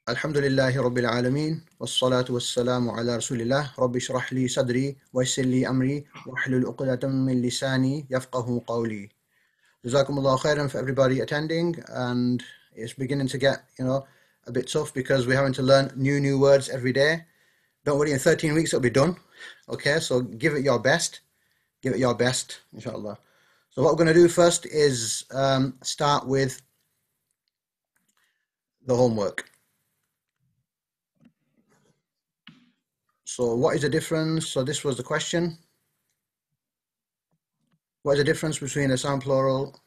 Alhamdulillahi Rabbil Alameen, wassalatu wassalamu ala Rasulillah, Rabbi shrah li sadri, wa yassir li amri, wahlul uqdatam min lisani, yafqahu qawli. Jazakumullah khairan for everybody attending, and it's beginning to get, a bit tough because we're having to learn new words every day. Don't worry, in 13 weeks it'll be done. Okay, so give it your best. Give it your best, inshallah. So what we're going to do first is start with the homework. So what is the difference? So this was the question. What is the difference between a sound plural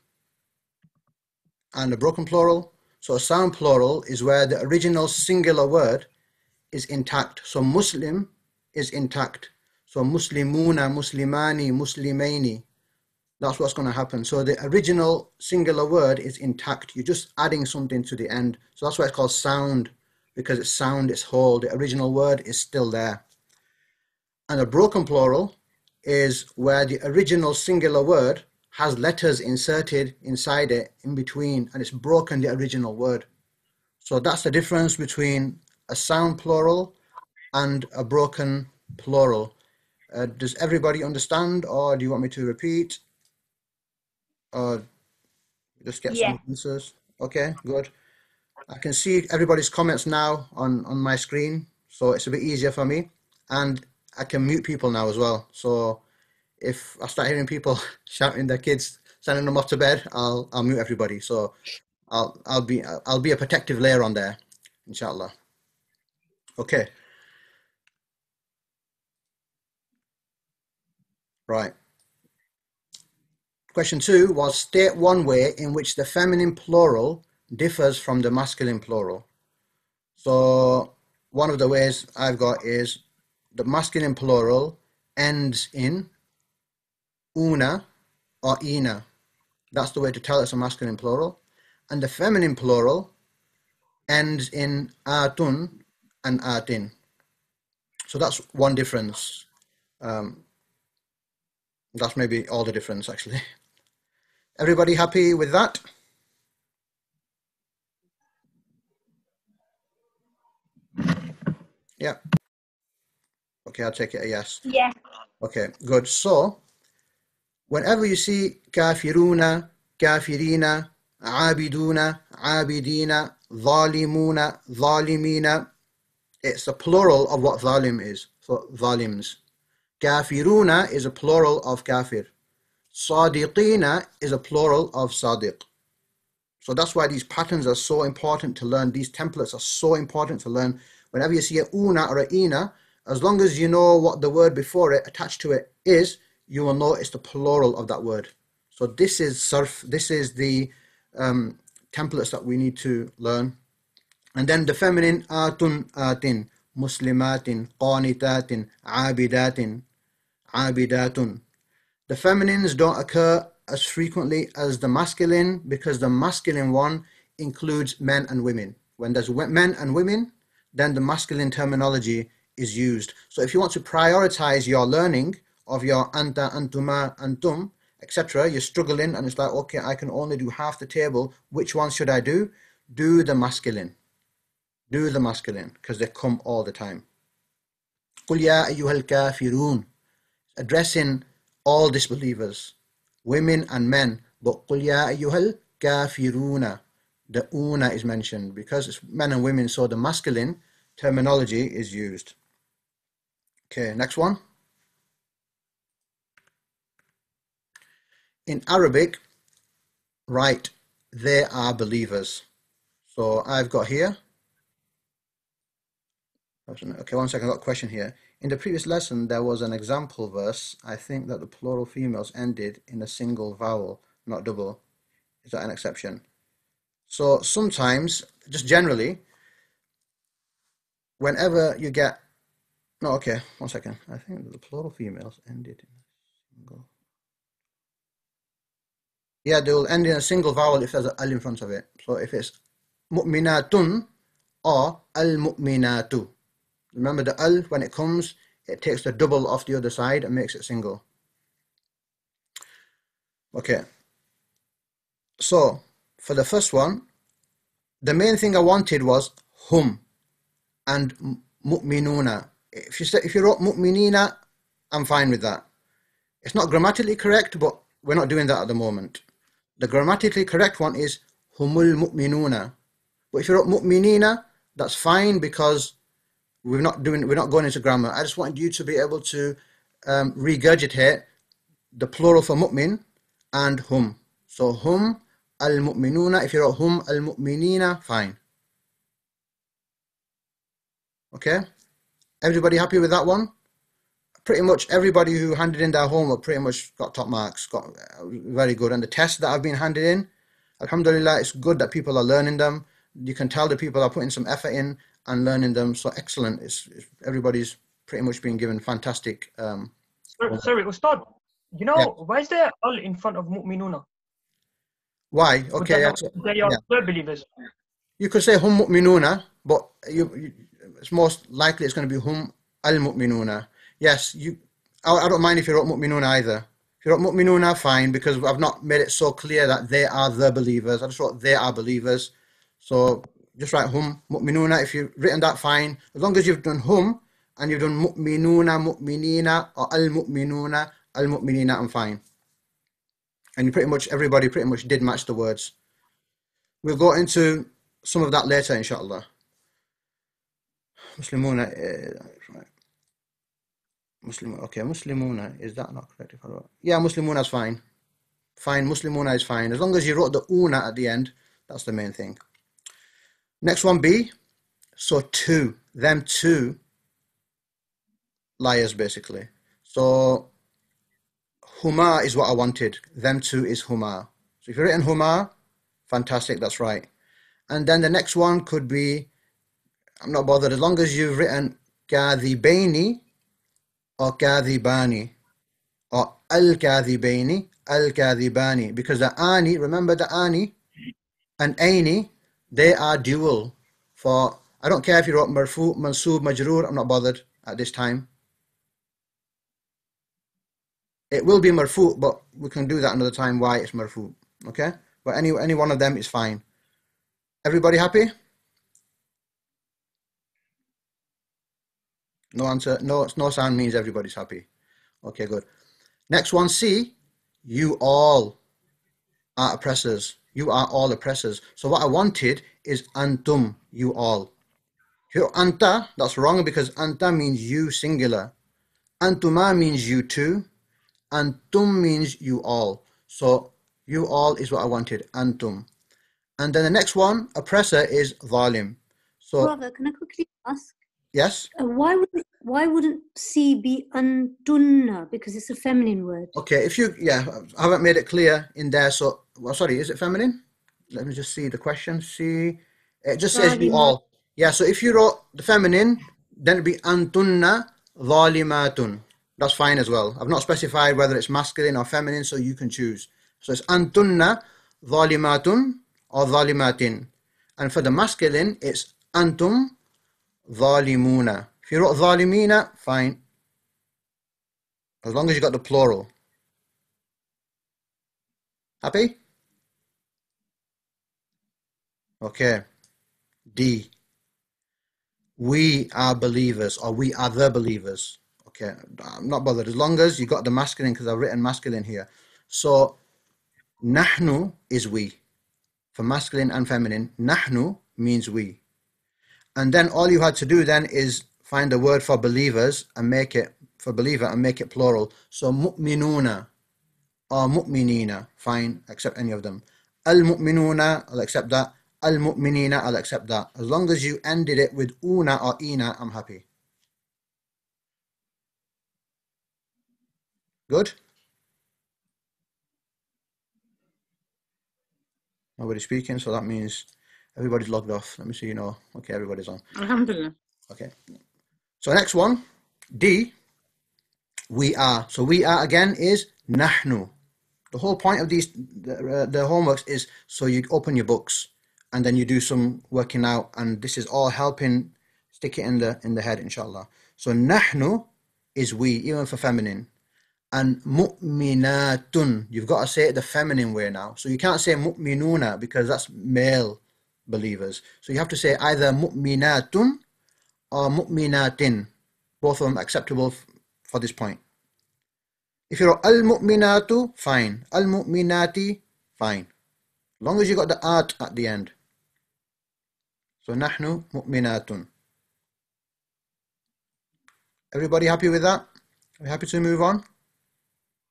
and a broken plural? So a sound plural is where the original singular word is intact. So Muslim is intact. So Muslimuna, Muslimani, Muslimaini. That's what's going to happen. So the original singular word is intact. You're just adding something to the end. So that's why it's called sound, because it's sound, it's whole. The original word is still there. And a broken plural is where the original singular word has letters inserted inside it, in between, and it's broken the original word. So that's the difference between a sound plural and a broken plural. Does everybody understand, or do you want me to repeat? Or just get some answers? Okay, good. I can see everybody's comments now on my screen, so it's a bit easier for me. And I can mute people now as well. So if I start hearing people shouting their kids, sending them off to bed, I'll mute everybody. So I'll be a protective layer on there, inshallah. Okay. Right. Question 2 was state one way in which the feminine plural differs from the masculine plural. So one of the ways I've got is the masculine plural ends in una or ina. That's the way to tell it's a masculine plural. And the feminine plural ends in atun and atin. So that's one difference. That's maybe all the difference, actually. Everybody happy with that? Yeah. Okay, I'll take it a yes. Yeah. Okay, good. So whenever you see kafiruna, kafirina, abiduna, abidina, zalimuna, zalimina, it's a plural of what zalim is. So zalims. Kafiruna is a plural of kafir. Sadiqina is a plural of sadiq. So that's why these patterns are so important to learn. These templates are so important to learn. Whenever you see a una or a ina, as long as you know what the word before it, attached to it, is, you will know it's the plural of that word. So this is sarf. This is the templates that we need to learn. And then the feminine, atun, atin, muslimatin, qanitatin, abidatin, abidatun. The feminines don't occur as frequently as the masculine because the masculine one includes men and women. When there's men and women, then the masculine terminology is used. So if you want to prioritize your learning of your anta, antuma, antum, etc., you're struggling and it's like, okay, I can only do half the table. Which one should I do? Do the masculine. Do the masculine because they come all the time. قُلْ يَا أَيُّهَا الْكَافِرُونَ, addressing all disbelievers, women and men, but قُلْ يَا أَيُّهَا الْكَافِرُونَ, the una is mentioned because it's men and women, so the masculine terminology is used. Okay, next one. In Arabic, write, they are believers. So I've got here, okay, one second, I've got a question here. In the previous lesson, there was an example verse. I think that the plural females ended in a single vowel, not double. Is that an exception? So sometimes, just generally, whenever you get... No, okay, one second. I think that the plural females ended in a single... Yeah, they will end in a single vowel if there's an al in front of it. So if it's mu'minatun or al-mu'minatu. Remember the al, when it comes, it takes the double off the other side and makes it single. Okay. So, for the first one, the main thing I wanted was hum. and mu'minuna. If you wrote mu'minina, I'm fine with that. It's not grammatically correct, but we're not doing that at the moment. The grammatically correct one is humul mu'minuna. But if you wrote mu'minina, that's fine because we're not going into grammar. I just wanted you to be able to regurgitate the plural for mu'min and hum. So hum al-mu'minuna. If you wrote hum al-mu'minina, fine. Okay? Everybody happy with that one? Pretty much everybody who handed in their homework pretty much got top marks, got very good. And the tests that have been handed in, alhamdulillah, it's good that people are learning them. You can tell that people are putting some effort in and learning them. So excellent. Everybody's pretty much been given fantastic. Sorry, Ustad. You know, why is there al in front of mu'minuna? Why? Okay. They are believers. You could say hum mu'minuna, but it's most likely it's going to be hum al-mu'minuna. Yes, I don't mind if you wrote mu'minuna either. If you wrote mu'minuna, fine, because I've not made it so clear that they are the believers. I just wrote they are believers. So just write hum mu'minuna. If you've written that, fine. As long as you've done hum and you've done mu'minuna, mu'minina, or al-mu'minuna, al-mu'minina, I'm fine. And everybody pretty much did match the words. We'll go into some of that later, inshallah. Muslimuna, right. Okay, Muslimuna, is that not correct? Yeah, Muslimuna is fine. Fine, Muslimuna is fine. As long as you wrote the una at the end, that's the main thing. Next one, B. So two, them two liars, basically. So huma is what I wanted. Them two is huma. So if you've written huma, fantastic, that's right. And then the next one could be, I'm not bothered, as long as you've written kadhibaini or kadhibani or al-kadhibaini, al-kadhibani, because the ani, remember the ani and aini, they are dual. For I don't care if you wrote marfu, mansub, majroor, I'm not bothered at this time. It will be marfu, but we can do that another time why it's marfu. Okay? But any one of them is fine. Everybody happy? No answer. No sound means everybody's happy. Okay, good. Next one, C. You all are oppressors. You are all oppressors. So what I wanted is antum, you all. Here, anta, that's wrong because anta means you singular. Antuma means you two. Antum means you all. So you all is what I wanted, antum. And then the next one, oppressor, is zalim. So, brother, can I quickly ask? Yes. Why wouldn't C be antunna? Because it's a feminine word. Okay, I haven't made it clear in there. So, sorry, is it feminine? Let me just see the question. See, it just says you all. Yeah, so if you wrote the feminine, then it'd be antunna zalimatun. That's fine as well. I've not specified whether it's masculine or feminine, so you can choose. So it's antunna zalimatun or zalimatin. And for the masculine, it's antum zalimuna. If you wrote zalimina, fine. As long as you got the plural. Happy? Okay. D. We are believers, or we are the believers. Okay, I'm not bothered. As long as you got the masculine, because I've written masculine here. So, nahnu is we. For masculine and feminine, nahnu means we. And then all you had to do then is find the word for believers and make it, for believer, and make it plural. So, mu'minuna or mu'minina, fine, accept any of them. Al-mu'minuna, I'll accept that. Al-mu'minina, I'll accept that. As long as you ended it with una or ina, I'm happy. Good? Nobody's speaking, so that means everybody's logged off. Let me see, okay, everybody's on. Alhamdulillah. Okay. So next one, D, we are. So we are again is nahnu. The whole point of these, the homeworks is so you open your books and then you do some working out, and this is all helping stick it in the head, inshallah. So nahnu is we, even for feminine. And mu'minatun, you've got to say it the feminine way now. So you can't say mu'minuna because that's male believers. So you have to say either mu'minatun or mu'minatin. Both of them acceptable for this point. If you're al-mu'minatu, fine. Al-mu'minati, fine. As long as you got the at the end. So nahnu mu'minatun. Everybody happy with that? Are we happy to move on?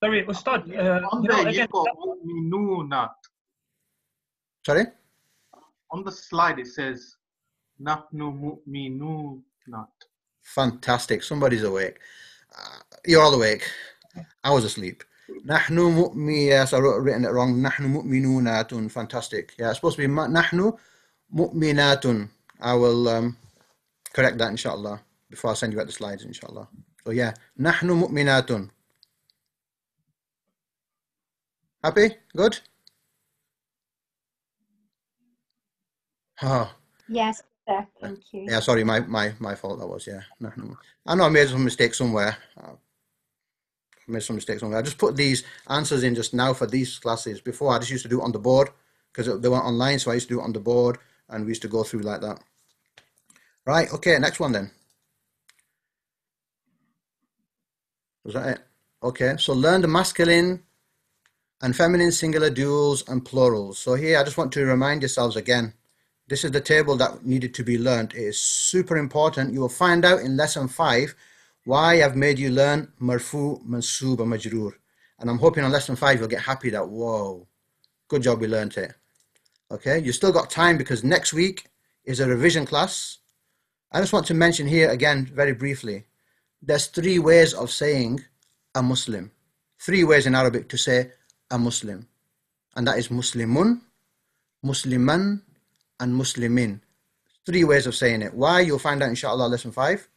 Sorry, Ustad. You've got mu'minunat. Sorry? On the slide it says nahnu mu'minunat. Fantastic. Somebody's awake. You're all awake. I was asleep. Nahnu mu'mi. Yes, I written it wrong. Nahnu mu'minunatun. Fantastic. Yeah, it's supposed to be nahnu mu'minatun. I will correct that inshallah before I send you out the slides inshallah. So yeah, nahnu mu'minatun. Happy? Good? Oh. Yes, sir. Thank you. Yeah, sorry, my fault that was, yeah. I know I made some mistakes somewhere. I just put these answers in just now for these classes. Before, I just used to do it on the board because they weren't online, so I used to do it on the board and we used to go through like that. Right, okay, next one then. Was that it? Okay, so learn the masculine and feminine singular duals and plurals. So here I just want to remind yourselves again, this is the table that needed to be learned. It is super important. You will find out in lesson 5 why I've made you learn marfu, mansoob and majroor. And I'm hoping on lesson 5 you'll get happy that, whoa, good job we learned it. Okay, you still got time because next week is a revision class. I just want to mention here again very briefly, there's 3 ways of saying a Muslim. 3 ways in Arabic to say a Muslim. And that is Muslimun, Musliman, and Muslimin. 3 ways of saying it. Why? You'll find out inshallah lesson 5.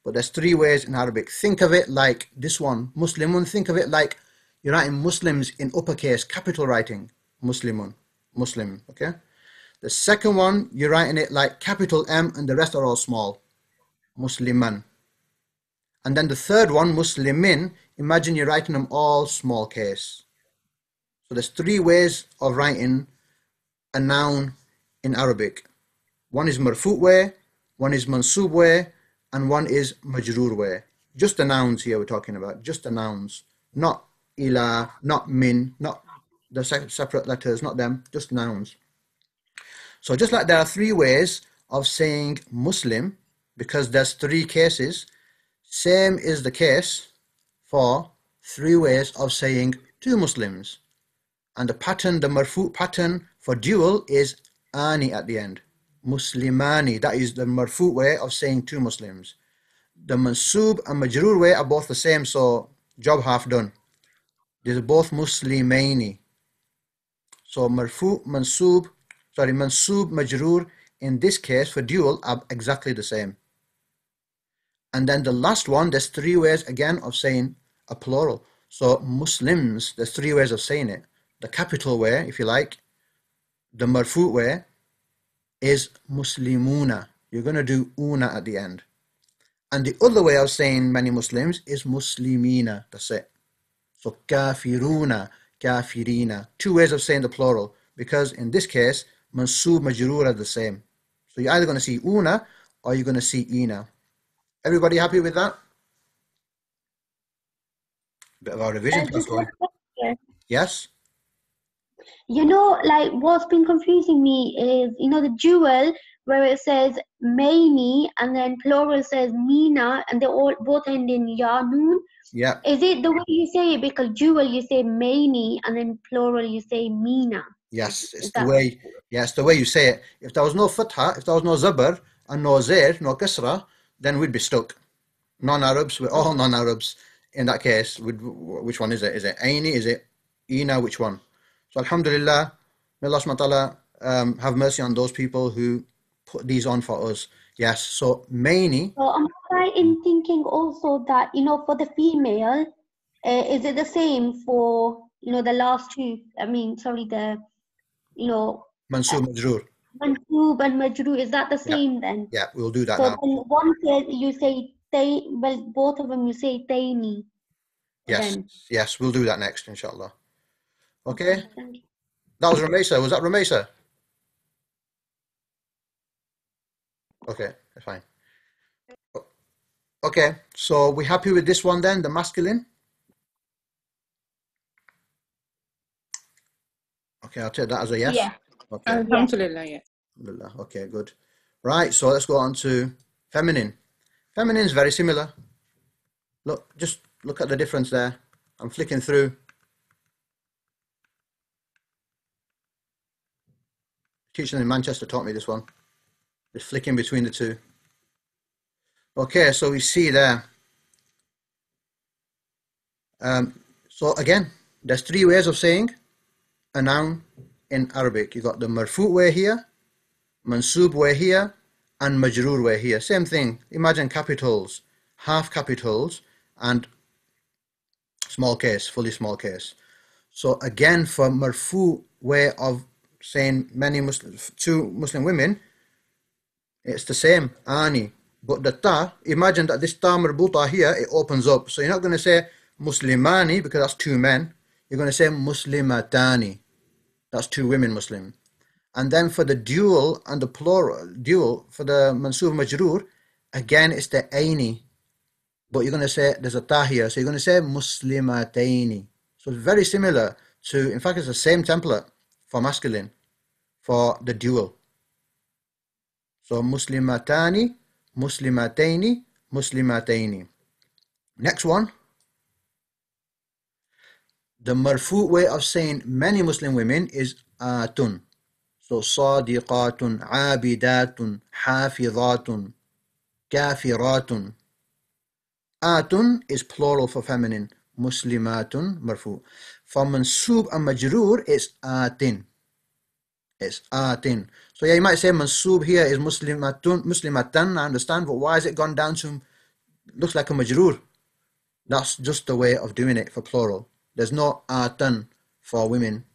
But there's 3 ways in Arabic. Think of it like this one, Muslimun. Think of it like you're writing Muslims in uppercase, capital writing. Muslimun, Muslim, okay? The second one, you're writing it like capital M and the rest are all small. Musliman. And then the third one, Muslimin, imagine you're writing them all small case. So there's 3 ways of writing a noun in Arabic. One is marfu' way, one is mansoob way, and one is majroor way. Just the nouns here we're talking about, just the nouns. Not ila, not min, not the separate letters, not them, just nouns. So just like there are 3 ways of saying Muslim, because there's 3 cases, same is the case for 3 ways of saying 2 Muslims. And the pattern, the marfu' pattern for dual is ani at the end. Muslimani, that is the marfu' way of saying 2 Muslims. The mansoob and majroor way are both the same, so job half done. These are both Muslimaini. So mansoob, majroor in this case for dual are exactly the same. And then the last one, there's 3 ways again of saying a plural. So Muslims, there's 3 ways of saying it. The capital way, if you like, the marfu' way is Muslimuna. You're going to do una at the end. And the other way of saying many Muslims is Muslimina. That's it. So kafiruna, kafirina. 2 ways of saying the plural, because in this case, mansoob, majroor are the same. So you're either going to see una or you're going to see ina. Everybody happy with that? Bit of our revision class going. Yes? You know, like what's been confusing me is, you know, the dual where it says maini and then plural says mina and they all both end in ya noon. Yeah. Is it the way you say it? Because dual you say maini and then plural you say mina. Yes, it's the way. Yeah, it's the way you say it. If there was no fatha, if there was no zabar and no zair, no kasra, then we'd be stuck. Non-Arabs, we're all non-Arabs. In that case, which one is it? Is it aini? Is it ina? Which one? So alhamdulillah, may Allah subhanahu wa ta'ala have mercy on those people who put these on for us. Yes, so maini. So I'm right in thinking also that, you know, for the female, is it the same for, you know, the last 2? I mean, sorry, the, you know, Mansoob, majroor. mansoob and majroor, is that the same then? Yeah, we'll do that so now. So one says you say well, both of them you say taini. Yes, then. yes, we'll do that next, inshallah. Okay? Thank you. That was Ramesa. Was that Ramesa? Okay, that's fine. Okay, so we happy with this one then, the masculine? Okay, I'll take that as a yes. Yeah. Okay. Alhamdulillah, yeah. Alhamdulillah. Okay, good. Right, so let's go on to feminine. Feminine is very similar. Look, just look at the difference there. I'm flicking through. Teacher in Manchester taught me this one. Just flicking between the two. Okay, so we see there. So again, there's three ways of saying a noun in Arabic. You got the marfu' way here, mansub way here, and majroor way here. Same thing. Imagine capitals, half capitals, and small case, fully small case. So again, for marfu' way of saying two Muslim women, it's the same, ani. But the ta, imagine that this ta marbuta here, it opens up. So you're not going to say muslimani because that's two men. You're going to say muslimatani. That's two women Muslim. And then for the dual and the plural, dual, for the mansub majroor, again, it's the aini. But you're going to say, there's a ta here. So you're going to say muslimataini. So it's very similar to, in fact, it's the same template for masculine, for the dual. So muslimatani, muslimataini, muslimataini. Next one. The marfu' way of saying many Muslim women is atun. So sadiqatun, abidatun, hafizatun, kafiratun. Atun is plural for feminine. Muslimatun, marfu'. For mansub and majroor, it's atin. It's atin. So yeah, you might say mansub here is muslimatun, muslimatan, I understand, but why has it gone down to, looks like a majroor? That's just the way of doing it for plural. There's no atan for women,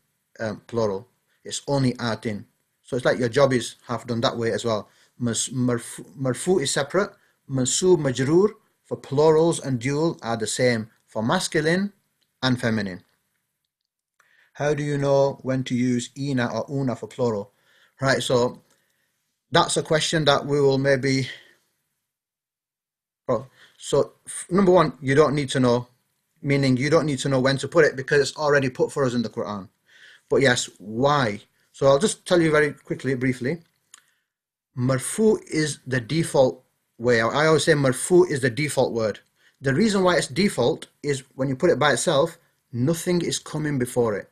plural. It's only atin. So it's like your job is half done that way as well. Marfu is separate. Mansub, majroor for plurals and dual are the same for masculine and feminine. How do you know when to use ina or una for plural? Right, so that's a question that we will maybe... Oh, so number one, you don't need to know, meaning you don't need to know when to put it because it's already put for us in the Quran. But yes, why? So I'll just tell you very quickly, briefly. Marfu is the default way. I always say marfu is the default word. The reason why it's default is when you put it by itself, nothing is coming before it.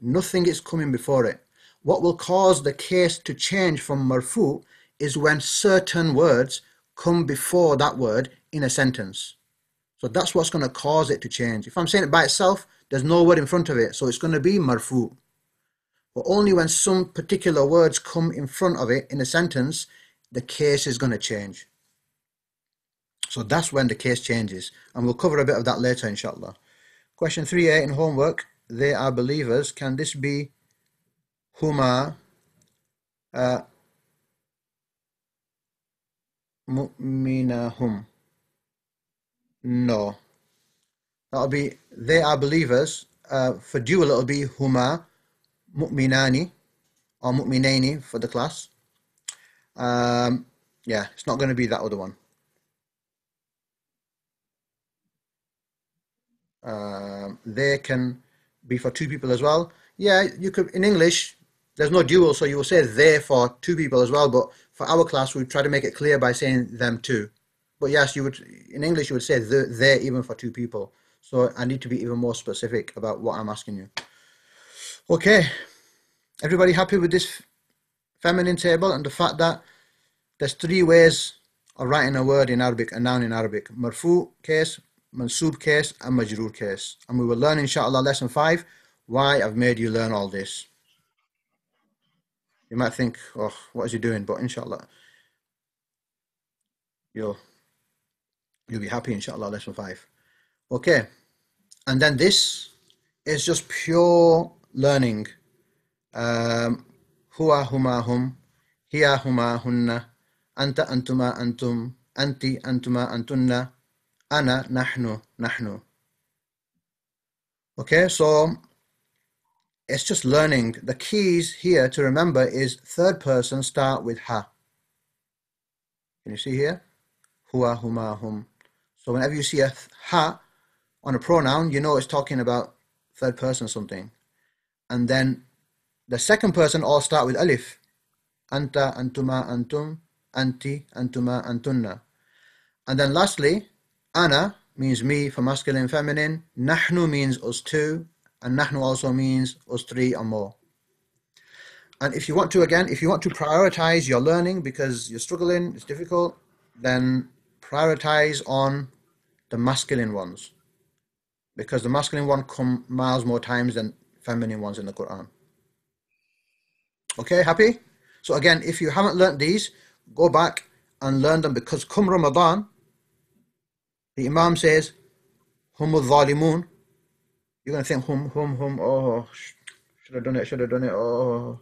Nothing is coming before it. What will cause the case to change from marfu is when certain words come before that word in a sentence. So that's what's going to cause it to change. If I'm saying it by itself, there's no word in front of it, so it's going to be marfu. But only when some particular words come in front of it in a sentence, the case is going to change. So that's when the case changes. And we'll cover a bit of that later, inshallah. Question 3a in homework. They are believers. Can this be huma mu'minahum? No. That'll be they are believers. For dual, it'll be huma mu'minani or mu'minaini for the class. Yeah, it's not going to be that other one. They can be for two people as well. Yeah, you could, in English, there's no dual, so you will say they for two people as well, but for our class, we try to make it clear by saying them too. But yes, you would, in English, you would say they even for two people. So I need to be even more specific about what I'm asking you. Okay, everybody happy with this feminine table and the fact that there's three ways of writing a word in Arabic, a noun in Arabic: marfu case, mansub case, and majroor case. And we will learn, inshallah, lesson 5, why I've made you learn all this. You might think, oh, what is he doing? But inshallah, you'll be happy, inshallah, lesson 5. Okay, and then this is just pure learning. Huwa huma hum, hiya huma hunna, anta antuma antum, anti antuma antunna, ana nahnu nahnu. Okay, so it's just learning. The keys here to remember is third person start with ha. Can you see here? Huwa huma hum. So whenever you see a ha on a pronoun, you know it's talking about third person something. And then the second person all start with alif. Anta, antuma, antum, anti, antuma, antunna. And then lastly, ana means me for masculine, feminine. Nahnu means us two. And nahnu also means us three or more. And if you want to, again, if you want to prioritize your learning because you're struggling, it's difficult, then prioritize on the masculine ones. Because the masculine one come miles more times than feminine ones in the Quran. Okay, happy? So again, if you haven't learnt these, go back and learn them, because come Ramadan, the imam says, humul zalimun. You're going to think, oh, should have done it, oh.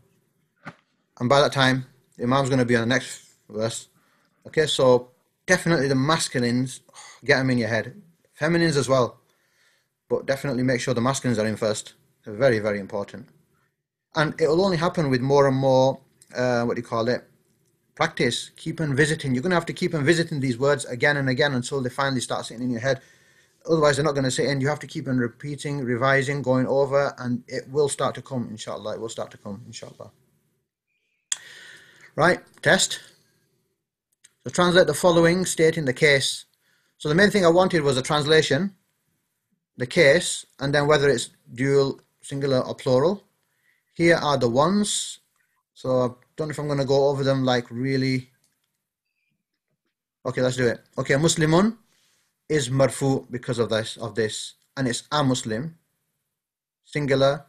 And by that time, the imam's going to be on the next verse. Okay, so definitely the masculines, get them in your head. Feminines as well. But definitely make sure the masculines are in first. They're very, very important. And it will only happen with more and more, practice. Keep on visiting. You're going to have to keep on visiting these words again and again until they finally start sitting in your head. Otherwise, they're not going to sit in. You have to keep on repeating, revising, going over, and it will start to come, inshallah. It will start to come, inshallah. Right, test. So translate the following, stating the case. So the main thing I wanted was a translation, the case, and then whether it's dual, singular, or plural. Here are the ones. So I don't know if I'm going to go over them like really. Okay, let's do it. Okay, Muslimun is marfu because of this, and it's a Muslim, singular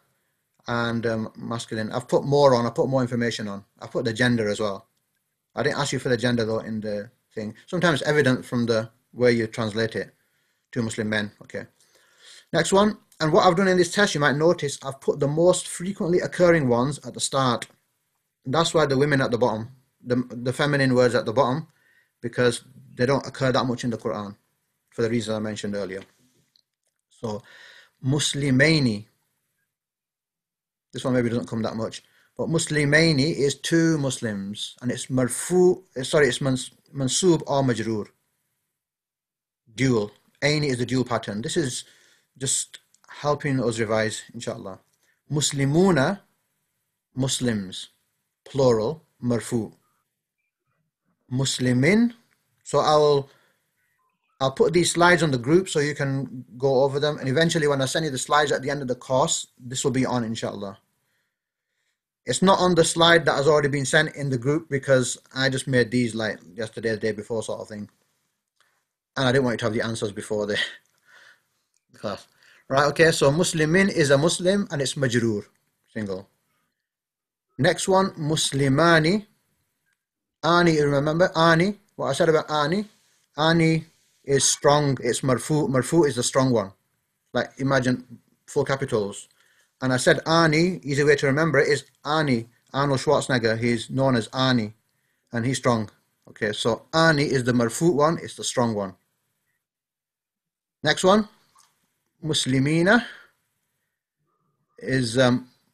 and masculine. I've put more on. I put more information on. I put the gender as well. I didn't ask you for the gender though in the thing. Sometimes it's evident from the way you translate it. Two Muslim men. Okay. Next one. And what I've done in this test, you might notice, I've put the most frequently occurring ones at the start. And that's why the women at the bottom, the feminine words at the bottom, because they don't occur that much in the Quran, for the reason I mentioned earlier. So, Muslimaini. This one maybe doesn't come that much. But Muslimaini is two Muslims, and it's marfu, it's mansub or majroor. Dual. Aini is the dual pattern. This is just helping us revise, inshallah. Muslimuna, Muslims, plural, marfu. Muslimin. So I'll put these slides on the group so you can go over them, and eventually when I send you the slides at the end of the course, this will be on, inshallah. It's not on the slide that has already been sent in the group because I just made these like yesterday, the day before sort of thing. And I didn't want you to have the answers before the class. Right, okay, so Muslimin is a Muslim and it's majroor, single. Next one, Muslimani. Ani, remember? Ani, what I said about Ani? Ani is strong, it's marfu. Marfu is the strong one. Like, imagine full capitals. And I said Ani, easy way to remember it is Ani. Arnold Schwarzenegger, he's known as Ani. And he's strong. Okay, so Ani is the marfu one, it's the strong one. Next one, Muslimina is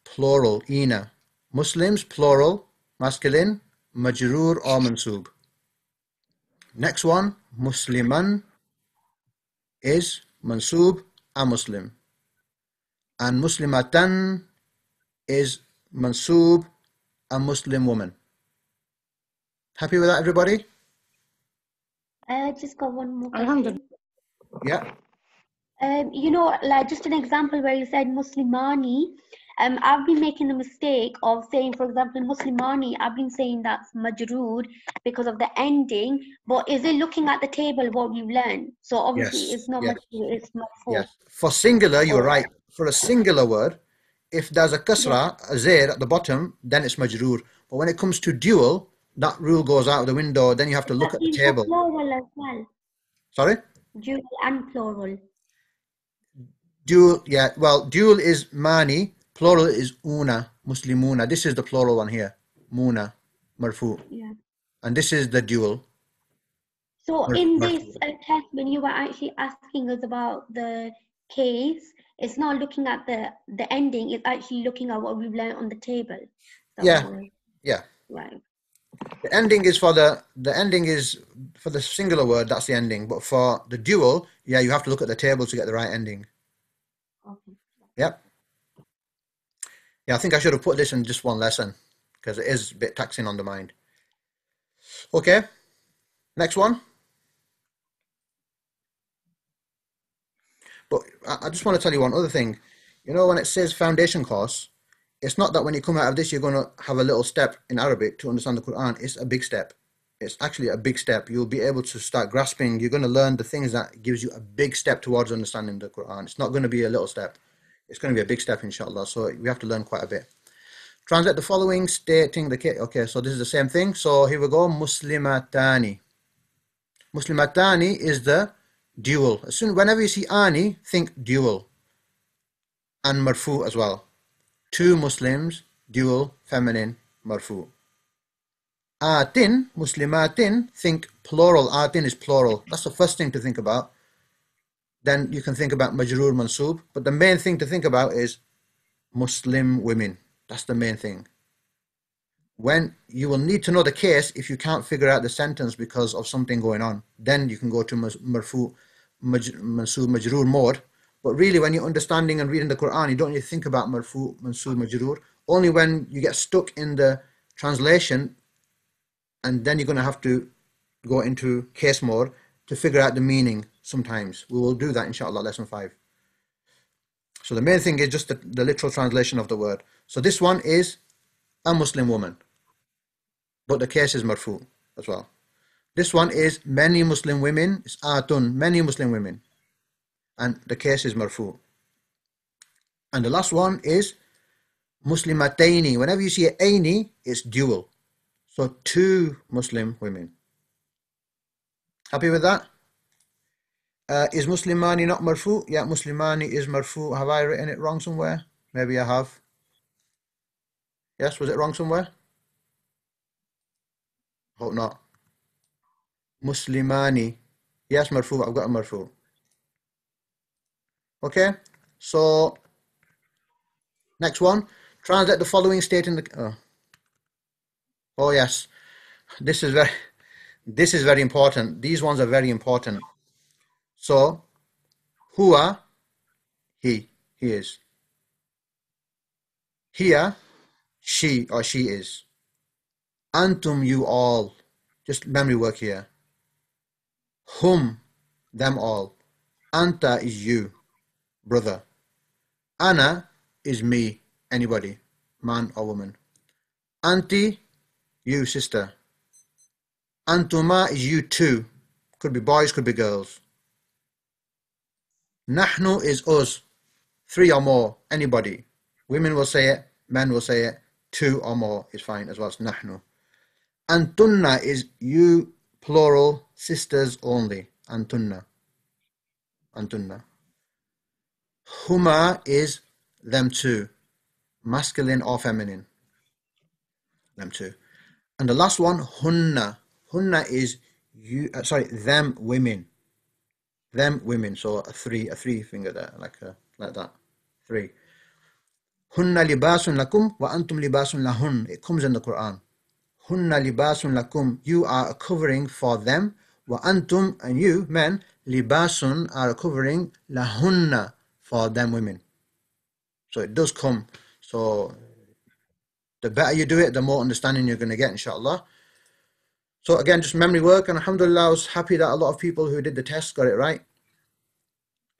plural, ina. Muslims, plural, masculine, majroor or mansub. Next one, Musliman is mansub, a Muslim. And Muslimatan is mansub, a Muslim woman. Happy with that, everybody? I just got one more question. Yeah. You know, like just an example where you said Muslimani. I've been making the mistake of saying, for example, Muslimani. I've been saying that's majroor because of the ending. But is it looking at the table what we've learned? So obviously Yes, it's not yes. majroor, it's marfu. Yes. For singular, you're right. For a singular word, if there's a kasra, a zair at the bottom, then it's majroor. But when it comes to dual, that rule goes out of the window. Then you have to look at the table. Plural as well. Sorry? Dual and plural. Dual, yeah. Well, dual is mani. Plural is una, muslimuna. This is the plural one here. Muna, marfu. Yeah. And this is the dual. So in this test, when you were actually asking us about the case, it's not looking at the ending, it's actually looking at what we've learned on the table. Yeah. Yeah. Right. The ending is for the ending is for the singular word, that's the ending. But for the dual, yeah, you have to look at the table to get the right ending. Okay. Yep. Yeah, I think I should have put this in just one lesson because it is a bit taxing on the mind. Okay, next one. But I just want to tell you one other thing. You know, when it says foundation course, it's not that when you come out of this, you're going to have a little step in Arabic to understand the Quran. It's a big step. It's actually a big step. You'll be able to start grasping. You're going to learn the things that gives you a big step towards understanding the Quran. It's not going to be a little step. It's going to be a big step, inshallah. So we have to learn quite a bit. Translate the following, stating the case. Okay, so this is the same thing. So here we go. Muslimatani. Muslimatani is the dual. Whenever you see ani, think dual. And marfu as well. Two Muslims, dual, feminine, marfu. Atin, muslimatin, think plural. Atin is plural. That's the first thing to think about. Then you can think about majroor, mansoob. But the main thing to think about is Muslim women. That's the main thing. When you will need to know the case if you can't figure out the sentence because of something going on. Then you can go to marfu, mansoob, majroor mode. But really, when you're understanding and reading the Quran, you don't need to think about marfu, mansoob, majroor. Only when you get stuck in the translation, and then you're going to have to go into case mode to figure out the meaning sometimes. We will do that, inshallah, lesson 5. So the main thing is just the literal translation of the word. So this one is a Muslim woman, but the case is marfu as well. This one is many Muslim women. It's atun, many Muslim women. And the case is marfu. And the last one is muslimataini. Whenever you see an aini, it's dual. So two Muslim women. Happy with that? Is muslimani not marfu? Yeah, muslimani is marfu. Have I written it wrong somewhere? Maybe I have. Yes, was it wrong somewhere? Hope not. Muslimani. Yes, marfu. I've got a marfu. Okay, so next one. Translate the following state in the... Oh yes, this is very important. These ones are very important. So, huwa, he is. Here, she or she is. Antum, you all. Just memory work here. Hum, them all. Anta is you, brother. Ana is me, anybody, man or woman. Anti, you, sister. Antuma is you too. Could be boys, could be girls. Nahnu is us. 3 or more, anybody. Women will say it, men will say it. 2 or more is fine as well as nahnu. Antunna is you, plural, sisters only. Antunna. Antunna. Huma is them two, masculine or feminine. Them two. And the last one, hunna. Hunna is you. Them women. Them women. So a three finger there, like that. 3. Hunna libasun lakum wa antum libasun lahun. It comes in the Quran. Hunna libasun lakum. You are a covering for them. Wa antum, and you, men, libasun, are a covering lahunna, for them women. So it does come. So the better you do it, the more understanding you're going to get, inshallah. So again, just memory work, and alhamdulillah, I was happy that a lot of people who did the test got it right.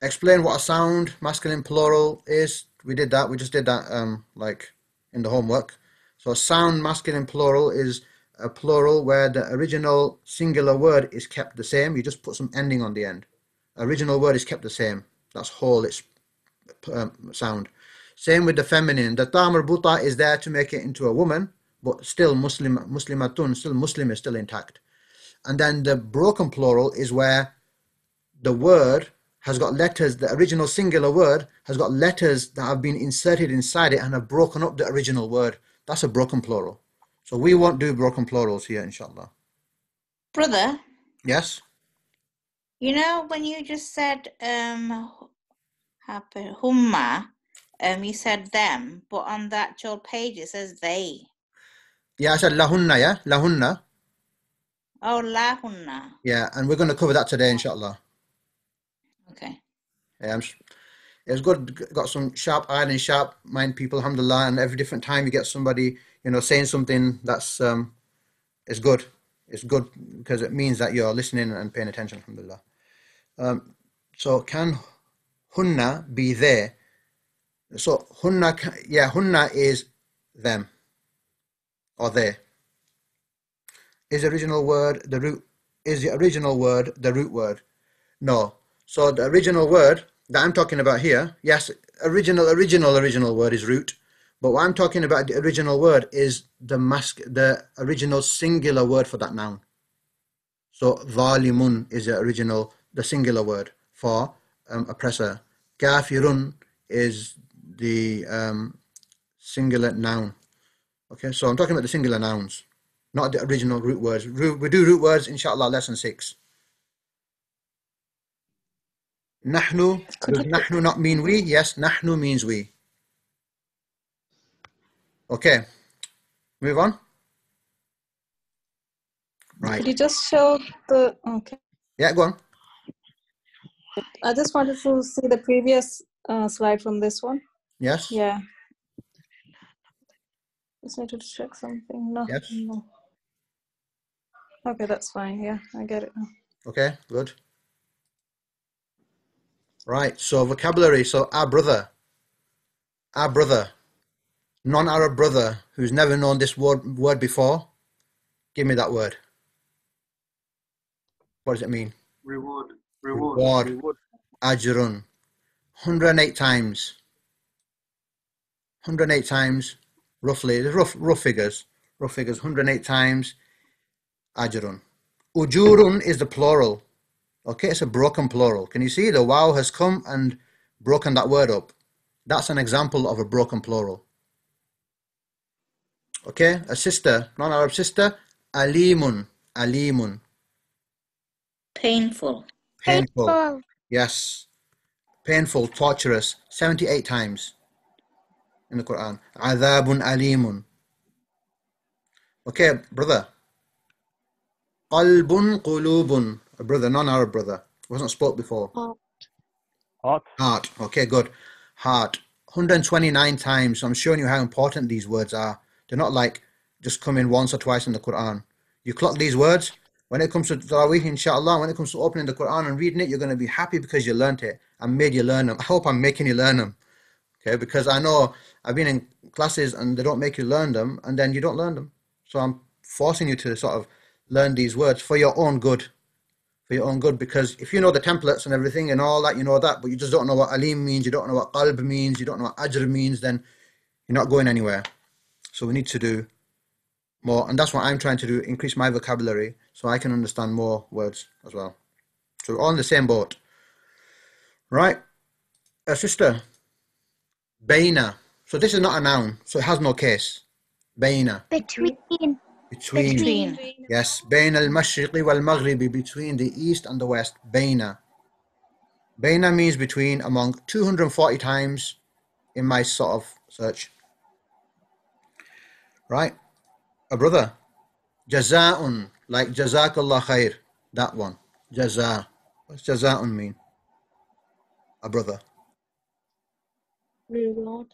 Explain what a sound, masculine plural, is. We did that. We just did that like in the homework. So a sound, masculine plural, is a plural where the original singular word is kept the same. You just put some ending on the end. Original word is kept the same. That's whole, it's sound. Same with the feminine. The ta marbuta is there to make it into a woman, but still muslimatun, still Muslim is still intact. And then the broken plural is where the word has got letters, the original singular word has got letters that have been inserted inside it and have broken up the original word. That's a broken plural. So we won't do broken plurals here, inshallah. Brother? Yes? You know, when you just said humma, you said them, but on the actual page it says they. Yeah, I said lahunna, yeah? Lahunna. Oh, lahunna. Yeah, and we're going to cover that today, inshallah. Okay. Yeah, it's good. Got some sharp eye and sharp mind people, alhamdulillah, and every different time you get somebody, saying something that's it's good. It's good because it means that you're listening and paying attention, alhamdulillah. So can hunna be there? So hunna, hunna is them or they. Is the original word the root? Is the original word the root word? No. So the original word that I'm talking about here, yes, original word is root. But what I'm talking about, the original word is the original singular word for that noun. So ظالمٌ is the singular word for oppressor. Kafirun is the singular noun. Okay, so I'm talking about the singular nouns, not the original root words. We do root words, inshallah, lesson 6. Nahnu, does nahnu not mean we? Yes, nahnu means we. Okay, move on. Right. Could you just show the, okay. Yeah, go on. I just wanted to see the previous slide from this one. Yes. Yeah. Just need to check something. No. Yes. No. Okay, that's fine. Yeah, I get it now. Okay, good. Right, so vocabulary. So our brother, non-Arab brother who's never known this word before. Give me that word. What does it mean? Reward. Ajrun. 108 times. 108 times, roughly, rough figures. 108 times. Ajrun. Ujurun is the plural. Okay, it's a broken plural. Can you see the waw has come and broken that word up? That's an example of a broken plural. Okay, a sister, non-Arab sister, alimun. Painful. Painful. Yes. Painful, torturous, 78 times in the Quran. Adhabun alimun. Okay, brother. Qalbun qulubun. A brother, non-Arab brother. Wasn't spoke before. Heart. Okay, good. Heart. 129 times. So I'm showing you how important these words are. They're not like just coming once or twice in the Quran. You clock these words. When it comes to Taraweeh, inshallah, when it comes to opening the Quran and reading it, you're going to be happy because you learnt it. I made you learn them. I hope I'm making you learn them. Okay, because I know I've been in classes and they don't make you learn them, and then you don't learn them. So I'm forcing you to sort of learn these words for your own good. For your own good, because if you know the templates and everything and all that, you know that, but you just don't know what alim means, you don't know what qalb means, you don't know what ajr means, then you're not going anywhere. So we need to do more, and that's what I'm trying to do, increase my vocabulary so I can understand more words as well. So we're all in the same boat. Right, sister, Baina. So this is not a noun, so it has no case. Baina. Between. Yes, Bain al-Mashriqi wal-Maghribi, between the east and the west. Baina. Baina means between, among 240 times in my sort of search. Right? A brother. Jaza'un, like Jazakallah khair. That one. Jaza. What's Jaza'un mean? A brother. Reward.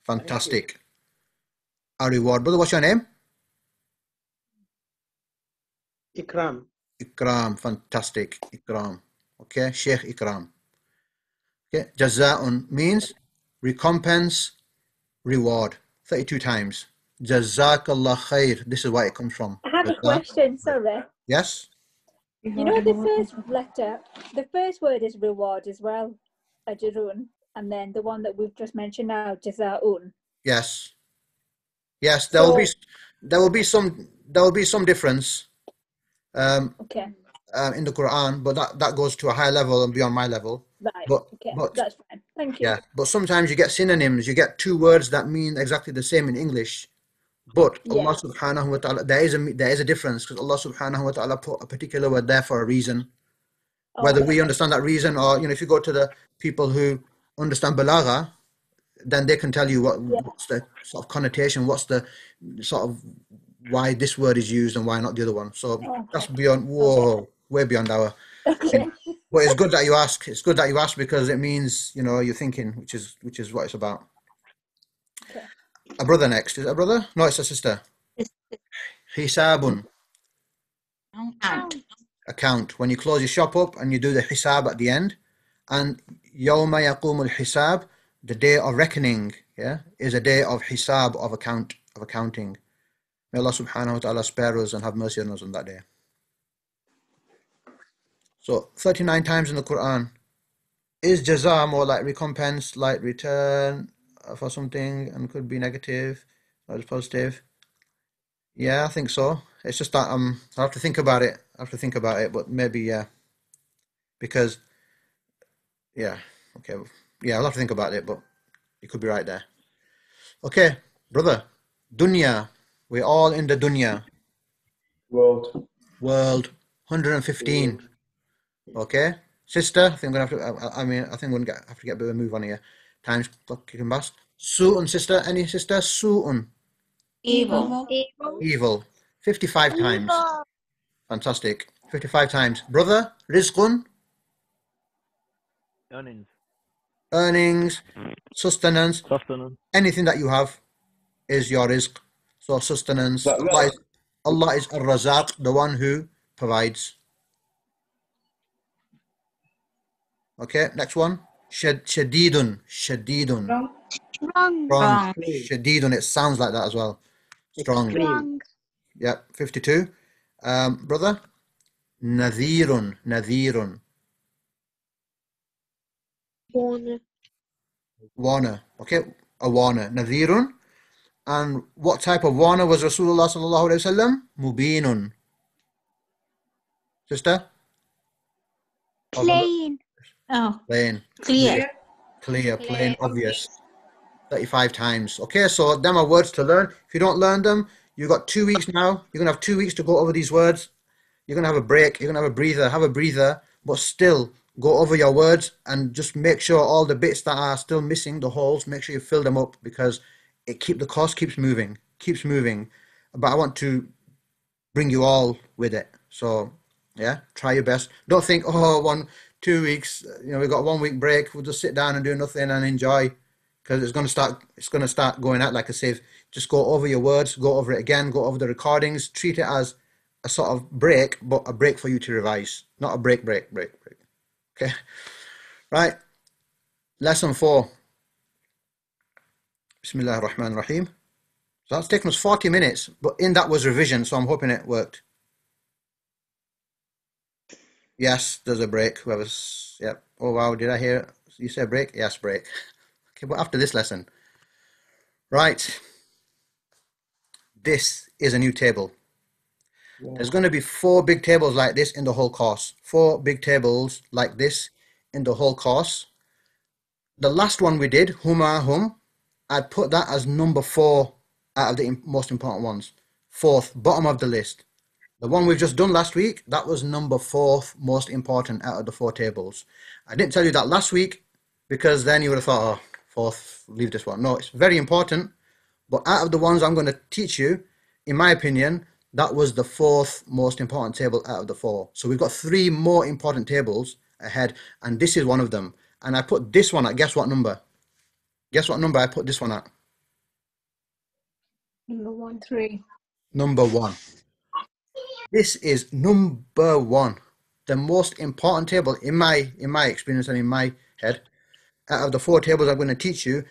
Fantastic. A reward. Brother, what's your name? Ikram. Ikram. Fantastic. Ikram. Okay, Sheikh Ikram. Okay, Jaza'un means recompense, reward. 32 times. Jazakallah khair. This is where it comes from. I have a question, sorry. Yes? You know the first letter, the first word is reward as well, ajrun, and then the one that we've just mentioned now, jaza'un. Yes. Yes, there will be some difference Okay. In the Quran, but that goes to a high level and beyond my level. Right. But that's fine. Thank you. Yeah, but sometimes you get synonyms, you get two words that mean exactly the same in English. But Allah subhanahu wa ta'ala, there is a difference, because Allah subhanahu wa ta'ala put a particular word there for a reason. Whether we understand that reason, or if you go to the people who understand balagha, then they can tell you what's the sort of connotation, what's the sort of why this word is used and why not the other one. So Okay. that's beyond, whoa, way beyond our. Okay. But it's good that you ask. It's good that you ask because it means, you know, you're thinking, which is what it's about. Okay. A brother next. Is it a brother? No, it's a sister. Hisabun. Count. Account. When you close your shop up and you do the hisab at the end, and yawma yaqumul hisab, the day of reckoning, yeah, is a day of hisab, of accounting. May Allah subhanahu wa ta'ala spare us and have mercy on us on that day. So 39 times in the Quran. Is jaza more like recompense, like return for something, and could be negative or it's positive? Yeah, I think so. It's just that I have to think about it. But maybe yeah, because yeah, okay, yeah, I'll have to think about it, but you could be right there. Okay, brother, dunya. We're all in the dunya. World. 115. Okay, sister. I think I'm gonna have to. I mean, I think we're gonna have to get a bit of a move on here. Time's clock kicking past. Su'un, sister. Any sister? Su'un. Evil. Evil. 55 times. Fantastic. 55 times. Brother, rizqun. Earnings. Sustenance. Anything that you have is your rizq. So sustenance. Allah is ar-razaq, the one who provides. Okay, next one. Shadidun. Strong. Shadidun. It sounds like that as well. Strong. Strong. Yep, 52. Brother, Nadhirun. Warner. Okay, a warner. Nadhirun. And what type of warner was Rasulullah sallallahu alaihi wasallam? Mubinun. Sister? Plain. Oh, Plain. clear. Plain, obvious. 35 times. Okay, so them are words to learn. If you don't learn them, you got 2 weeks now. You're going to have 2 weeks to go over these words. You're going to have a break. You're going to have a breather. Have a breather, but still go over your words and just make sure all the bits that are still missing, the holes, make sure you fill them up because the course keeps moving. But I want to bring you all with it. So, yeah, try your best. Don't think, 2 weeks, we've got 1 week break. We'll just sit down and do nothing and enjoy. Because it's going to start going out like a sieve. Just go over your words, go over it again, go over the recordings, treat it as a sort of break, but a break for you to revise, not a break. Okay, right. Lesson 4. Bismillah ar-Rahman ar-Rahim. So that's taken us 40 minutes, but in that was revision, so I'm hoping it worked. Yes, there's a break. Yep. Oh wow, did I hear you say break? Yes, break. Okay, but after this lesson. Right. This is a new table. There's going to be 4 big tables like this in the whole course. 4 big tables like this in the whole course. The last one we did, hum, I'd put that as number 4 out of the most important ones. 4th, bottom of the list. The one we've just done last week, that was number 4th most important out of the 4 tables. I didn't tell you that last week because then you would have thought, 4th, leave this one. No, it's very important. But out of the ones I'm going to teach you, in my opinion, that was the 4th most important table out of the 4. So we've got 3 more important tables ahead, and this is one of them. And I put this one at, guess what number? Guess what number I put this one at? Number 1, 3. Number 1. This is number 1. The most important table in my experience and in my head. Out of the 4 tables I'm going to teach you,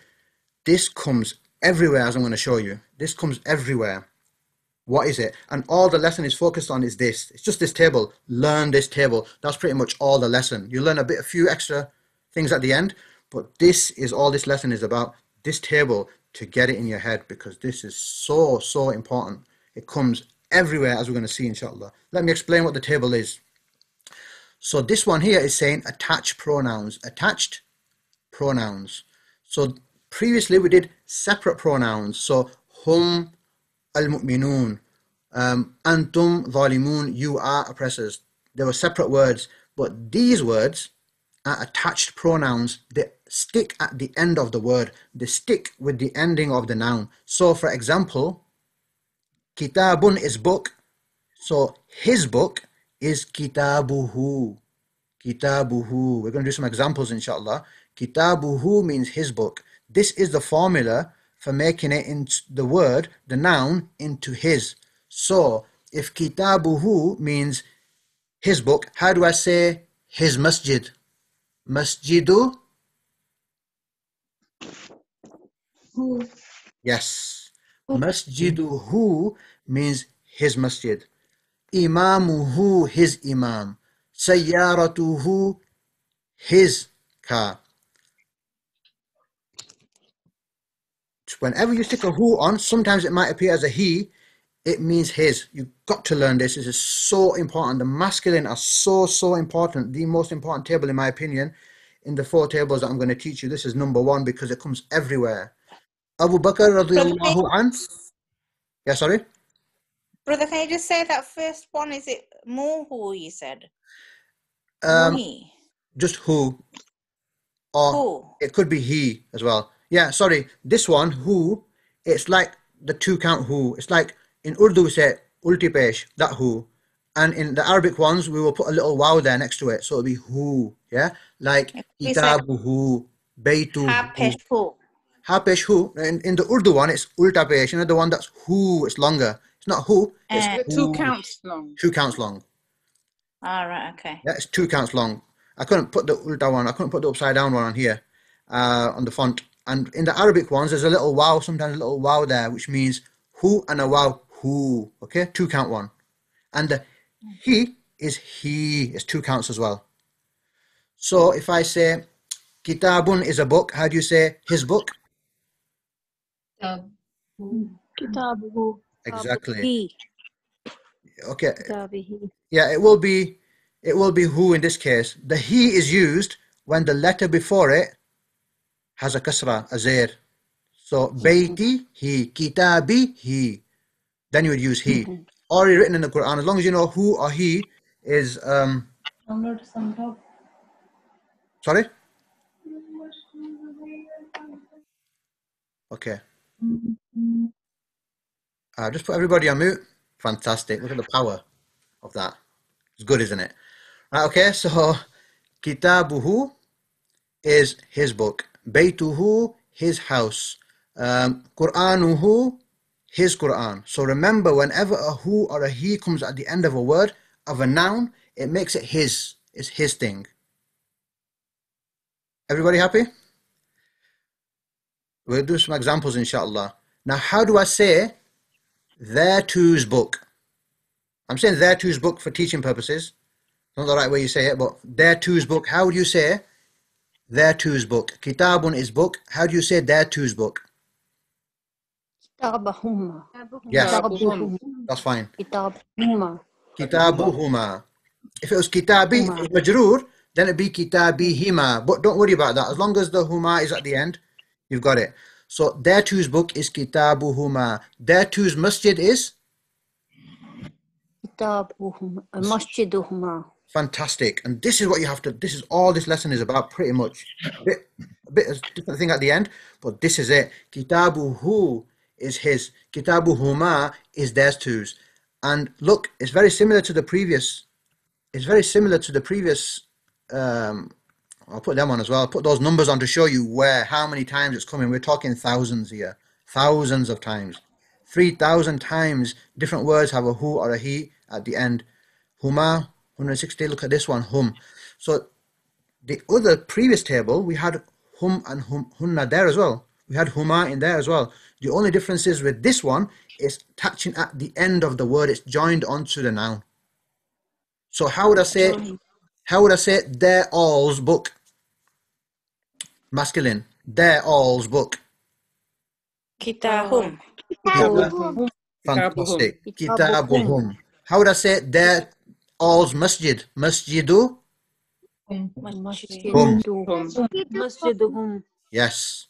this comes everywhere as I'm going to show you. This comes everywhere. What is it? And all the lesson is focused on is this. It's just this table. Learn this table. That's pretty much all the lesson. You learn a few extra things at the end, but this is all this lesson is about. This table, to get it in your head, because this is so important. It comes everywhere as we're going to see, inshallah. Let me explain what the table is. So this one here is saying attached pronouns. Attached pronouns. So previously we did separate pronouns. So hum al-mu'minun, antum zalimun, you are oppressors. They were separate words, but these words are attached pronouns. They stick at the end of the word. They stick with the ending of the noun. So for example, Kitabun is book. So his book is kitabuhu. Kitabuhu. We're going to do some examples, inshallah. Kitabuhu means his book. This is the formula for making it into the word, the noun, into his. So if kitabuhu means his book, how do I say his masjid? Masjidu? Who? Yes. Masjiduhu means his masjid. Imamuhu, his imam. Sayyaratuhu, his car. Whenever you stick a who on, sometimes it might appear as a he, it means his. You've got to learn this. This is so important. The masculine are so important. The most important table, in my opinion, in the 4 tables that I'm going to teach you. This is number 1 because it comes everywhere. Abu Bakr radiyallahu an. Yeah, sorry? Brother, can you just say that first one? Is it Muhu, you said? Muhi. Just who. Or Who? it could be he as well. Yeah, sorry. This one, who, it's like the 2 count who. It's like in Urdu we say ulti pesh, that who. And in the Arabic ones, we will put a little wow there next to it. So it'll be who. Yeah? Like kitabuhu, baytuhu. Hapesh Hapesh who. In the Urdu one, it's ulta pesh. You know, the one that's who, it's longer. It's not who. It's Two counts long. 2 counts long. All right, okay. Yeah, it's 2 counts long. I couldn't put the ulta one. I couldn't put the upside down one on here, on the font. And in the Arabic ones, there's a little wow, sometimes a little wow there, which means who and a wow, who. Okay, 2 count one. And the he is he. It's 2 counts as well. So if I say kitabun is a book, how do you say his book? Kitabuhu. Exactly. Okay. Kitabihi. Yeah, it will be who in this case. The he is used when the letter before it has a kasra, a zair. So bayti, he, kitabi, he. Then you would use he. Already written in the Quran. As long as you know who or he is sorry? Okay. Just put everybody on mute. Fantastic. Look at the power of that. It's good, isn't it? Right, okay, so kitabuhu is his book. Baytuhu, his house. Qur'anuhu, his Quran. So remember, whenever a who or a he comes at the end of a word, of a noun, it makes it his. It's his thing. Everybody happy? We'll do some examples, inshallah. Now, how do I say their two's book? I'm saying their two's book for teaching purposes. Not the right way you say it, but their two's book. How would you say their two's book? Kitabun is book. How do you say their two's book? Kitabahuma. Yes, Kitabuhum. that's fine. Kitabahuma. Kitabuhuma. If it was kitabi, if it was majroor, then it'd be kitabihima. But don't worry about that. As long as the huma is at the end, you've got it. So their two's book is kitabuhuma. Their two's masjid is? Kitabuhuma. Masjiduhuma. Fantastic. And this is what you have to, this is all this lesson is about, pretty much. A bit of different thing at the end, but this is it. Kitabuhu is his. Kitabuhuma is theirs two's. And look, it's very similar to the previous. It's very similar to the previous. I'll put them on as well. I'll put those numbers on to show you how many times it's coming. We're talking thousands here. Thousands of times. 3,000 times different words have a who or a he at the end. Huma, 160. Look at this one, hum. So the other previous table, we had hum and hunna there as well. We had huma in there as well. The only difference is with this one, it's touching at the end of the word. It's joined onto the noun. So how would I say their all's book? Masculine. Their all's book. Kitahum. Fantastic. Kitabuhum. How would I say their all's masjid? Masjidu? Masjiduhum. Yes.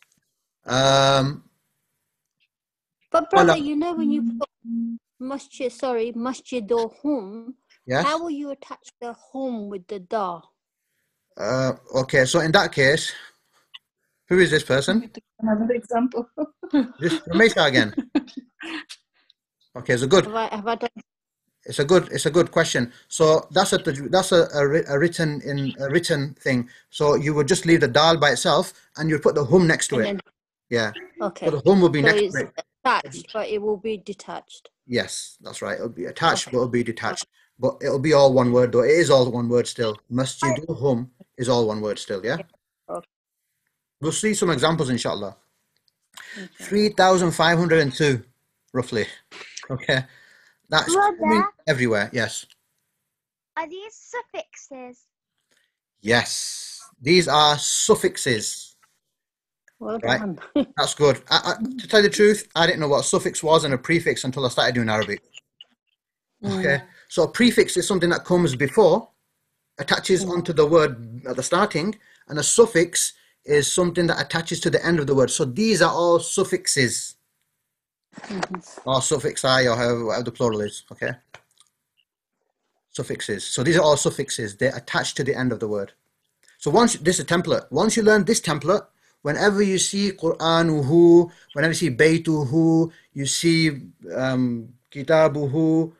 But brother, you know when you put masjiduhum, yes? how will you attach the hum with the da? Okay, so in that case, who is this person? Another example. This Ramesha again. Okay, it's a good. Have I done? It's a good question. So that's a written thing. So you would just leave the dal by itself, and you put the hum next to And it. then, Yeah. okay. So the hum will be So next it's to it. attached, but it will be detached. Yes, that's right. It'll be attached, Okay. but it'll be detached. But it'll be all one word, though. It is all one word still. Masjidul hum is all one word still. Yeah. Okay. We'll see some examples, inshallah. Okay. 3,502, roughly. Okay. That's coming everywhere. Yes. Are these suffixes? Yes. These are suffixes. Well Right. done. That's good. To tell you the truth, I didn't know what a suffix was and a prefix until I started doing Arabic. Okay. So a prefix is something that comes before, attaches onto the word at the starting, and a suffix is something that attaches to the end of the word. So these are all suffixes. Or suffix I, or whatever the plural is. Okay. Suffixes. So these are all suffixes. They're attached to the end of the word. So this is a template. Once you learn this template, whenever you see Qur'anuhu, whenever you see Baytuhu, you see Kitabuhu,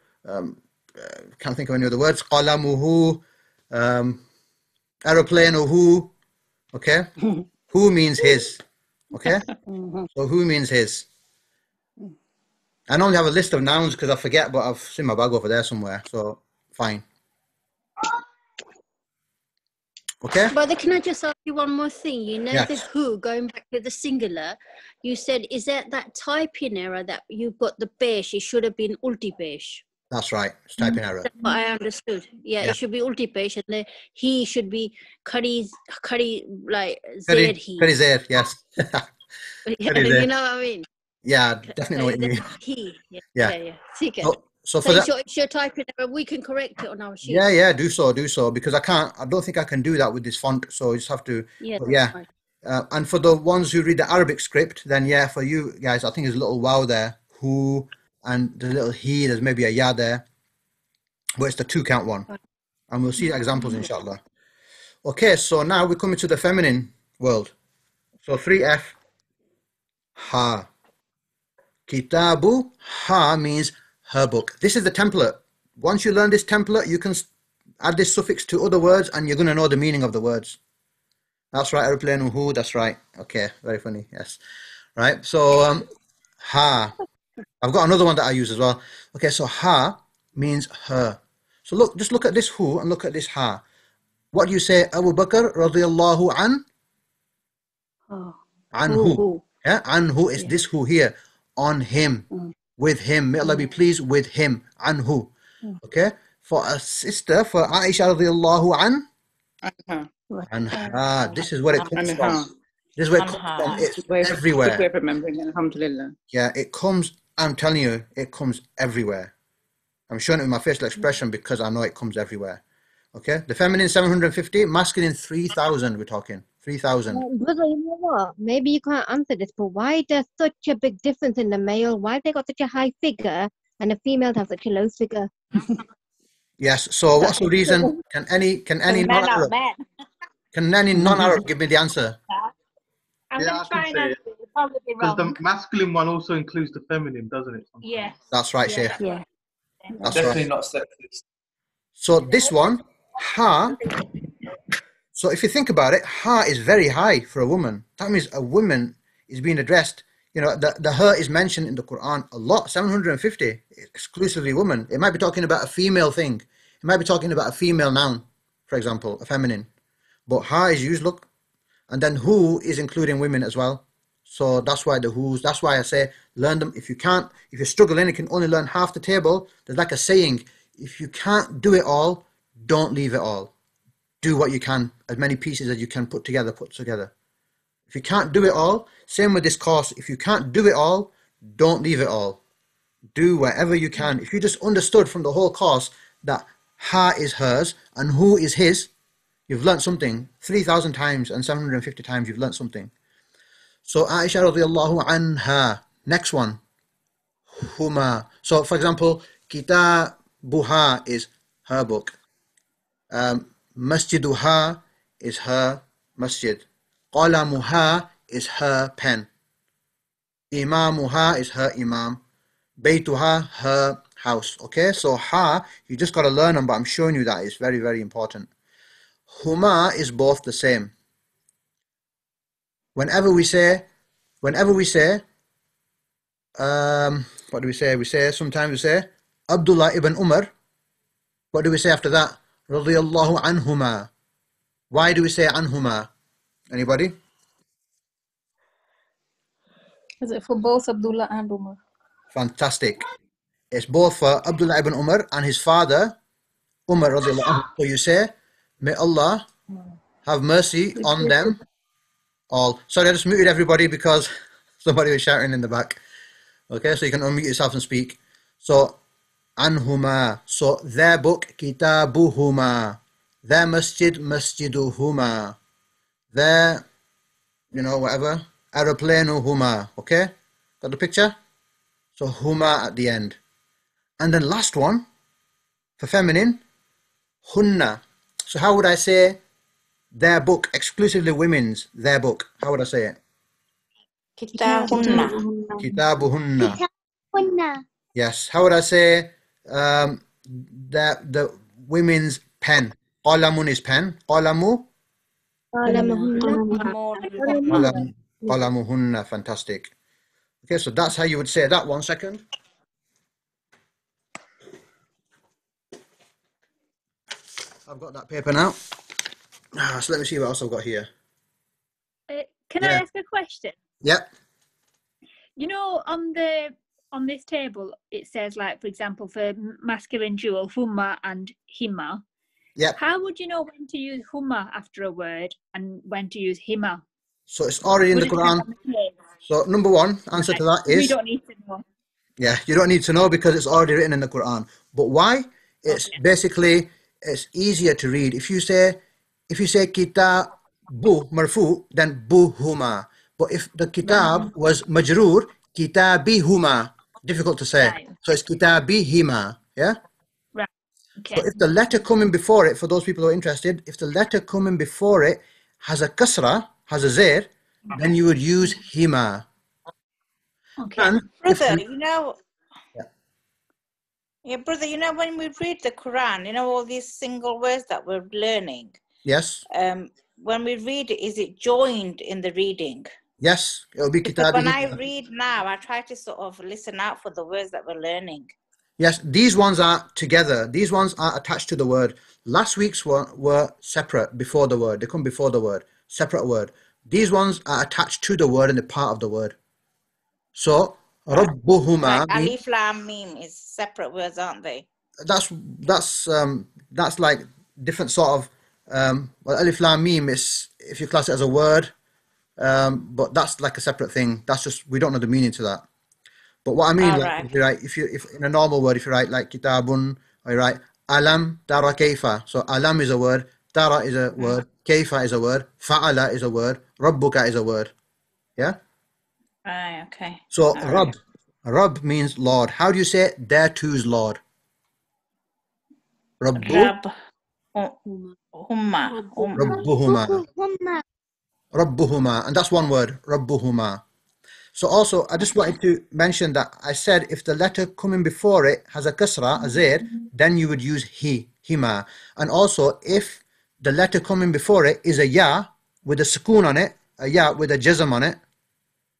can't think of any other words, Qalamuhu, Aeroplanuhu, okay? Who means his, okay? So who means his. I normally have a list of nouns because I forget, but I've seen my bag over there somewhere, so fine. Okay. Brother, can I just ask you one more thing? You know, Yes. the who, going back to the singular, you said, is that typing error that you've got the besh? It should have been ulti besh. That's right. It's typing error. That's what I understood. Yeah, Yeah. it should be ulti besh, and the he should be kari like Kari zaid he. Zaid, yes. Yeah, Kari you Zaid. know what I mean? Yeah, definitely know what you mean. He. Yeah. Yeah. Yeah. See, good. So So for that, it's your typing error. We can correct it on our sheet. yeah, do so, because I don't think I can do that with this font, so you just have to, Yeah. but That's yeah. fine. And for the ones who read the Arabic script, then yeah, for you guys, I think there's a little wow there, who, and the little he, there's maybe a ya there, but it's the 2 count one, and we'll see examples, inshallah. Okay, so now we're coming to the feminine world. So 3F, ha. Kitabu, ha means her book. This is the template. Once you learn this template, you can add this suffix to other words and you're going to know the meaning of the words. That's right, aeroplane, who, that's right. Okay, very funny, yes. Right, so ha. I've got another one that I use as well. Okay, so ha means her. So just look at this who and look at this ha. What do you say, Abu Bakr radiyallahu an? An who? Yeah, an who is this who here? On him, with him. May Allah be pleased with him. Anhu. Okay. For a sister, for Aisha radiallahu anha. This is where it comes from. This is where it comes from. It's everywhere. We're remembering, alhamdulillah. Yeah, it comes. I'm telling you, it comes everywhere. I'm showing it with my facial expression because I know it comes everywhere. Okay. The feminine 750, masculine 3,000. We're talking 3,000. Brother, you know what? Maybe you can't answer this, but why there's such a big difference in the male? Why they got such a high figure and the female have such a low figure? Yes. So what's the reason? Can any non-Arab give me the answer? I'm going to try and answer it. It'll probably be wrong. Because the masculine one also includes the feminine, doesn't it? Yes. That's right, Sheikh. Yeah. That's Definitely right. not sexist. So this one, ha. So if you think about it, ha is very high for a woman. That means a woman is being addressed. You know, the her is mentioned in the Quran a lot, 750, exclusively woman. It might be talking about a female thing. It might be talking about a female noun, for example, a feminine. But ha is used, look. And then who is including women as well. So that's why that's why I say learn them. If you're struggling, you can only learn half the table. There's like a saying, if you can't do it all, don't leave it all. Do what you can, as many pieces as you can put together. If you can't do it all, same with this course, if you can't do it all, don't leave it all. Do whatever you can. If you just understood from the whole course that ha is hers and who is his, you've learnt something. 3,000 times and 750 times you've learnt something. So Aisha radiallahu anha. Next one. Huma. So for example, Kitabuha is her book. Masjiduha is her masjid. Qalamuha is her pen. Imamuha is her imam. Baytuha, her house. Okay, so ha, you just got to learn them, but I'm showing you that it's very, very important. Huma is both the same. Whenever we say, what do we say? Sometimes we say, Abdullah ibn Umar. What do we say after that? Radiyallahu anhuma. Why do we say anhuma? Anybody? Is it for both Abdullah and Umar? Fantastic. It's both for Abdullah ibn Umar and his father, Umar radiyallahu anhu. So you say, may Allah have mercy on them all. Sorry, I just muted everybody because somebody was shouting in the back. Okay, so you can unmute yourself and speak. So, anhuma. So, their book, kitabuhuma. Their masjid, masjiduhuma. Their, whatever, aeroplanuhuma. Okay? Got the picture? So, huma at the end. And then last one, for feminine, hunna. So, how would I say their book, exclusively women's, their book? How would I say it? Kitabunna. Kitabuhunna. Kitabuhunna. Yes. How would I say the women's pen? Qalamun is pen. Qalamu? Qalamuhunna. Fantastic. Okay, so that's how you would say that. 1 second. I've got that paper now. So let me see what else I've got here. Can I ask a question? Yep. You know, on this table, it says, like, for example, for masculine dual, humma and hima. Yep. How would you know when to use humma after a word and when to use hima? So it's already in the Quran. So number one answer to that is... We don't need to know. Yeah, you don't need to know because it's already written in the Quran. But why? It's basically, it's easier to read. If you say kitabu marfu, then buhuma. But if the kitab was majroor, kitabihuma. Difficult to say. Right. So it's kitabihima. Yeah? Right. Okay. So if the letter coming before it, for those people who are interested, if the letter coming before it has a kasra, has a zair, then you would use hima. Okay. And brother, brother, when we read the Quran, all these single words that we're learning. Yes. When we read it, is it joined in the reading? Yes, it'll be because when I read now, I try to sort of listen out for the words that we're learning. Yes, these ones are together. These ones are attached to the word. Last week's one were separate before the word. They come before the word. Separate word. These ones are attached to the word and they're part of the word. So, Rabbuhuma. Like Alif Lam Mim is separate words, aren't they? That's like different sort of. Well, Alif Lam Mim is if you class it as a word. But that's like a separate thing. That's just, we don't know the meaning to that. But what I mean, if in a normal word, if you write like kitabun, or you write alam tara kaifa. So alam is a word, tara is a word, kaifa is a word, fa'ala is a word, rabbuka is a word. Yeah? Okay. So Rabb means Lord. How do you say there to's Lord? Rabbuhuma. Rabbuhuma, and that's one word, Rabbuhuma. So also, I just wanted to mention that I said if the letter coming before it has a kasra, a zair, then you would use hima. And also, if the letter coming before it is a ya with a sukoon on it, a ya with a jazm on it,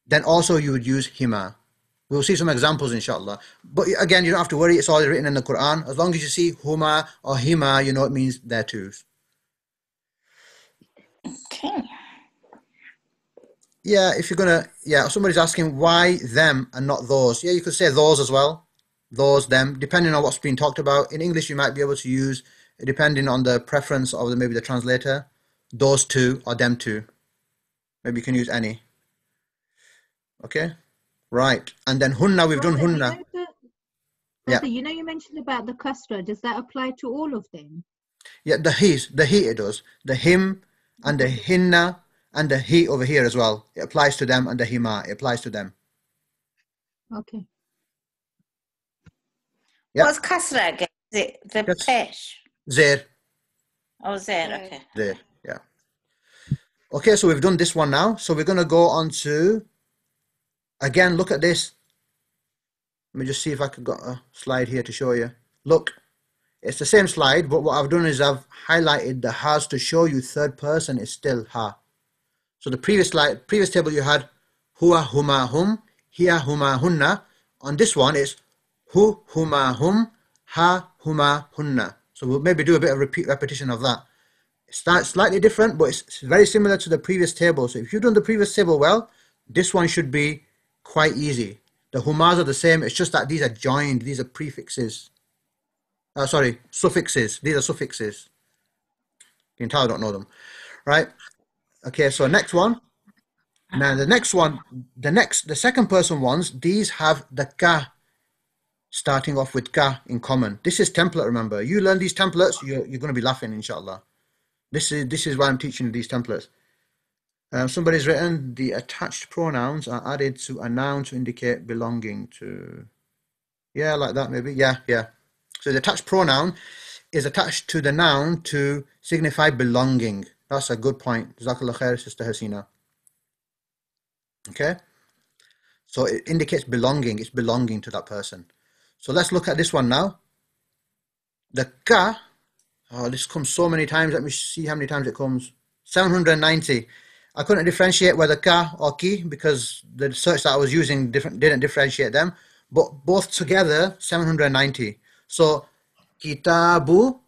then also you would use hima. We'll see some examples, inshallah. But again, you don't have to worry, it's already written in the Quran. As long as you see huma or hima, you know it means there too. Okay. Yeah, if you're gonna, somebody's asking why them and not those. Yeah, you could say those as well. Those, them, depending on what's being talked about. In English, you might be able to use, depending on the preference of maybe the translator, those two or them two. Maybe you can use any. Okay, right. And then hunna, we've done hunna. You mentioned about the kasra. Does that apply to all of them? Yeah, the he it does. The him and the hinna. And the he over here as well. It applies to them, and the hima, it applies to them. Okay. Yep. What's kasra again? Is it the pesh? Zair. Oh, zair, okay. Zair, yeah. Okay, so we've done this one now. So we're going to go on to, again, look at this. Let me just see if I could got a slide here to show you. Look, it's the same slide, but what I've done is I've highlighted the has to show you third person is still ha. So the previous table you had huwa, huma, hum, hiya, huma, hunna. On this one it's hu, huma, hum, ha, huma, hunna. So we'll maybe do a bit of repetition of that. It's slightly different, but it's very similar to the previous table. So if you've done the previous table well, this one should be quite easy. The humas are the same. It's just that these are joined. These are prefixes. Suffixes. These are suffixes. You can tell I don't know them. Right? Okay, so next one. Now the next one, the second person ones, these have the ka starting off with ka in common. This is template, remember. You learn these templates, you're going to be laughing, inshallah. This is why I'm teaching you these templates. Somebody's written, the attached pronouns are added to a noun to indicate belonging to. Yeah, like that maybe. Yeah. So the attached pronoun is attached to the noun to signify belonging. That's a good point. Jazakallah khair, Sister Hasina. Okay. So it indicates belonging. It's belonging to that person. So let's look at this one now. The ka. Oh, this comes so many times. Let me see how many times it comes. 790. I couldn't differentiate whether ka or ki because the search that I was using didn't differentiate them. But both together, 790. So, kitabu.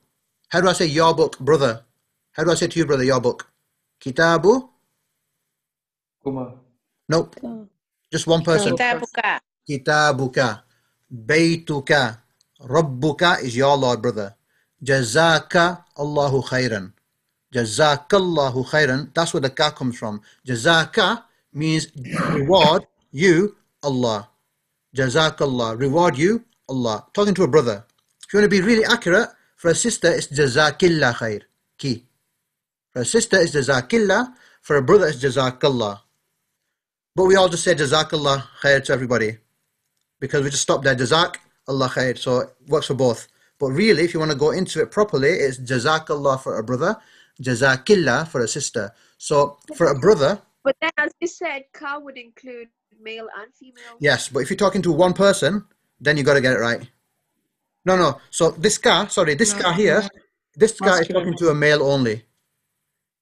How do I say your book, brother? How do I say to you, brother, your book? Kitabu? Kuma. Nope. Just one person. Kitabuka. Kitabuka. Baytuka. Rabbuka is your Lord, brother. Jazaka Allahu khairan. Jazakallahu khairan. That's where the ka comes from. Jazaka means reward you, Allah. Jazakallah. Reward you, Allah. Talking to a brother. If you want to be really accurate, for a sister it's Jazakillah khair. Ki. For a sister it's Jazakillah. For a brother it's Jazakallah. But we all just say Jazakallah khair to everybody. Because we just stop there. Jazak Allah khair. So it works for both. But really, if you want to go into it properly, it's Jazakallah for a brother, Jazakillah for a sister. So for a brother. But then, as you said, ka would include male and female. Yes, but if you're talking to one person, then you got to get it right. No. So this ka here, this ka is talking to a male only.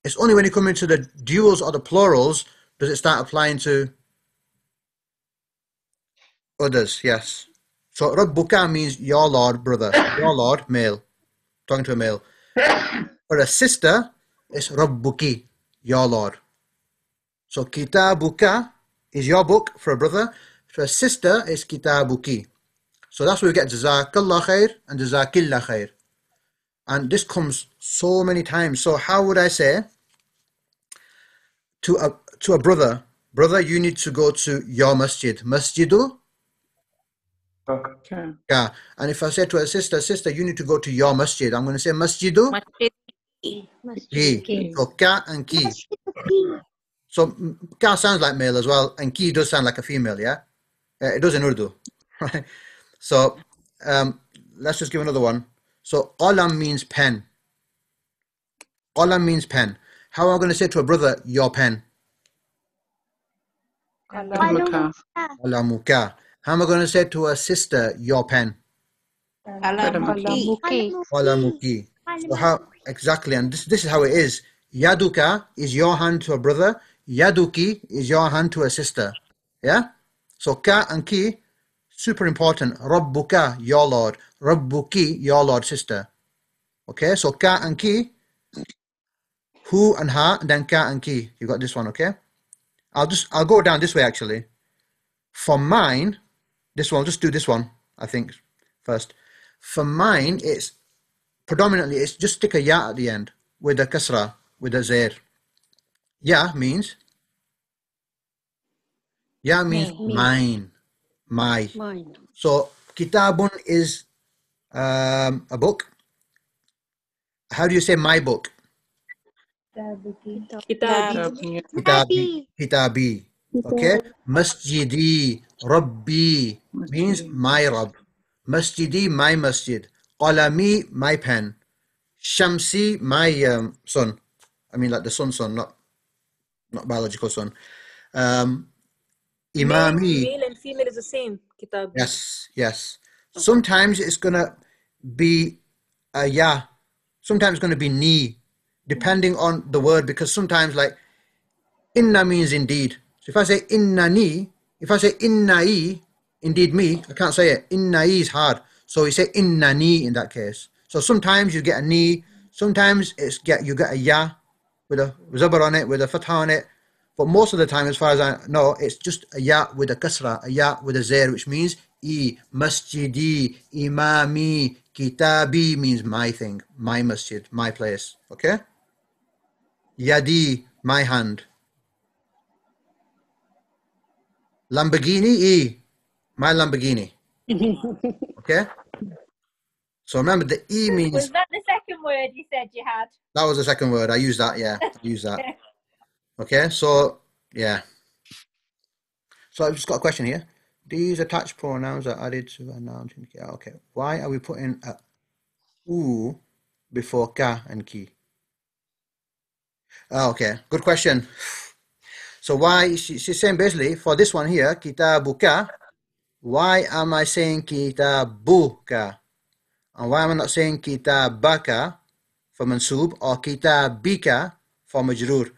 It's only when you come into the duals or the plurals does it start applying to others. Yes. So Rabbuka means your Lord, brother. Your Lord, male. Talking to a male. For a sister, it's Rabbuki, your Lord. So Kitabuka is your book for a brother. For a sister, it's Kitabuki. So that's where we get Jazakallah khair and Jazakillah khair. And this comes so many times. So how would I say to a brother, you need to go to your masjid. Masjidu? Okay. Yeah. And if I say to a sister, you need to go to your masjid. I'm going to say masjidu. Ki. So ka and ki. So ka sounds like male as well, and ki does sound like a female, yeah? It does in Urdu. Right? So let's just give another one. So qalam means pen. Qalam means pen. How am I going to say to a brother, your pen? Qalamuka. How am I going to say to a sister, your pen? Qalamuki. So how exactly? And this is how it is. Yaduka is your hand to a brother. Yaduki is your hand to a sister. Yeah. So ka and ki, super important. Rabbuka, your Lord. Rabbuki, your Lord, sister. Okay. So ka and ki, hu and ha, and then ka and ki. You got this one, okay? I'll go down this way actually. For mine, this one, just do this one, I think, first. For mine, it's predominantly, it's just stick a ya at the end with a kasra, with a zair. Ya means mine, my. So kitabun is a book. How do you say my book? Kitabi. Okay. Masjidi, Rabbi means my Rabb. Masjidi, my masjid. Qalami, my pen. Shamsi, my sun. I mean like the sun, not biological sun. Imami. Male and female is the same. Kitab. Yes, yes. Sometimes it's going to be a ya. Sometimes it's going to be ni, depending on the word, because sometimes like inna means indeed. So if I say inna ni, if I say innai, indeed me, I can't say it. Innai is hard. So we say inna ni in that case. So sometimes you get a ni, sometimes you get a ya with a zabar on it, with a fatha on it. But most of the time, as far as I know, it's just a ya with a kasra, a ya with a zair, which means masjidi, imami, kitabi means my thing, my masjid, my place. Okay? Yadi, my hand. Lamborghini, my Lamborghini. Okay? So remember, the means... Was that the second word you said you had? That was the second word. I used that, yeah. I used that. Okay, so, yeah. So I've just got a question here. These attached pronouns are added to a noun. Okay. Why are we putting a u before ka and ki? Okay, good question. So why, she's saying basically, for this one here, kitabuka, why am I saying kitabuka? And why am I not saying kitabaka for mansub or kitabika for majroor?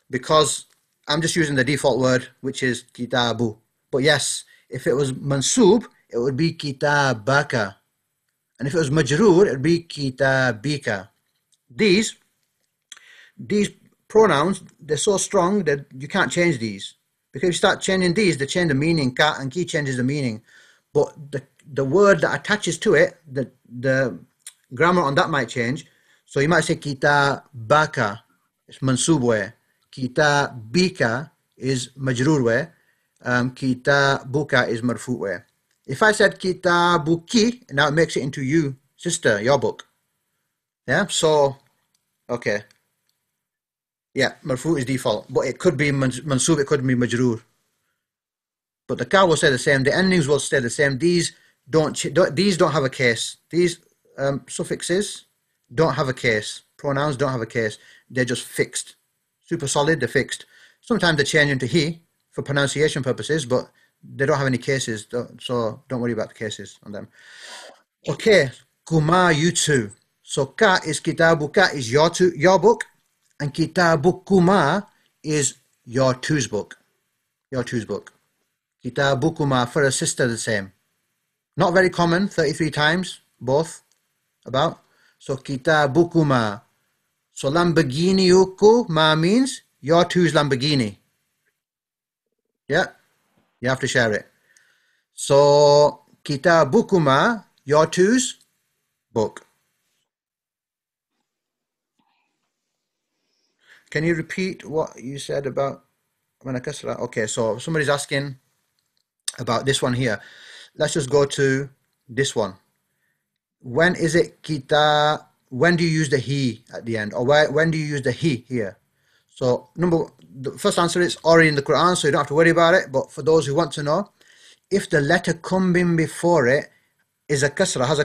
Because I'm just using the default word, which is kitabu. But yes, if it was mansub, it would be kitabaka. And if it was majroor, it would be kitabika. These pronouns, they're so strong that you can't change these. Because if you start changing these, they change the meaning. Ka and ki changes the meaning. But the word that attaches to it, the grammar on that might change. So you might say kitabaka, it's mansub way. Kitabika is majroor way. Kitabuka is marfu way. If I said kitabuki, now it makes it into you, sister, your book. Yeah, so, okay. Yeah, marfu is default, but it could be mansub, it could be majroor. But the ka will stay the same. The endings will stay the same. These don't have a case. These suffixes don't have a case. Pronouns don't have a case. They're just fixed. Super solid, they're fixed. Sometimes they change into he for pronunciation purposes, but they don't have any cases, so don't worry about the cases on them. Okay, kuma, you two. So ka is kitabuka is your book, and kitabukuma is your two's book. Your two's book. Kitabukuma for a sister the same. Not very common, 33 times, both, about. So kitabukuma. So Lamborghini uku ma means your two's Lamborghini. Yeah, you have to share it. So kitabukuma, your two's book. Can you repeat what you said about manakasra? Okay, so somebody's asking about this one here. Let's just go to this one. When is it kita? When do you use the he at the end? Or when do you use the he here? So the first answer is already in the Quran, so you don't have to worry about it. But for those who want to know, if the letter coming before it is a kasra, has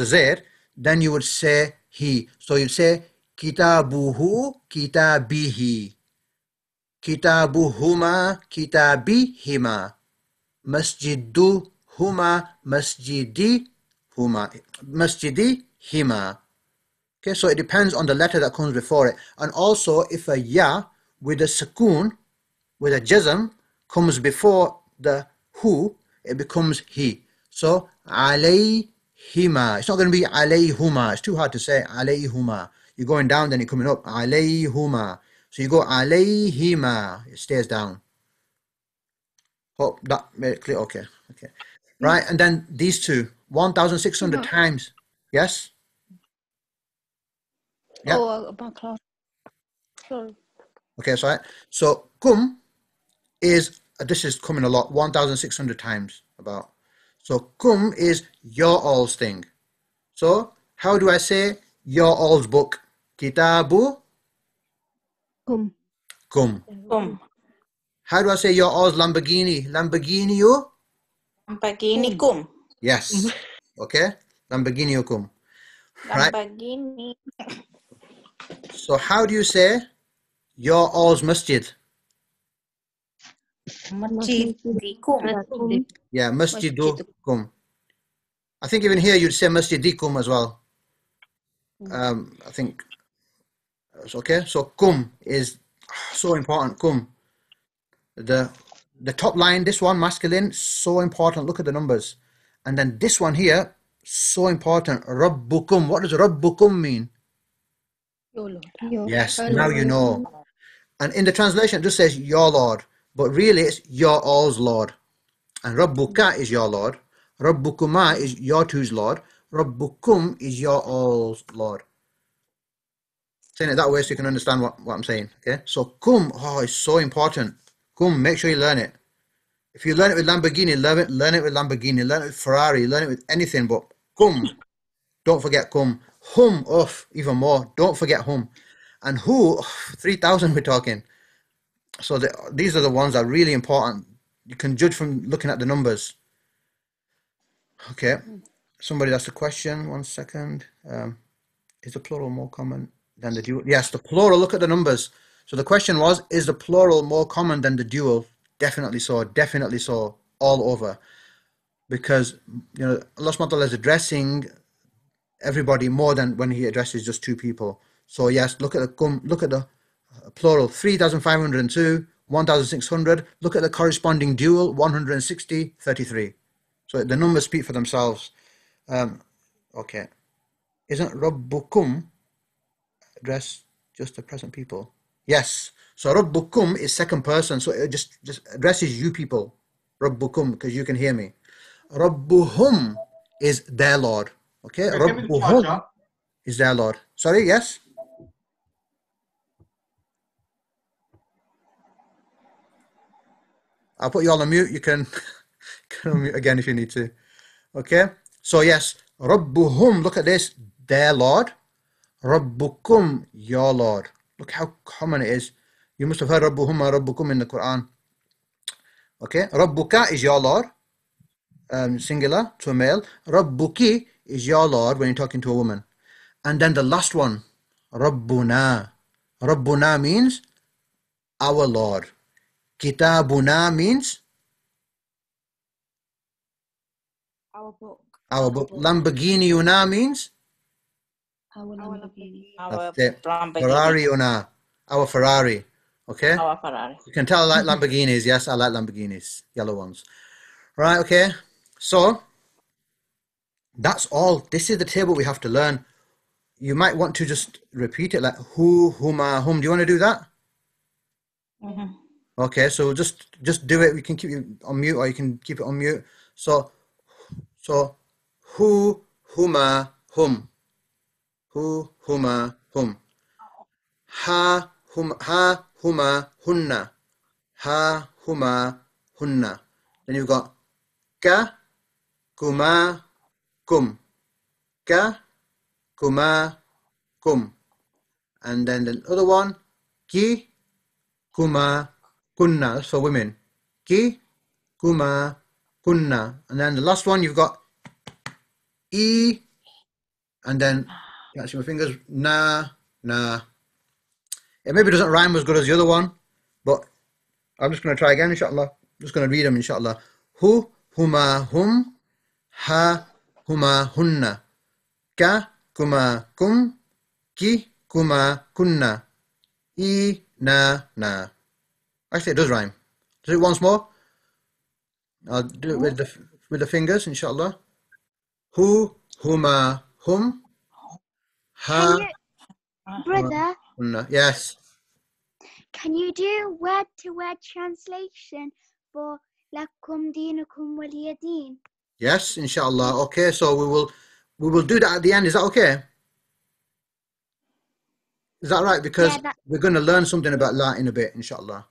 a zair, then you would say he. So you'd say kitabuhu, kitabihi. Kitabuhuma, kitabihima. Masjiduhuma, masjidihuma. Masjidihima. Okay, so it depends on the letter that comes before it. And also, if a ya with a sukoon, with a jazm, comes before the hu, it becomes he. So, alayhima. It's not going to be alayhuma. It's too hard to say. Alayhuma. You're going down, then you're coming up. Alayhuma. So you go alayhima. It stays down. Hope that made it clear. Okay. Okay. Right, and then these two, 1,600 times. Yes? Yeah. Oh, about class. Sorry. Okay, so kum is, this is coming a lot, 1,600 times about. So kum is your all's thing. So how do I say your all's book? Kitabu? Kum. Kum. Kum. How do I say your all's Lamborghini? Lamborghini you? Lamborghini kum. Yes. Okay. Lamborghini kum. Right. Lamborghini. So how do you say your all's masjid? Masjidikum. Yeah, masjidukum. I think even here you'd say masjidikum as well. I think it's okay. So kum is so important. Kum. The top line, this one, masculine, so important. Look at the numbers. And then this one here, so important. Rabbukum. What does Rabbukum mean? Your Lord. Yes, now you know. And in the translation, it just says your Lord. But really, it's your all's Lord. And Rabbuka is your Lord. Rabbukuma is your two's Lord. Rabbukum is your all's Lord. Saying it that way so you can understand what I'm saying. Okay? So kum, it's so important. Kum, make sure you learn it. If you learn it with Lamborghini, learn it with Lamborghini. Learn it with Ferrari. Learn it with anything. But kum, don't forget kum. Hum, even more. Don't forget hum. And who, 3,000 we're talking. So these are the ones that are really important. You can judge from looking at the numbers. Okay. Somebody asked a question. 1 second. Is the plural more common than the dual? Yes, the plural. Look at the numbers. So the question was, is the plural more common than the dual? Definitely so. Definitely so. All over. Because, Allah subhanahu wa ta'ala is addressing everybody more than when he addresses just two people. So yes, look at the plural, 3,502, 1,600. Look at the corresponding dual, 160, 33. So the numbers speak for themselves. Okay. Isn't Rabbukum address just the present people? Yes. So Rabbukum is second person, so it just addresses you people. Rabbukum, because you can hear me. Rabbuhum is their Lord. Okay? Rabbuhum is their Lord. Sorry, yes? I'll put you all on mute. You can unmute again if you need to. Okay? So yes, Rabbuhum, look at this, their Lord. Rabbukum, your Lord. Look how common it is. You must have heard Rabbuhum or Rabbukum in the Quran. Okay? Rabbuka is your Lord. Singular to a male. Rabbuki is your Lord when you're talking to a woman. And then the last one, Rabbuna. Rabbuna means our Lord. Kitabuna means Our book. our book. Lamborghiniuna means Our Lamborghini. Our that's it. Lamborghini. Ferrariuna, our Ferrari. Okay? Our Ferrari. You can tell I like Lamborghinis. Yes, I like Lamborghinis. Yellow ones. Right, okay. So, that's all. This is the table we have to learn. You might want to just repeat it like who, huma, whom. Do you want to do that? Mm-hmm. Okay, so just do it. We can keep you on mute or you can keep it on mute. So who, huma, hum. Who, huma, hum. Ha, huma, hunna. Ha, huma, hunna. Then you've got ka, kuma, kum. Ka, kuma, kum. And then the other one, ki, kuma, kunna. That's for women. Ki, kuma, kunna. And then the last one, you've got e, and then, can't see my fingers, na. It maybe doesn't rhyme as good as the other one, but I'm just going to try again, inshallah. I'm just going to read them, inshallah. Hu, huma, hum. Ha, huma, hunna. Ka, kuma, kum. Ki, kuma, kunna. E, na. Actually, it does rhyme. Do it once more. I'll do it with the fingers, inshallah. Hu, huma, hum. Ha, Brother, hunna. Yes. can you do word-to-word translation for lakum dinukum waliyadin? Yes, inshallah. Okay, so we will do that at the end. Is that okay? Is that right? Because we're going to learn something about la in a bit, inshallah.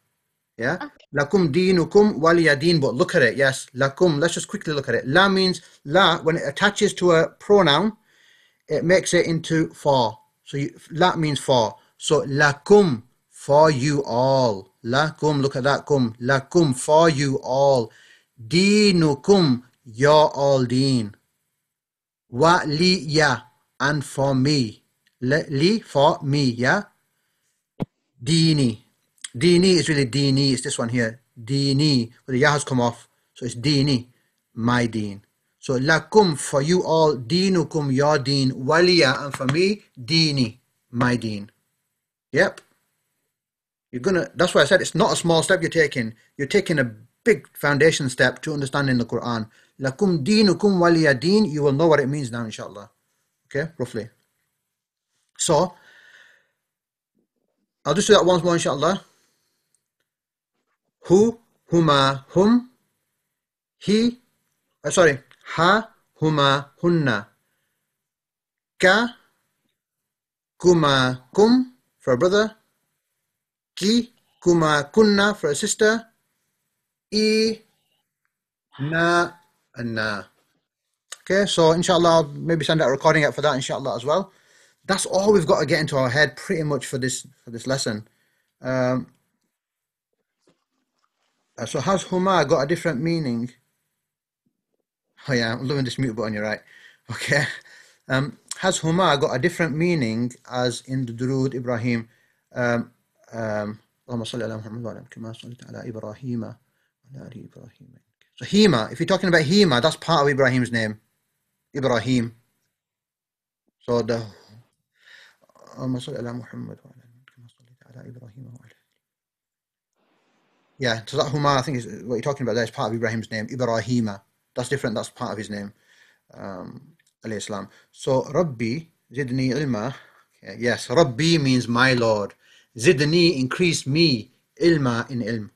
Yeah? Lakum dinukum waliyadin. But look at it. Yes. Lakum. Let's just quickly look at it. La means la. When it attaches to a pronoun, it makes it into for. So la means for. So lakum, for you all. Lakum. Look at that. Kum. Lakum, for you all. Dinukum, your all deen. Wa li ya, and for me. Li, for me. Yeah. Dini. Dini is really dini. It's this one here. Dini. But the ya has come off. So it's dini, my deen. So lakum, for you all, dinukum, your deen, waliya, and for me, dini, my deen. Yep. That's why I said it's not a small step you're taking. You're taking a big foundation step to understanding the Quran. Lakum dinukum waliya deen. You will know what it means now, inshallah. Okay, roughly. So, I'll just do that once more, inshallah. Hu, huma, hum. He, ha, huma, hunna. Ka, kuma, kum, for a brother. Ki, kuma, kunna, for a sister. I, na, and na. Okay, so inshallah, I'll maybe send out a recording out for that, inshallah, as well. That's all we've got to get into our head pretty much for this lesson. So has huma got a different meaning? Oh yeah, I'm loving this mute button, you're right. Okay. Has huma got a different meaning as in the Durood Ibrahim? Allahumma salli ala Muhammad wa ala kama sallaita ala Ibrahim wa ala ali Ibrahim. So Hima, if you're talking about Hima, that's part of Ibrahim's name. Ibrahim. So the Allahumma salli ala Muhammad wa ala kama sallaita ala Ibrahim wa ala. Yeah, so that huma, I think is what you're talking about there, is part of Ibrahim's name. Ibrahima. That's different, that's part of his name. Alayhi salam. So Rabbi, Zidni ilma. Okay, yes, Rabbi means my Lord. Zidni, increase me. Ilma, in ilm.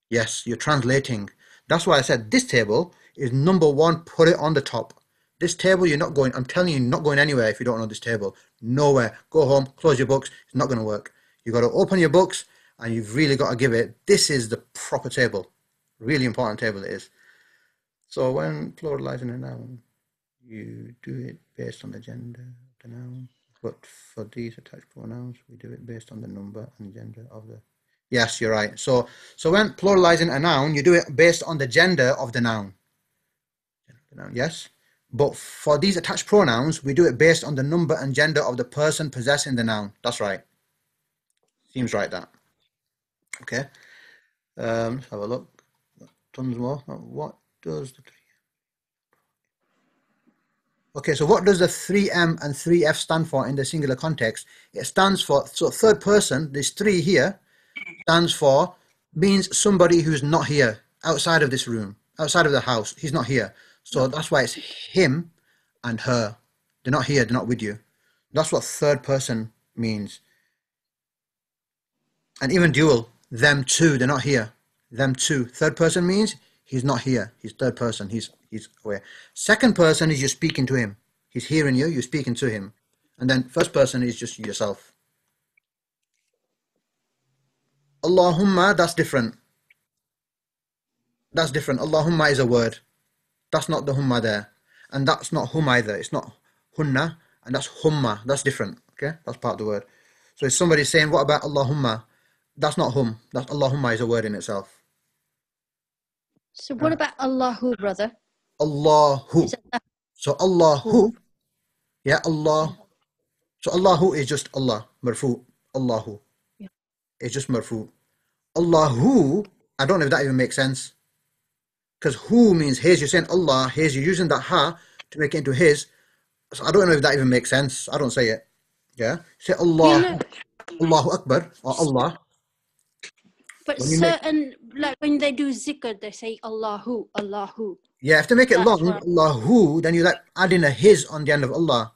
Yes, you're translating. That's why I said this table is number one, put it on the top. This table, you're not going, I'm telling you, you're not going anywhere if you don't know this table. Nowhere. Go home, close your books. It's not going to work. You've got to open your books and you've really got to give it. This is the proper table. Really important table it is. So when pluralizing a noun, you do it based on the gender of the noun. But for these attached pronouns, we do it based on the number and gender of the... Yes, you're right. So when pluralizing a noun, you do it based on the gender of the noun. Yes? But for these attached pronouns, we do it based on the number and gender of the person possessing the noun. That's right. Seems right, that. Okay. Let's have a look. Tons more. What does the... Okay, so what does the 3M and 3F stand for in the singular context? It stands for, so third person, there's three here, stands for, means somebody who's not here, outside of this room, outside of the house. He's not here. So that's why it's him and her. They're not here, they're not with you. That's what third person means. And even dual, them two, they're not here. Them two. Third person means he's not here. He's third person. He's aware. Second person is you're speaking to him. He's hearing you, you're speaking to him. And then first person is just yourself. Allahumma, that's different. That's different. Allahumma is a word. That's not the humma there. And that's not hum either. It's not hunna. And that's humma. That's different. Okay? That's part of the word. So if somebody's saying, what about Allahumma? That's not hum. That's Allahumma is a word in itself. So what about Allahu, brother? Allahu. So Allahu. Yeah, Allah. So Allahu is just Allah. Marfu. Allahu. Yeah. It's just marfu. Allahu, I don't know if that even makes sense. Because who means his. You're saying Allah, his. You're using that ha to make it into his. So I don't know if that even makes sense. I don't say it. Yeah? Say Allah. Allahu Akbar. Or Allah. But certain, like when they do zikr, they say Allahu, Allahu. Yeah, if they make it long, right. Allahu, then you like adding a his on the end of Allah.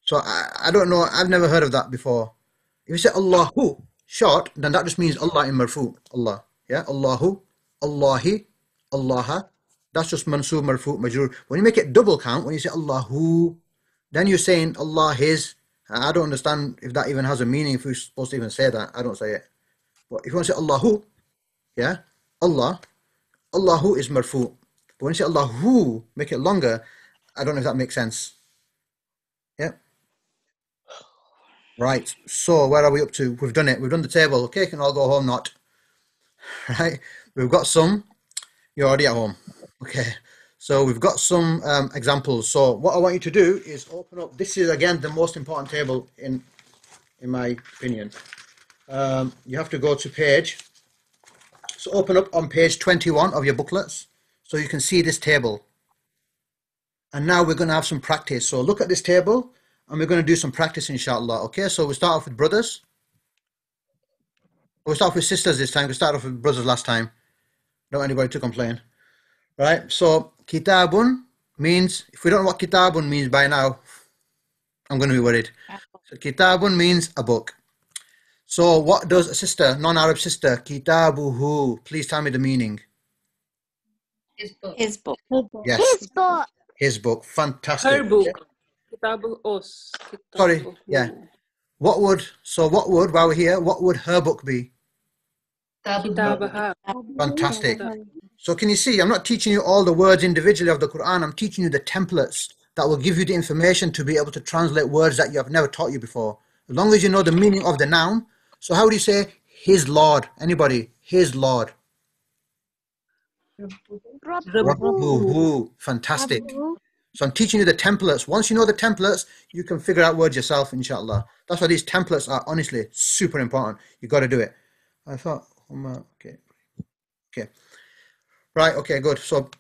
So I don't know, I've never heard of that before. If you say Allahu short, then that just means Allah in marfu, Allah. Yeah, Allahu, Allahi, Allaha. That's just mansub, marfu, majrur. When you make it double count, when you say Allahu, then you're saying Allah his. I don't understand if that even has a meaning, if we're supposed to even say that. I don't say it. But if you want to say Allahu, yeah, Allah, Allahu is marfu. But when you say Allahu, make it longer, I don't know if that makes sense. Yeah. Right. So where are we up to? We've done it. We've done the table. Okay, can all go home? Not. Right. We've got some. You're already at home. Okay. So we've got some examples. So what I want you to do is open up. This is again the most important table in my opinion. You have to go to page So open up on page 21 of your booklets so you can see this table. And now we're going to have some practice. So look at this table and we're going to do some practice, inshallah. Okay, so we'll start off with brothers. We'll start off with sisters this time. We started off with brothers last time. Don't want anybody to complain. Right, so kitabun means, if we don't know what kitabun means by now, I'm going to be worried. So kitabun means a book. So what does a sister, non-Arab sister, kitabuhu, please tell me the meaning. His book. Yes. His book. His book. Fantastic. Her book. Kitabu us. Sorry, yeah. What would, while we're here, what would her book be? Kitabaha. Fantastic. So can you see, I'm not teaching you all the words individually of the Quran, I'm teaching you the templates that will give you the information to be able to translate words that you have never taught you before. As long as you know the meaning of the noun. So how do you say his Lord? Anybody? His Lord. Rabbuhu. Fantastic. So I'm teaching you the templates. Once you know the templates, you can figure out words yourself, inshallah. That's why these templates are honestly super important. You got to do it. I thought, okay. Okay. Right, okay, good. So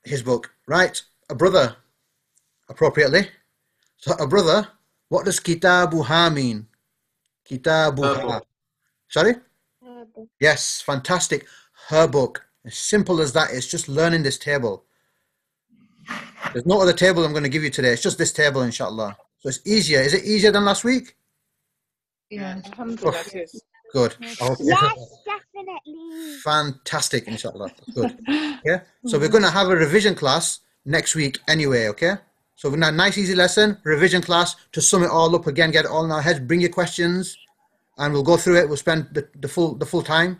his book. Right, a brother, appropriately. So a brother, what does kitabuha mean? Kitabuha. Sorry? Yes, fantastic. Her book. As simple as that. It's just learning this table. There's no other table I'm going to give you today. It's just this table, inshallah. So it's easier. Is it easier than last week? Yeah, alhamdulillah. Yes. Good. Yes, definitely. Fantastic, inshallah. Good. Yeah. So we're going to have a revision class next week anyway, okay? So we're going to have a nice, easy lesson, revision class to sum it all up again, get it all in our heads, bring your questions, and we'll go through it. We'll spend the full time.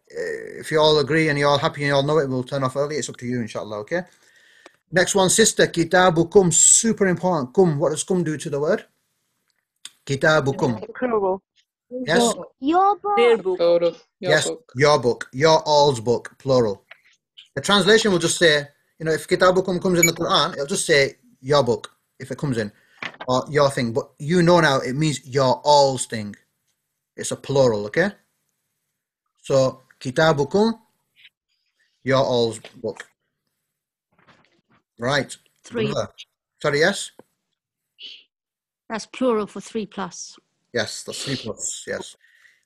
If you all agree and you're all happy and you all know it, we'll turn off early. It's up to you, inshallah, okay? Next one, sister, kitabukum, super important. Kum, what does kum do to the word? Kitabukum. Plural. Yes? Your book. Their book. Yes, your book. Your all's book, plural. The translation will just say, you know, if kitabukum comes in the Quran, it'll just say your book, if it comes in, or your thing. But you know now it means your all's thing. It's a plural, okay? So, kitabukum, your all's book. Right. 3. Sorry, yes? That's plural for 3 plus. Yes, that's 3 plus, yes.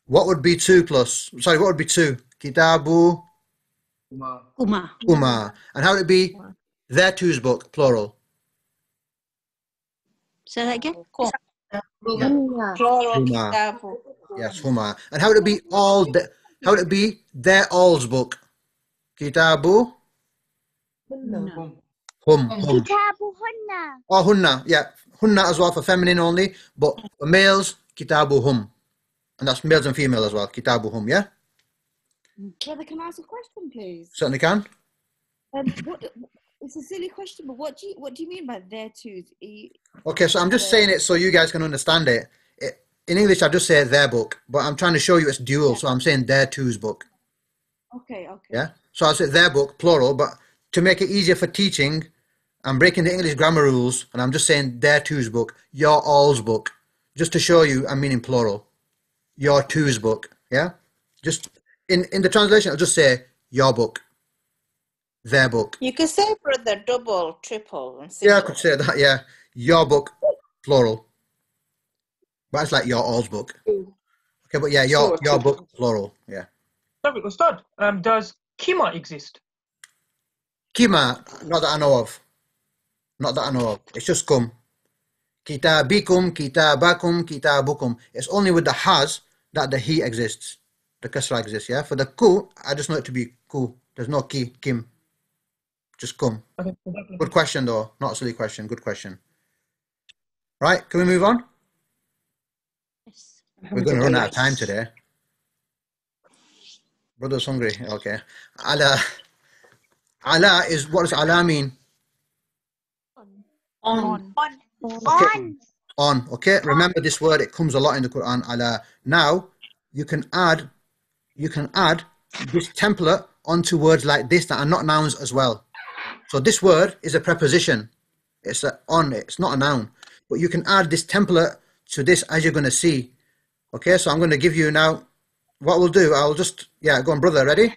What would be 2 plus? Sorry, what would be 2? Kitabu? Uma. And how would it be their two's book, plural? Say that again? Plural. Kitabu. Yes, huma. And how would it be how would it be their all's book? Kitabu? Hum. Kitabu hunna. Oh, hunna, yeah. Hunna as well for feminine only, but for males, kitabu hum. And that's males and female as well, kitabu hum, yeah? Brother, can I ask a question, please? Certainly can. It's a silly question, but what do you mean by their twos? Okay, so I'm just saying it so you guys can understand it. In English, I just say their book, but I'm trying to show you it's dual, so I'm saying their two's book. Okay. Yeah? So I'll say their book, plural, but to make it easier for teaching, I'm breaking the English grammar rules, and I'm just saying their two's book, your all's book, just to show you I'm meaning plural. Your two's book, yeah? Just in the translation, I'll just say your book, their book. You could say, brother, double, triple, and single. Yeah, I could say that, yeah. Your book, plural. But it's like your all's book. Okay, but yeah, your book, plural, yeah. Sorry, Ustad, does kima exist? Kima, not that I know of. Not that I know of. It's just kum. Kitabikum, kitabakum, kitabukum. It's only with the has that the he exists. The kasra exists, yeah? For the ku, I just know it to be ku. There's no ki, kim. Just kum. Okay. Good question, though. Not a silly question. Good question. Right, can we move on? Yes. We're going to run out of time today. Brother's hungry. Okay. Ala. Ala is, what does ala mean? On. Okay. On. Okay. Remember this word. It comes a lot in the Quran. Ala. Now you can add this template onto words like this that are not nouns as well. So this word is a preposition. It's on. It's not a noun. But you can add this template to this as you're going to see. Okay. So I'm going to give you now. What we'll do, I'll just, go on, brother. Ready?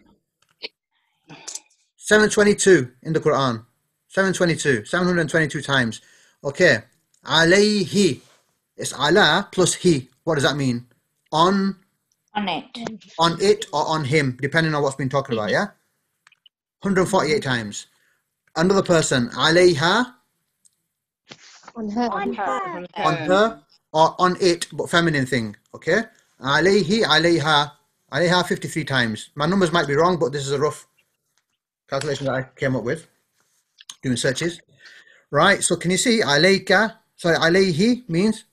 722 in the Quran. 722 times. Okay. Alayhi. It's ala plus he. What does that mean? On it or on him, depending on what's been talking about, yeah? 148 times. Another person, alayha. On her. On her or on it, but feminine thing, okay? Alayhi, alayha. Alayha 53 times. My numbers might be wrong, but this is a rough calculation that I came up with doing searches. Right, so can you see alayka? Sorry, alayhi means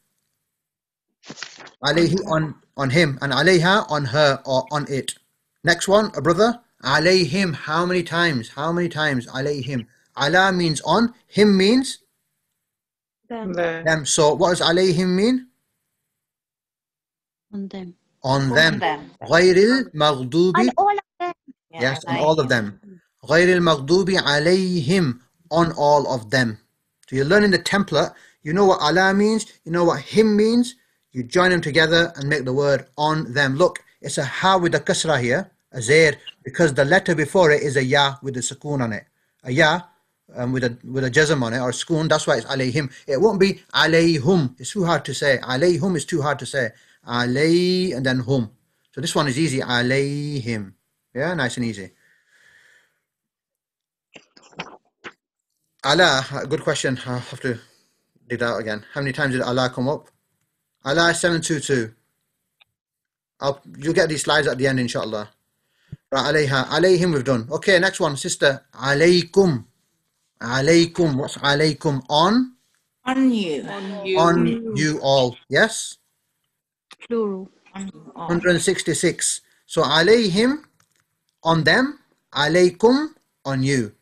alayhi on him, and alayha on her or on it. Next one, a brother. Alayhim. How many times? How many times? Alayhim. Ala means on. Him means them. So what does alayhim mean? On them. On them. Ghayril maghdubi. On all of them. Yes, on all of them. Ghayril maghdubi alayhim. On all of them. So you're learning the template. You know what ala means. You know what him means. You join them together and make the word on them. Look, it's a ha with a kasra here, a zair, because the letter before it is a ya with a sukoon on it. A ya with a jazm on it or sukoon. That's why it's alayhim. It won't be alayhum. It's too hard to say. Alayhum is too hard to say. Alay and then hum. So this one is easy. Alayhim. Yeah, nice and easy. Allah, good question. I'll have to dig that out again. How many times did Allah come up? Allah is 722. You'll get these slides at the end, inshallah. Right, alayha. Alayhim we've done. Okay, next one, sister. Alaykum. Alaykum. What's alaykum? On? On you. On you all. Yes? Plural. 166. So alayhim, on them. Alaykum, on you.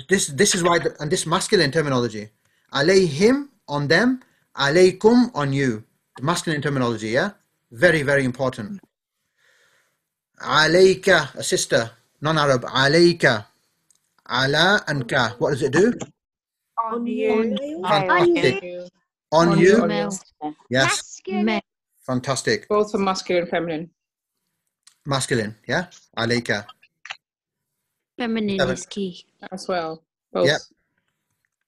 This is why, and this masculine terminology. Alayhim, on them. Alaykum, on you. Masculine terminology, yeah? Very, very important. Alayka, a sister, non-Arab. Alayka. Ala and ka. What does it do? On you. Fantastic. On you. Yes. Masculine. Fantastic. Both are masculine and feminine. Masculine, yeah? Alayka. Feminine is key. As well. Both. Yeah.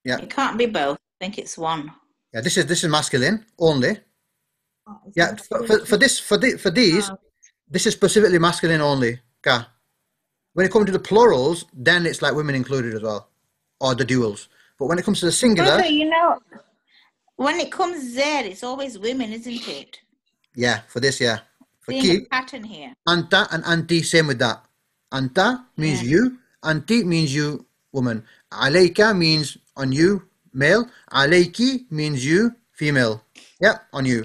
Yeah. It can't be both. I think it's one. Yeah, this is masculine only. Yeah, for these, this is specifically masculine only. Ka. When it comes to the plurals, then it's like women included as well, or the duals. But when it comes to the singular, Brother, you know, when it comes there, it's always women, isn't it? yeah, for this, yeah. For Seeing keep, a pattern here. anta and anti, same with that. Anta means you, anti means you, woman. Alayka means on you, male. Alayki means you, female. Yeah, on you.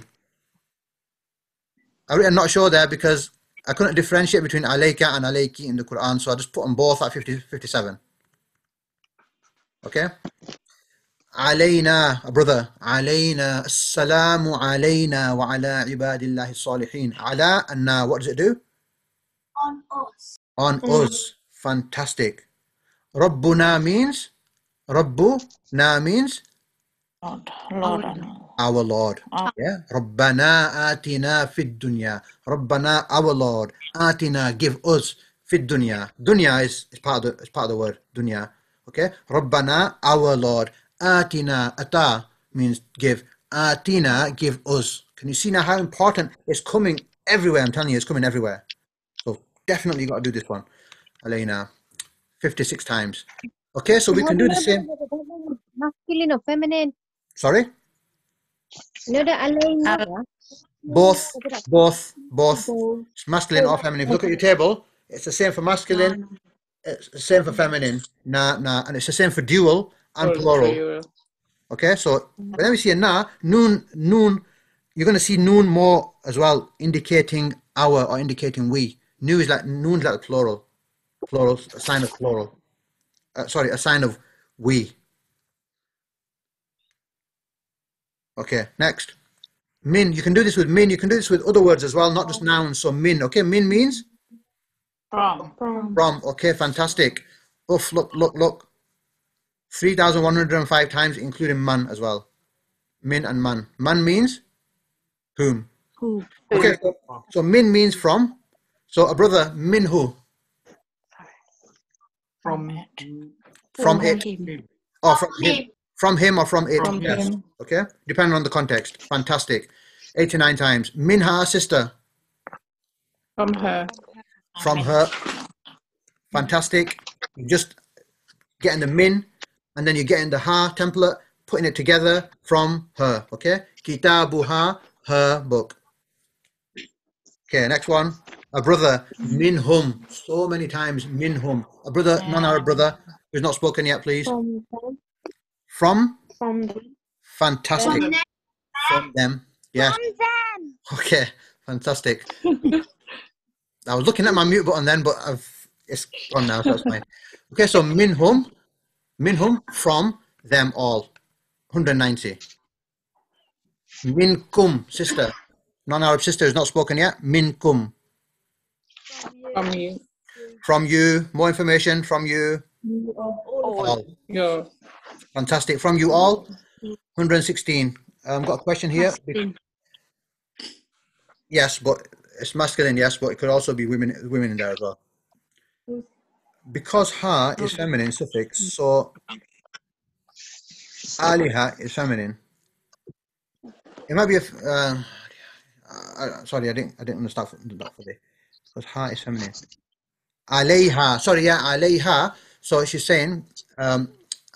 I'm not sure there because I couldn't differentiate between alayka and alayki in the Quran, so I just put them both at 57. Okay? Alayna, a brother. Alayna, assalamu alayna wa ala ibadillahi salihin. Ala and na, what does it do? On us. On us. Fantastic. Rabbuna means? Rabbu, na means? Lord. Our Lord. Yeah. Rabbana atina fid dunya. Rabbana, our Lord. Atina, give us fid dunya. Dunya is part of the word dunya. Okay. Rabbana, our Lord. Atina, ata means give. Atina, give us. Can you see now how important it's coming everywhere? I'm telling you, it's coming everywhere. So definitely you got to do this one. Alayna, 56 times. Okay, so we can do the same. Masculine or feminine? Sorry? No, the alayna. Both. It's masculine or feminine. If you look at your table, it's the same for masculine, it's the same for feminine, and it's the same for dual and plural. Okay, so whenever you see a na, noon, you're going to see noon more as well, indicating our or indicating we. Noon's like the plural, a sign of plural. A sign of we. Okay, next. Min, you can do this with min, you can do this with other words as well, not just nouns. So min, okay, min means? From. Okay, fantastic. Oof, look. 3,105 times, including man as well. Min and man. Man means? Whom? Who. Okay, so min means from. So a brother, min who? From it. him. Oh, from him. From him or from it. From yes. him. Okay. Depending on the context. Fantastic. 89 times. Minha, sister. From her. From her. Fantastic. You just getting the min, and then you're getting the ha template, putting it together from her. Okay. Kitabuha, her book. Okay, next one. A brother, minhum. So many times, minhum. A brother, non-Arab brother, who's not spoken yet, please. From? From them. Fantastic. From them. From them. Yes. From them. Okay, fantastic. I was looking at my mute button then, but it's gone now, so that's fine. Okay, so minhum, from them all. 190. Minkum, sister. Non-Arab sister who's not spoken yet. Minkum. From you. From you. More information from you. All. Yeah. Fantastic. From you all. 116. Got a question here. Yes, but it's masculine, yes, but it could also be women in there as well. Because ha is feminine suffix, so aliha is feminine. It might be a sorry, I didn't understand that for the because ha is feminine. Alayha, sorry, yeah, alayha. So she's saying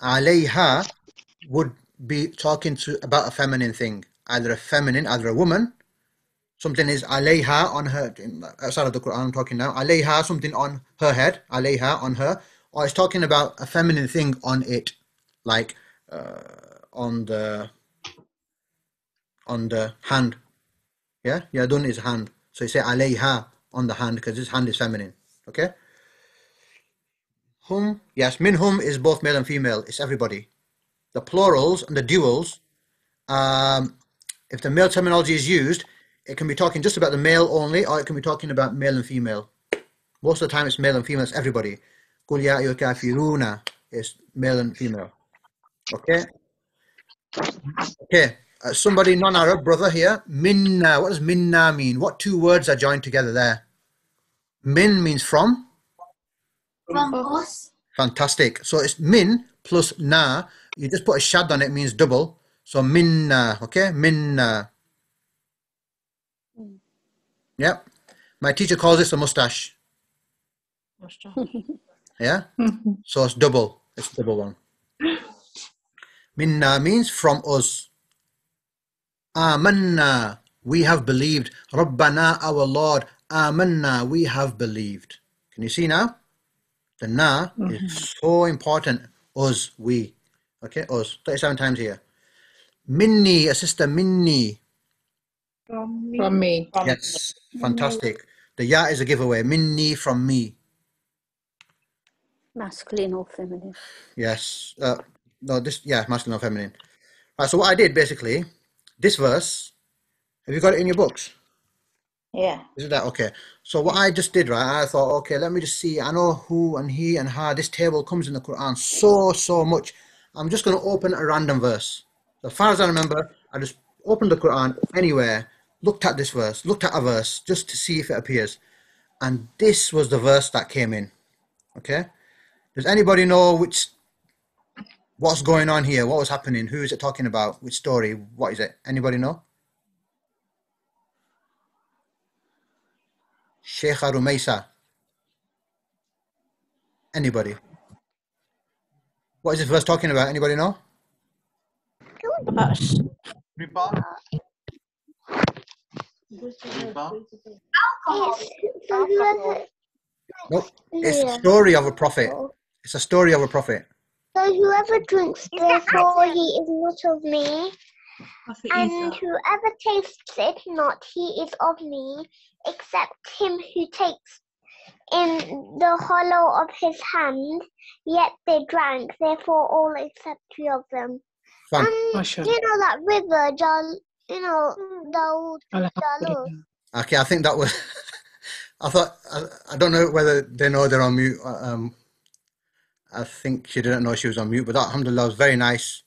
alayha would be talking about a feminine thing, either a woman. Something is alayha on her, outside of the Quran I'm talking now, alayha, something on her head, alayha, on her, or it's talking about a feminine thing on it, like on the hand. Yeah, yadun is hand. So you say alayha, on the hand, because this hand is feminine. Okay? Hum, yes, minhum is both male and female, it's everybody. The plurals and the duals, if the male terminology is used, it can be talking just about the male only, or it can be talking about male and female. Most of the time it's male and female, it's everybody. Qul ya ayyuhal kafiruna is male and female. Okay? Okay, somebody non-Arab, brother here. Minna, what does minna mean? What two words are joined together there? Min means from? From us. Fantastic. So it's min plus na. You just put a shad on it, means double. So minna, okay? Minna. Yep. My teacher calls this a mustache. Yeah? So it's double. It's double one. Minna means from us. Amanna, we have believed. Rabbana, our Lord. Amanna, we have believed. Can you see now? The na is so important. Us, we. Okay, us. 37 times here. Minni, a sister, minni. From me. Yes, fantastic. The ya is a giveaway. Minni, from me. Masculine or feminine? Yes. No, masculine or feminine. Right, so what I did basically, this verse, have you got it in your books? Yeah. Is that okay? So what I just did, right, I thought, okay, let me just see. I know who and he and her, this table comes in the Quran so much. I'm just going to open a random verse. As far as I remember, I just opened the Quran anywhere, looked at this verse, looked at a verse, just to see if it appears. And this was the verse that came in. Okay? Does anybody know what's going on here? What was happening? Who is it talking about? Which story? What is it? Anybody know? Sheikha Rumaysa. Anybody? What is this verse talking about? Anybody know? Riba. Nope. It's a story of a prophet. It's a story of a prophet. So whoever drinks therefore he is not of me, and whoever tastes it not, he is of me, except him who takes in the hollow of his hand. Yet they drank, therefore all except three of them. Fun. You know that river, Dawood. Okay, I think that was. I don't know whether they know they're on mute. I think she didn't know she was on mute, but that, alhamdulillah, was very nice.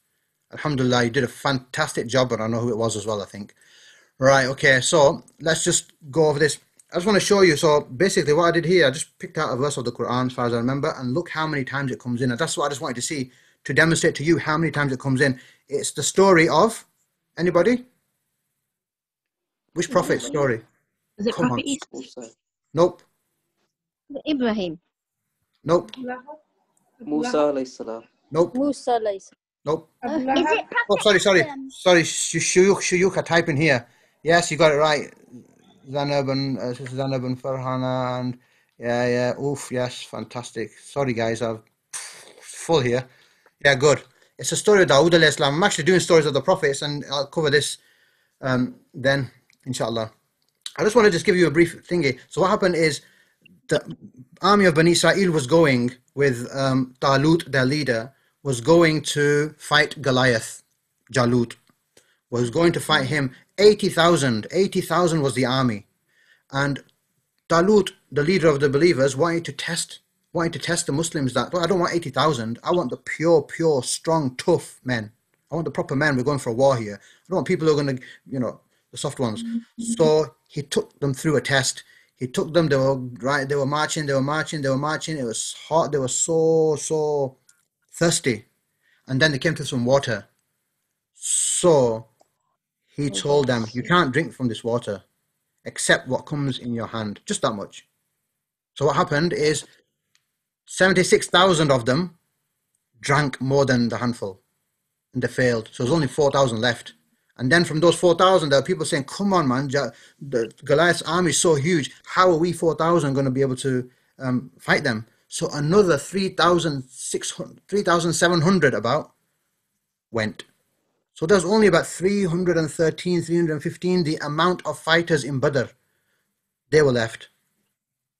Alhamdulillah, you did a fantastic job, and I know who it was as well, I think. Right, okay, so let's just go over this. I just want to show you. So basically what I did here, I just picked out a verse of the Quran as far as I remember, and look how many times it comes in. And that's what I just wanted to see, to demonstrate to you how many times it comes in. It's the story of, anybody? Which prophet's story? Is it Come Prophet on. Isa? Nope. Ibrahim. Nope. Musa alayhi salam. Nope. Musa alayhi salam. Nope. Is it Oh, Prophet sorry. Adam? Sorry, Shuyuk, type in here. Yes, you got it right. Zanab and Farhana and yeah. Oof, yes, fantastic. Sorry, guys, I'm full here. Yeah, good. It's a story of Dawood alayhi salam. I'm actually doing stories of the prophets, and I'll cover this then, inshallah. I just want to just give you a brief thingy. So what happened is the army of Bani Israel was going with Talut, their leader, was going to fight Goliath. Jalut was going to fight him. 80,000 was the army. And Talut, the leader of the believers, wanted to test the Muslims that, well, I don't want 80,000. I want the pure, strong, tough men. I want the proper men. We're going for a war here. I don't want people who are going to, the soft ones. So he took them through a test. He took them, they were marching. It was hot. They were so thirsty. And then they came to some water. So he told them, you can't drink from this water except what comes in your hand. Just that much. So what happened is 76,000 of them drank more than the handful. And they failed. So there's only 4,000 left. And then from those 4,000, there are people saying, come on, man, the Goliath's army is so huge. How are we 4,000 going to be able to fight them? So another 3,700 about went. So there's only about 313, 315, the amount of fighters in Badr. They were left.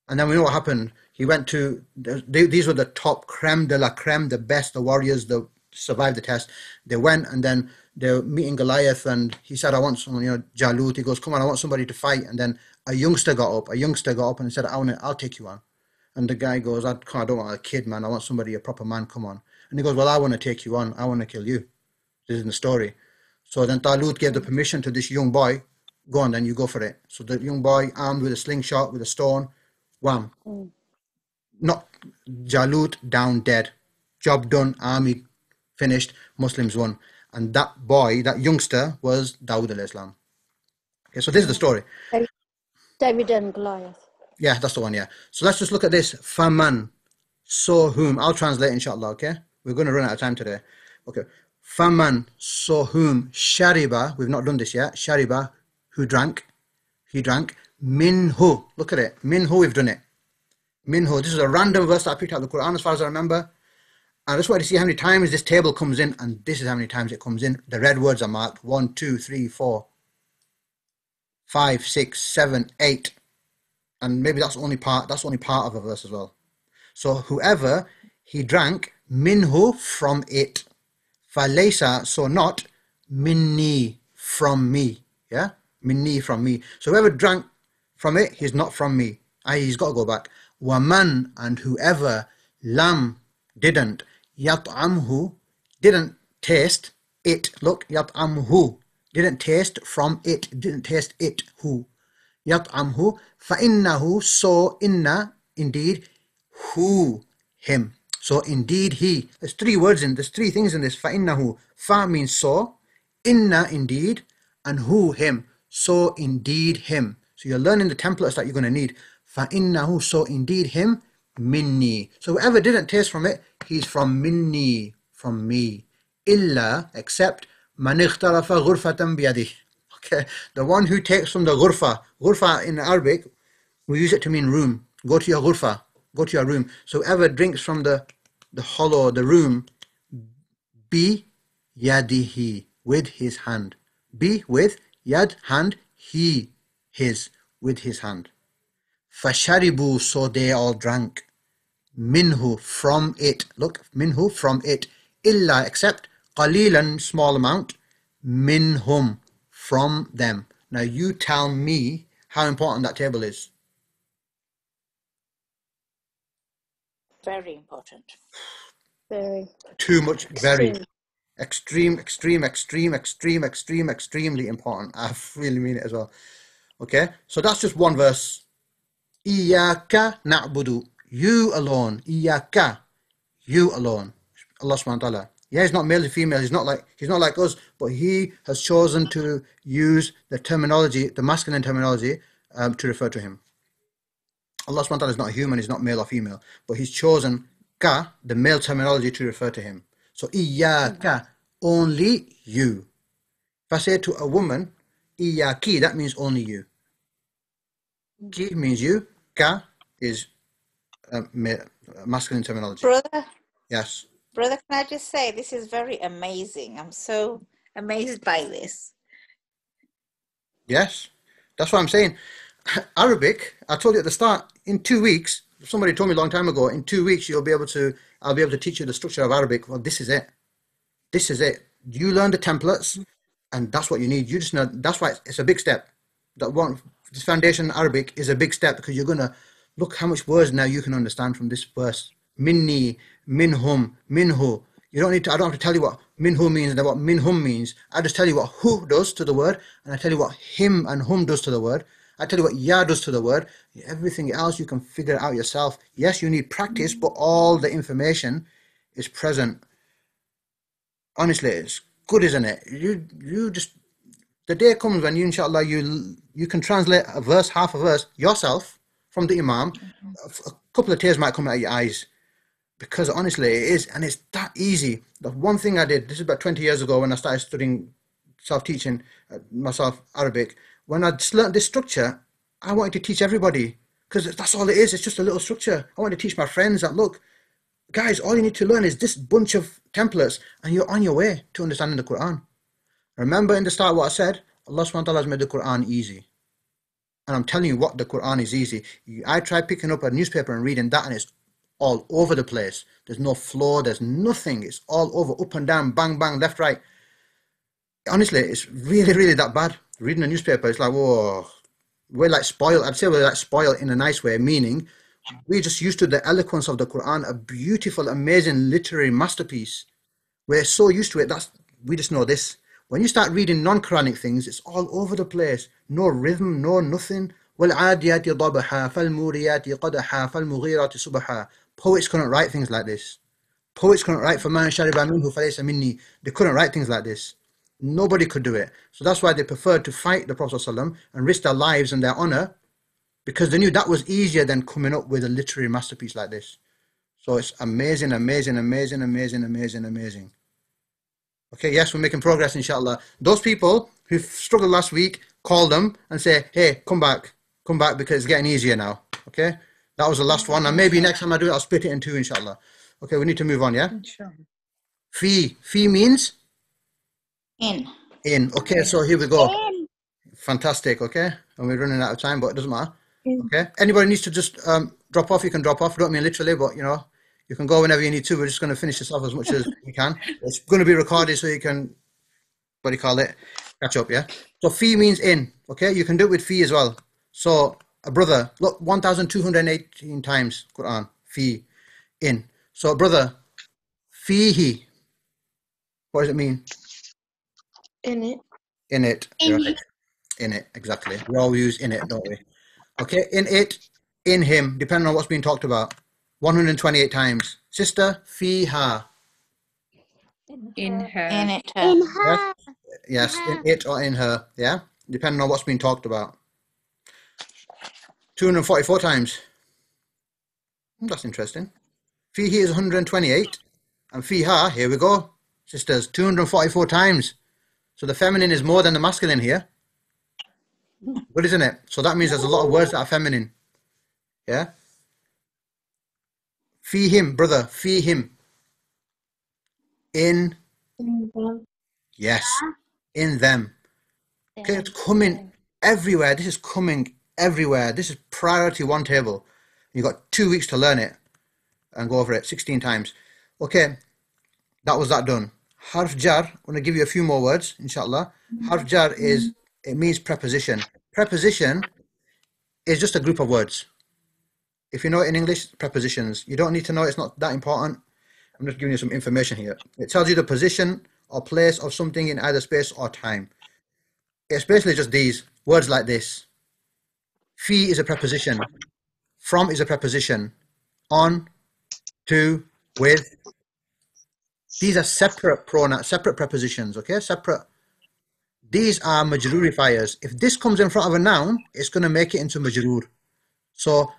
And then we know what happened. He went to, these were the top creme de la creme, the best, the warriors that survived the test. They went and then they were meeting Goliath and he said, I want someone, Jalut. He goes, come on, I want somebody to fight. And then a youngster got up and he said, I'll take you on. And the guy goes, I don't want a kid, man. I want somebody, a proper man, come on. And he goes, well, I want to take you on. I want to kill you. This is in the story. So then Talut gave the permission to this young boy. Go on, then you go for it. So the young boy, armed with a slingshot, with a stone, wham. Not Jalut down dead. Job done, army finished, Muslims won. And that boy, that youngster, was Dawood alayhi salam. Okay, so this is the story. David and Goliath. Yeah, that's the one, yeah. So let's just look at this. Faman, so whom. I'll translate, inshallah, okay? We're going to run out of time today. Okay. Faman, so whom. Shariba, we've not done this yet. Shariba, who drank. He drank. Minhu, look at it. Minhu, we've done it. Minhu, this is a random verse that I picked out of the Quran as far as I remember. I just wanted to see how many times this table comes in, and this is how many times it comes in. The red words are marked 1, 2, 3, 4, 5, 6, 7, 8. And maybe that's only part of a verse as well. So whoever he drank, minhu, from it. Falaysa, so not, minni, from me. Yeah? Minni, from me. So whoever drank from it, he's not from me. He's got to go back. Waman, and whoever, lam, didn't, yat'amhu, didn't taste it. Look, yat'amhu, didn't taste from it, didn't taste it, who. Yat'amhu, fa'innahu, so inna, indeed, who, him. So indeed he. There's three things in this. Fa'innahu, fa means so, inna, indeed, and who, him. So indeed him. So you're learning the templates that you're going to need. Fa'innahu, so indeed him, minni. So whoever didn't taste from it, he's from minni, from me. Illa, except, man ikhtarafa ghurfatan biyadih. Okay, the one who takes from the ghurfa. Ghurfa in Arabic, we use it to mean room. Go to your ghurfa. Go to your room. So whoever drinks from the hollow, the room, bi yadihi, with his hand. Bi, with, yad, hand, he, his, with his hand. Fasharibu, so they all drank. Minhu, from it. Look, minhu, from it. Illa, except, qalilan, small amount. Minhum, from them. Now you tell me how important that table is. Very important. Very. Too much, very. Extremely important. I really mean it as well. Okay, so that's just one verse. Iyaka na'budu. You alone. Iyaka. You alone. Allah subhanahu wa ta'ala. Yeah, he's not male or female. He's not like us, but he has chosen to use the terminology, the masculine terminology, to refer to him. Allah subhanahu wa ta'ala is not human, he's not male or female, but he's chosen ka, the male terminology, to refer to him. So iyaka, only you. If I say to a woman, iyaki, that means only you. Ki means you, ka is masculine terminology. Brother, Yes. brother, can I just say this is very amazing. I'm so amazed by this. Yes. That's what I'm saying. Arabic, I told you at the start, in 2 weeks, somebody told me a long time ago, in 2 weeks I'll be able to teach you the structure of Arabic. Well, this is it. This is it. You learn the templates, and that's what you need. You just know, that's why it's a big step. This foundation Arabic is a big step, because you're going to look how much words now you can understand from this verse. Minni, minhum, minhu. I don't have to tell you what minhu means and what minhum means. I just tell you what hu does to the word, and I tell you what him and hum does to the word. I tell you what ya does to the word. Everything else you can figure it out yourself. Yes, you need practice, but all the information is present. Honestly, it's good, isn't it? You just, the day comes when you, inshallah, you can translate a verse, half a verse yourself from the imam. A couple of tears might come out of your eyes, because honestly it is, and it's that easy. The one thing I did, this is about 20 years ago when I started studying self-teaching myself Arabic. When I learned this structure, I wanted to teach everybody, because that's all it is. It's just a little structure. I wanted to teach my friends that, look, guys, all you need to learn is this bunch of templates, and you're on your way to understanding the Quran. Remember in the start what I said? Allah subhanahu wa ta'ala has made the Quran easy. And I'm telling you what, the Quran is easy. I tried picking up a newspaper and reading that, and it's all over the place. There's no floor, there's nothing. It's all over, up and down, bang, bang, left, right. Honestly, it's really, really that bad. Reading a newspaper, it's like, whoa, we're like spoiled. I'd say we're like spoiled in a nice way, meaning we're just used to the eloquence of the Quran, a beautiful, amazing literary masterpiece. We're so used to it, we just know this. When you start reading non-Quranic things, it's all over the place. No rhythm, no nothing. وَالْعَادِيَاتِ ضَبْحًا فَالْمُورِيَاتِ قَدْحًا فَالْمُغِيرَاتِ صُبْحًا. Poets couldn't write things like this. Poets couldn't write فَمَنْ شَرِبَ مِنْهُ فَلَيْسَ مِنِّي. They couldn't write things like this. Nobody could do it. So that's why they preferred to fight the Prophet ﷺ and risk their lives and their honor, because they knew that was easier than coming up with a literary masterpiece like this. So it's amazing, amazing, amazing, amazing, amazing, amazing. Okay, yes, we're making progress, inshallah. Those people who struggled last week, call them and say, hey, come back, because it's getting easier now. Okay, that was the last one, and maybe next time I do it, I'll split it in two, inshallah. Okay, we need to move on, yeah? Fi means? In. Okay, so here we go. Fantastic, okay? And we're running out of time, but it doesn't matter. Okay, anybody needs to just drop off, you can drop off. I don't mean literally, but you know, you can go whenever you need to. We're just going to finish this off as much as we can. It's going to be recorded, so you can, what do you call it, catch up, yeah? So fi means in, okay? You can do it with fi as well. So a brother, look, 1,218 times Quran, fi, in. So brother, fihi, what does it mean? In it. In it. Right. In it, exactly. We all use in it, don't we? Okay, in it, in him, depending on what's being talked about. 128 times. Sister, fiha. In her. In it. In her. Yes, in it or in her, yeah? Depending on what's being talked about. 244 times. That's interesting. Fihi is 128. And fiha, here we go. Sisters, 244 times. So the feminine is more than the masculine here. Good, isn't it? So that means there's a lot of words that are feminine. Yeah? Fi him, brother, fi him. In. Yes, in them. Okay, it's coming everywhere. This is coming everywhere. This is priority one table. You've got 2 weeks to learn it and go over it 16 times. Okay, that was that done. Harf jar, I'm going to give you a few more words, inshallah. Harf jar it means preposition. Preposition is just a group of words. If you know it in English, prepositions. You don't need to know it, it's not that important. I'm just giving you some information here. It tells you the position or place of something in either space or time. It's basically just these words like this. Fi is a preposition. From is a preposition. On, to, with. These are separate prepositions, okay? Separate. These are majrurifiers. If this comes in front of a noun, it's going to make it into majrur. So,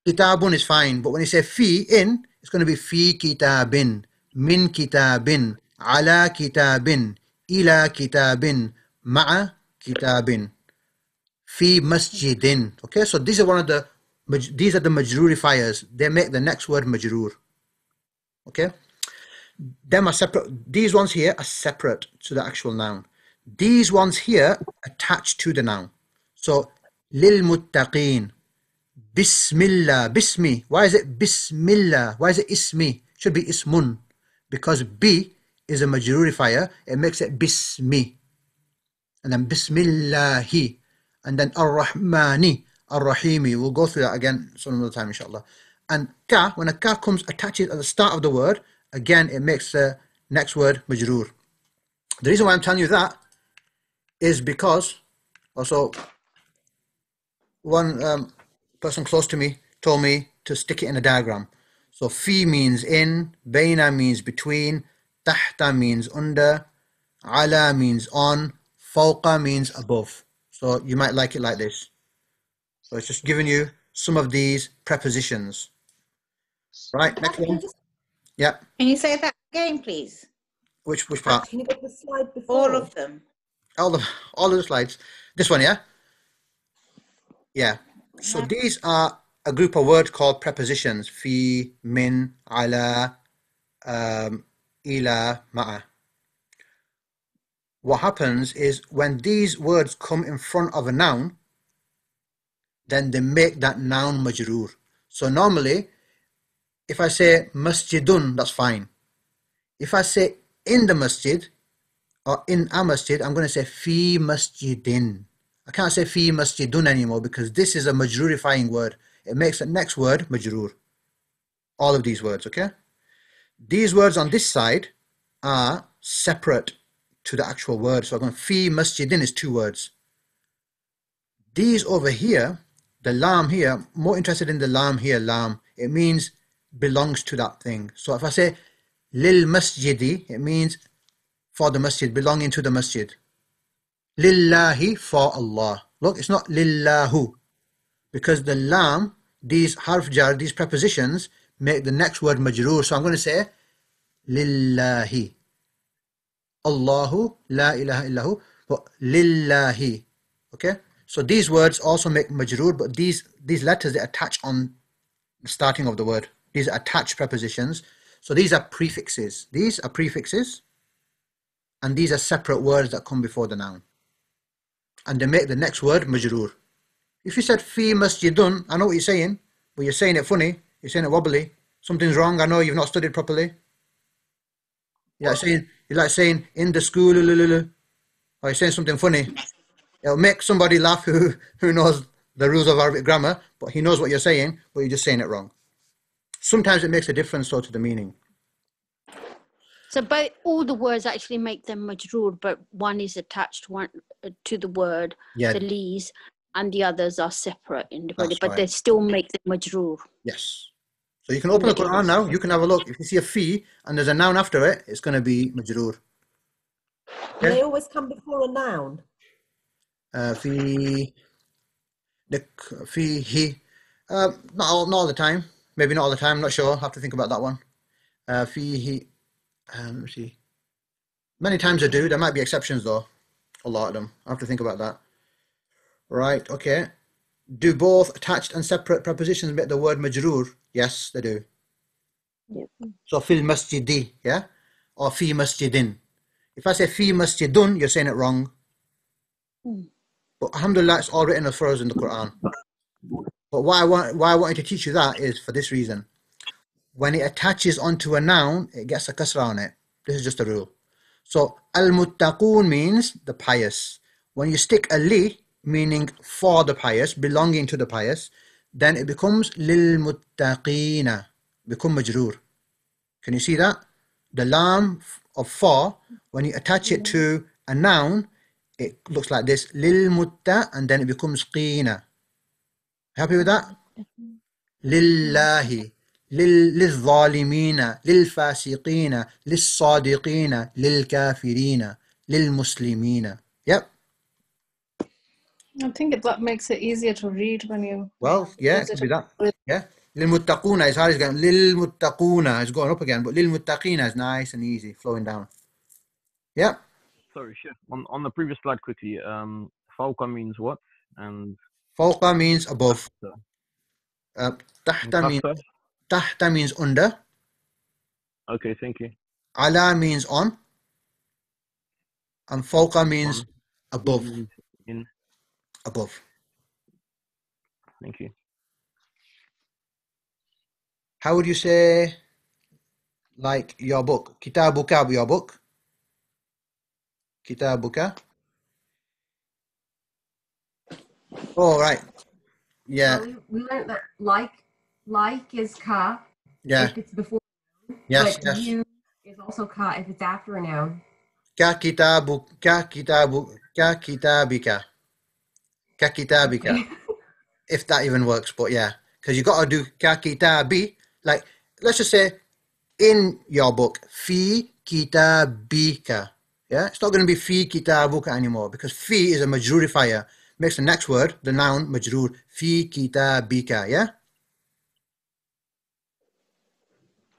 kitabun is fine, but when you say fi, in, it's going to be fi kitabin, min kitabin, ala kitabin, ila kitabin, ma'a kitabin, fi masjidin. Okay, so these are the majrurifiers. They make the next word majrur. Okay, them are separate. These ones here are separate to the actual noun. These ones here attached to the noun. So, lil muttaqin. Bismillah, bismi. Why is it bismillah? Why is it ismi? Should be ismun. Because bi is a majrurifier. It makes it bismi. And then bismillahi. And then ar-rahmani, ar-rahimi. We'll go through that again some other time, inshallah. And ka, when a ka comes attaches at the start of the word, again, it makes the next word majrur. The reason why I'm telling you that is because also one person close to me told me to stick it in a diagram. So fi means in, baina means between, tahta means under, ala means on, fawqa means above. So you might like it like this. So it's just giving you some of these prepositions. Right, next one. Yeah. Can you say that again, please? Which part? Can you get the slide before? All of them. All of the slides. This one, yeah? Yeah. So these are a group of words called prepositions. Fi, min, ala, ila, ma'a. What happens is when these words come in front of a noun, then they make that noun majrur. So normally, if I say masjidun, that's fine. If I say in the masjid or in a masjid, I'm going to say fi masjidin. I can't say fi masjidun anymore because this is a majrurifying word. It makes the next word majrur. All of these words, okay? These words on this side are separate to the actual word. So I'm going fi masjidin is two words. These over here, the lam here, more interested in the lam here, lam. It means belongs to that thing. So if I say lil masjidi, it means for the masjid, belonging to the masjid. Lillahi, for Allah. Look, it's not lillahu. Because the lam, these harf jar, these prepositions, make the next word majroor. So I'm going to say lillahi. Allahu, la ilaha illahu, but lillahi. Okay? So these words also make majroor, but these letters, they attach on the starting of the word. These are attached prepositions. So these are prefixes. These are prefixes. And these are separate words that come before the noun. And they make the next word majroor. If you said fi masjidun, I know what you're saying, but you're saying it funny, you're saying it wobbly. Something's wrong, I know you've not studied properly. You're like saying in the school, or you're saying something funny. It'll make somebody laugh who knows the rules of Arabic grammar, but he knows what you're saying, but you're just saying it wrong. Sometimes it makes a difference to the meaning. So but all the words actually make them majroor, but one is attached to the word, the lees, and the others are separate individually, but they still make them majroor. Yes. So you can open the Quran now, you can have a look. If you see a fi and there's a noun after it, it's going to be majroor. Okay? They always come before a noun. Fi, he. Not all the time. Maybe not all the time, I'm not sure. I'll have to think about that one. Fi, he. Let me see. Many times I do. There might be exceptions though. A lot of them. I have to think about that. Right, okay. Do both attached and separate prepositions make the word majroor? Yes, they do. Yep. So fil masjidi, yeah? Or fi masjidin. If I say fi masjidun, you're saying it wrong. But alhamdulillah, it's all written for us in the Quran. But why I wanted to teach you that is for this reason. When it attaches onto a noun, it gets a kasra on it. This is just a rule. So, al-muttaqun means the pious. When you stick a li, meaning for the pious, belonging to the pious, then it becomes lil-muttaqina, become majroor. Can you see that? The lam of for, when you attach it to a noun, it looks like this, lil-mutta, and then it becomes qina. Happy with that? لله للظالمين للفاسقين للصادقين للكافرين للمسلمين. Yep. I think that makes it easier to read when you Well, yeah, it use could it. be that. Yeah. للمتقون is hard again. للمتقون is going up again, but للمتقين is nice and easy, flowing down. Yeah. Sorry, Chef. On the previous slide, quickly. فوق means what? And فوق means above. تحت means under. Okay, thank you. على means on. And فوق means above. In. Above. Thank you. How would you say, like, your book? كتابك, your book. كتابك. Oh, right. Yeah. Well, we learned that like is ka Yeah. if it's before a noun, Yes, but yes. you is also ka if it's after a noun. ككتابك. Okay. If that even works, but yeah. Because you got to do ككتابي. Like, let's just say, in your book, في كتابك. Yeah, it's not going to be في كتابك anymore because في is a majrurifier. Makes the next word, the noun, majrur. في كتابك. Yeah.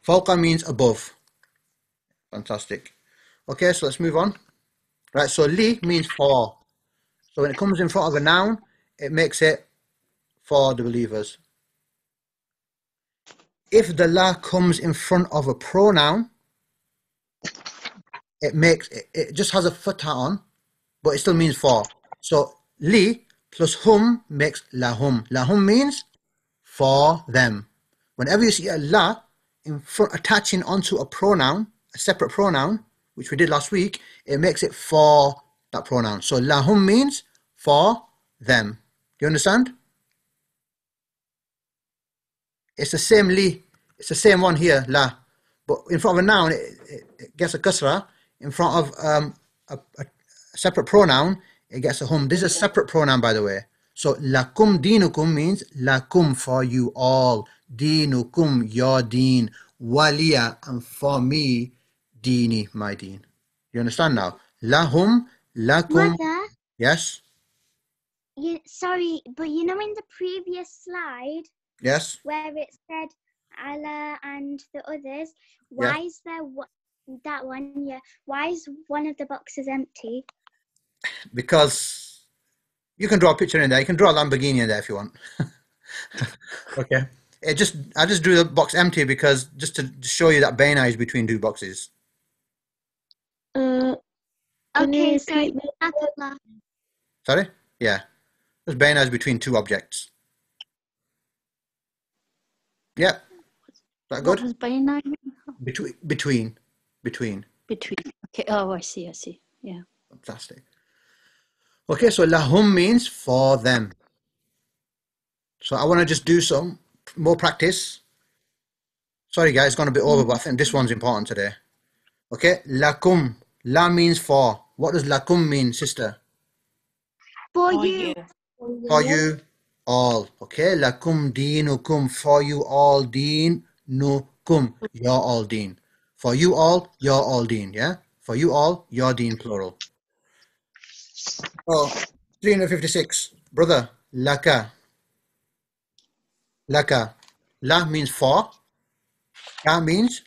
فوق means above. Fantastic. Okay, so let's move on. Right, so li means for. So when it comes in front of a noun, it makes it for the believers. If the la comes in front of a pronoun, it just has a fatha on, but it still means for. So li plus hum makes lahum. Lahum means for them. Whenever you see a la in front attaching onto a pronoun, a separate pronoun, which we did last week, it makes it for that pronoun. So lahum means for them. Do you understand? It's the same li. It's the same one here, la. But in front of a noun, it gets a kasra. In front of a separate pronoun, it gets a hum. This is a separate pronoun, by the way. So lakum dinukum means lakum, for you all. Dinukum, your deen. Waliya, and for me, dini, my deen. You understand now? Lahum, lakum. Mother? Yes? Sorry, but you know in the previous slide, Yes? where it said Allah and the others, why is there that one? Yeah, why is one of the boxes empty? Because you can draw a picture in there. You can draw a Lamborghini in there if you want. Okay. I just drew the box empty because just to show you that Baina is between two boxes. Okay, so Sorry? Yeah. Because Baina is between two objects. Yep. Is that good? What was Baina? Between. Between. Okay. Oh, I see. Yeah. Fantastic. Okay, so lahum means for them. So I want to just do some more practice. Sorry guys, it's gone a bit over, but I think this one's important today. Okay, lakum. La means for. What does lakum mean, sister? For you. For you all. Okay, lakum dinukum. For you all dinukum. Your all deen. For you all, your all deen. Yeah? For you all, your deen, plural. Oh, 356. Brother, laka. Laka. La means for. Ka means?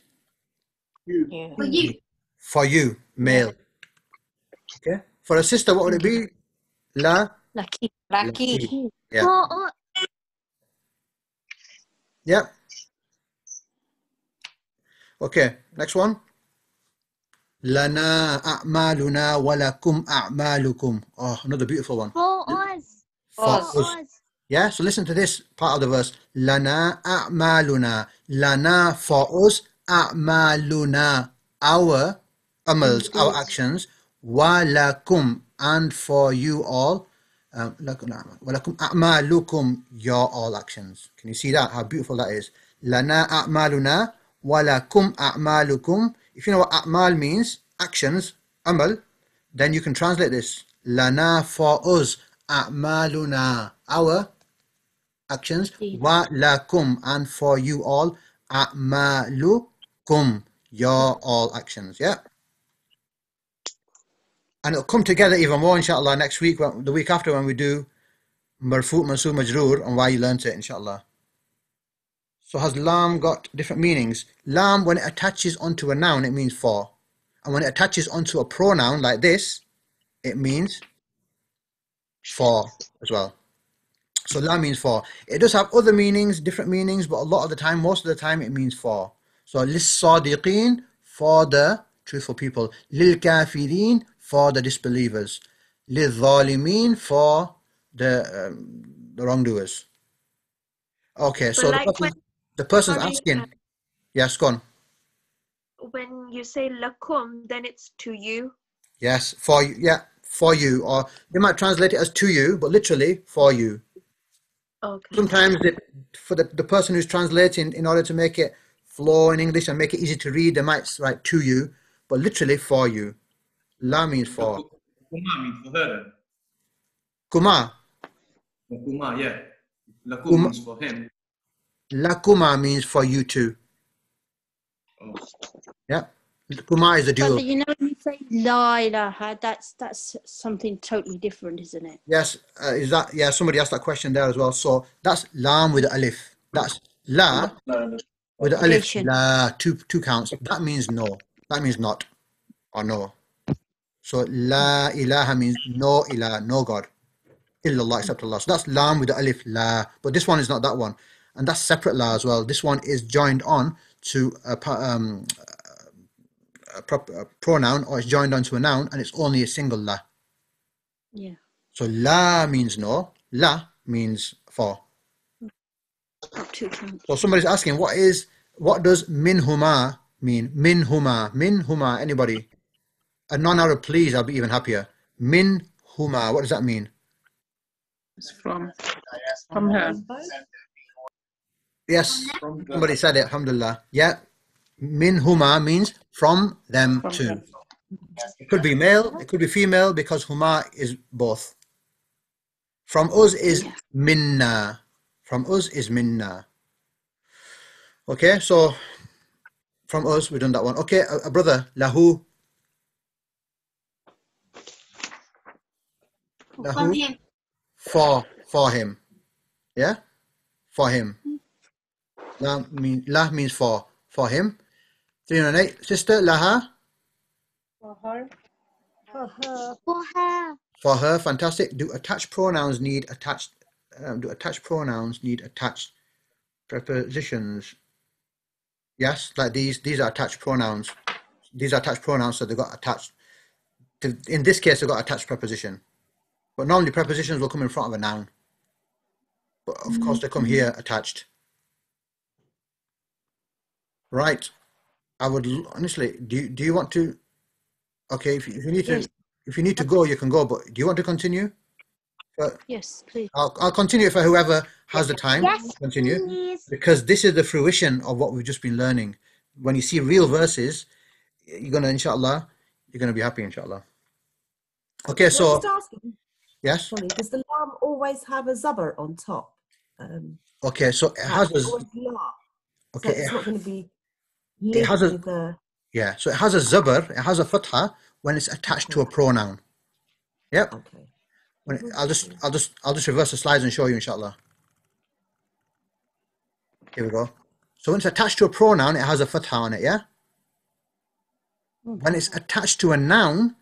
You. For you. For you, male. Okay. For a sister, what would it be? La? Lucky. Yeah. Yep. Okay, next one. Lana a'maluna walakum a'malukum. Oh, another beautiful one. For us. For us. Yeah, so listen to this part of the verse. Lana a'maluna. Lana for us. A'maluna. Our amals, our actions. Walakum. And for you all. Walakum a'malukum. Your all actions. Can you see that? How beautiful that is. Lana a'maluna. Walakum a'malukum. If you know what a'mal means, actions, amal, then you can translate this. Lana for us, a'maluna, our actions. Wa lakum, and for you all. A'malukum, your all actions. Yeah. And it'll come together even more, inshallah, next week, the week after, when we do marfu, mansub, majroor, and why you learnt it, inshallah. So has lam got different meanings? Lam, when it attaches onto a noun, it means for. And when it attaches onto a pronoun like this, it means for as well. So lam means for. It does have other meanings, different meanings, but a lot of the time, most of the time, it means for. So lis-sadiqeen, for the truthful people. Lil-kafirin, for the disbelievers. Lil-zalimeen, for the wrongdoers. Okay, so like the person's sorry, asking. Yes, go on. When you say lakum, then it's to you. Yes, for you. Yeah, for you. Or they might translate it as to you, but literally for you. Okay. Sometimes for the person who's translating, in order to make it flow in English and make it easy to read, they might write to you, but literally for you. La means for. Kuma means for her then. Kuma. Kuma, yeah. Lakum means for him. Lakuma means for you too. Oh. Yeah. Kuma is a dual. But you know, when you say la ilaha, that's something totally different, isn't it? Yes. Is that? Yeah. Somebody asked that question there as well. So that's lam with the alif. That's la with the alif. La, two counts. That means no. That means not or no. So la ilaha means no ilah, no God. Illallah, except Allah. So that's lam with the alif, la. But this one is not that one. And that's separate la as well. This one is joined on to a pronoun, or it's joined onto a noun, and it's only a single la. Yeah. So la means no, la means for. So somebody's asking, what does minhuma mean? Minhuma, anybody? A non-Arab, please, I'll be even happier. Minhuma, what does that mean? It's from her. Yes, somebody said it, alhamdulillah. Yeah, minhuma means from them too. It could be male, it could be female, because huma is both. From us is minna. From us is minna. Okay, so from us, we've done that one. Okay, a brother, lahu. Lahu. For him. Yeah? For him. La means for him. 308. Sister, laha. For her. For her. For her, fantastic. Do attached pronouns need attached prepositions? Yes, like these are attached pronouns. These are attached pronouns, so they've got attached. In this case, they've got attached preposition. But normally prepositions will come in front of a noun. But of course, they come here attached. Right. I would honestly. Do you want to? Okay, if you need to, if you need to go, you can go. But do you want to continue? Yes, please. I'll continue for whoever has the time. Yes, to continue, please. because this is the fruition of what we've just been learning. When you see real verses, you're gonna, inshallah, you're gonna be happy, inshallah. Okay, so yes. Sorry, does the lam always have a zabar on top? Okay, so it has a. Okay, so it's not going to be. It has a. Yeah, so it has a zabar. It has a fatha when it's attached to a pronoun. Yep. Okay. I'll just reverse the slides and show you, inshallah. Here we go. So when it's attached to a pronoun, it has a fatha on it, yeah? When it's attached to a noun,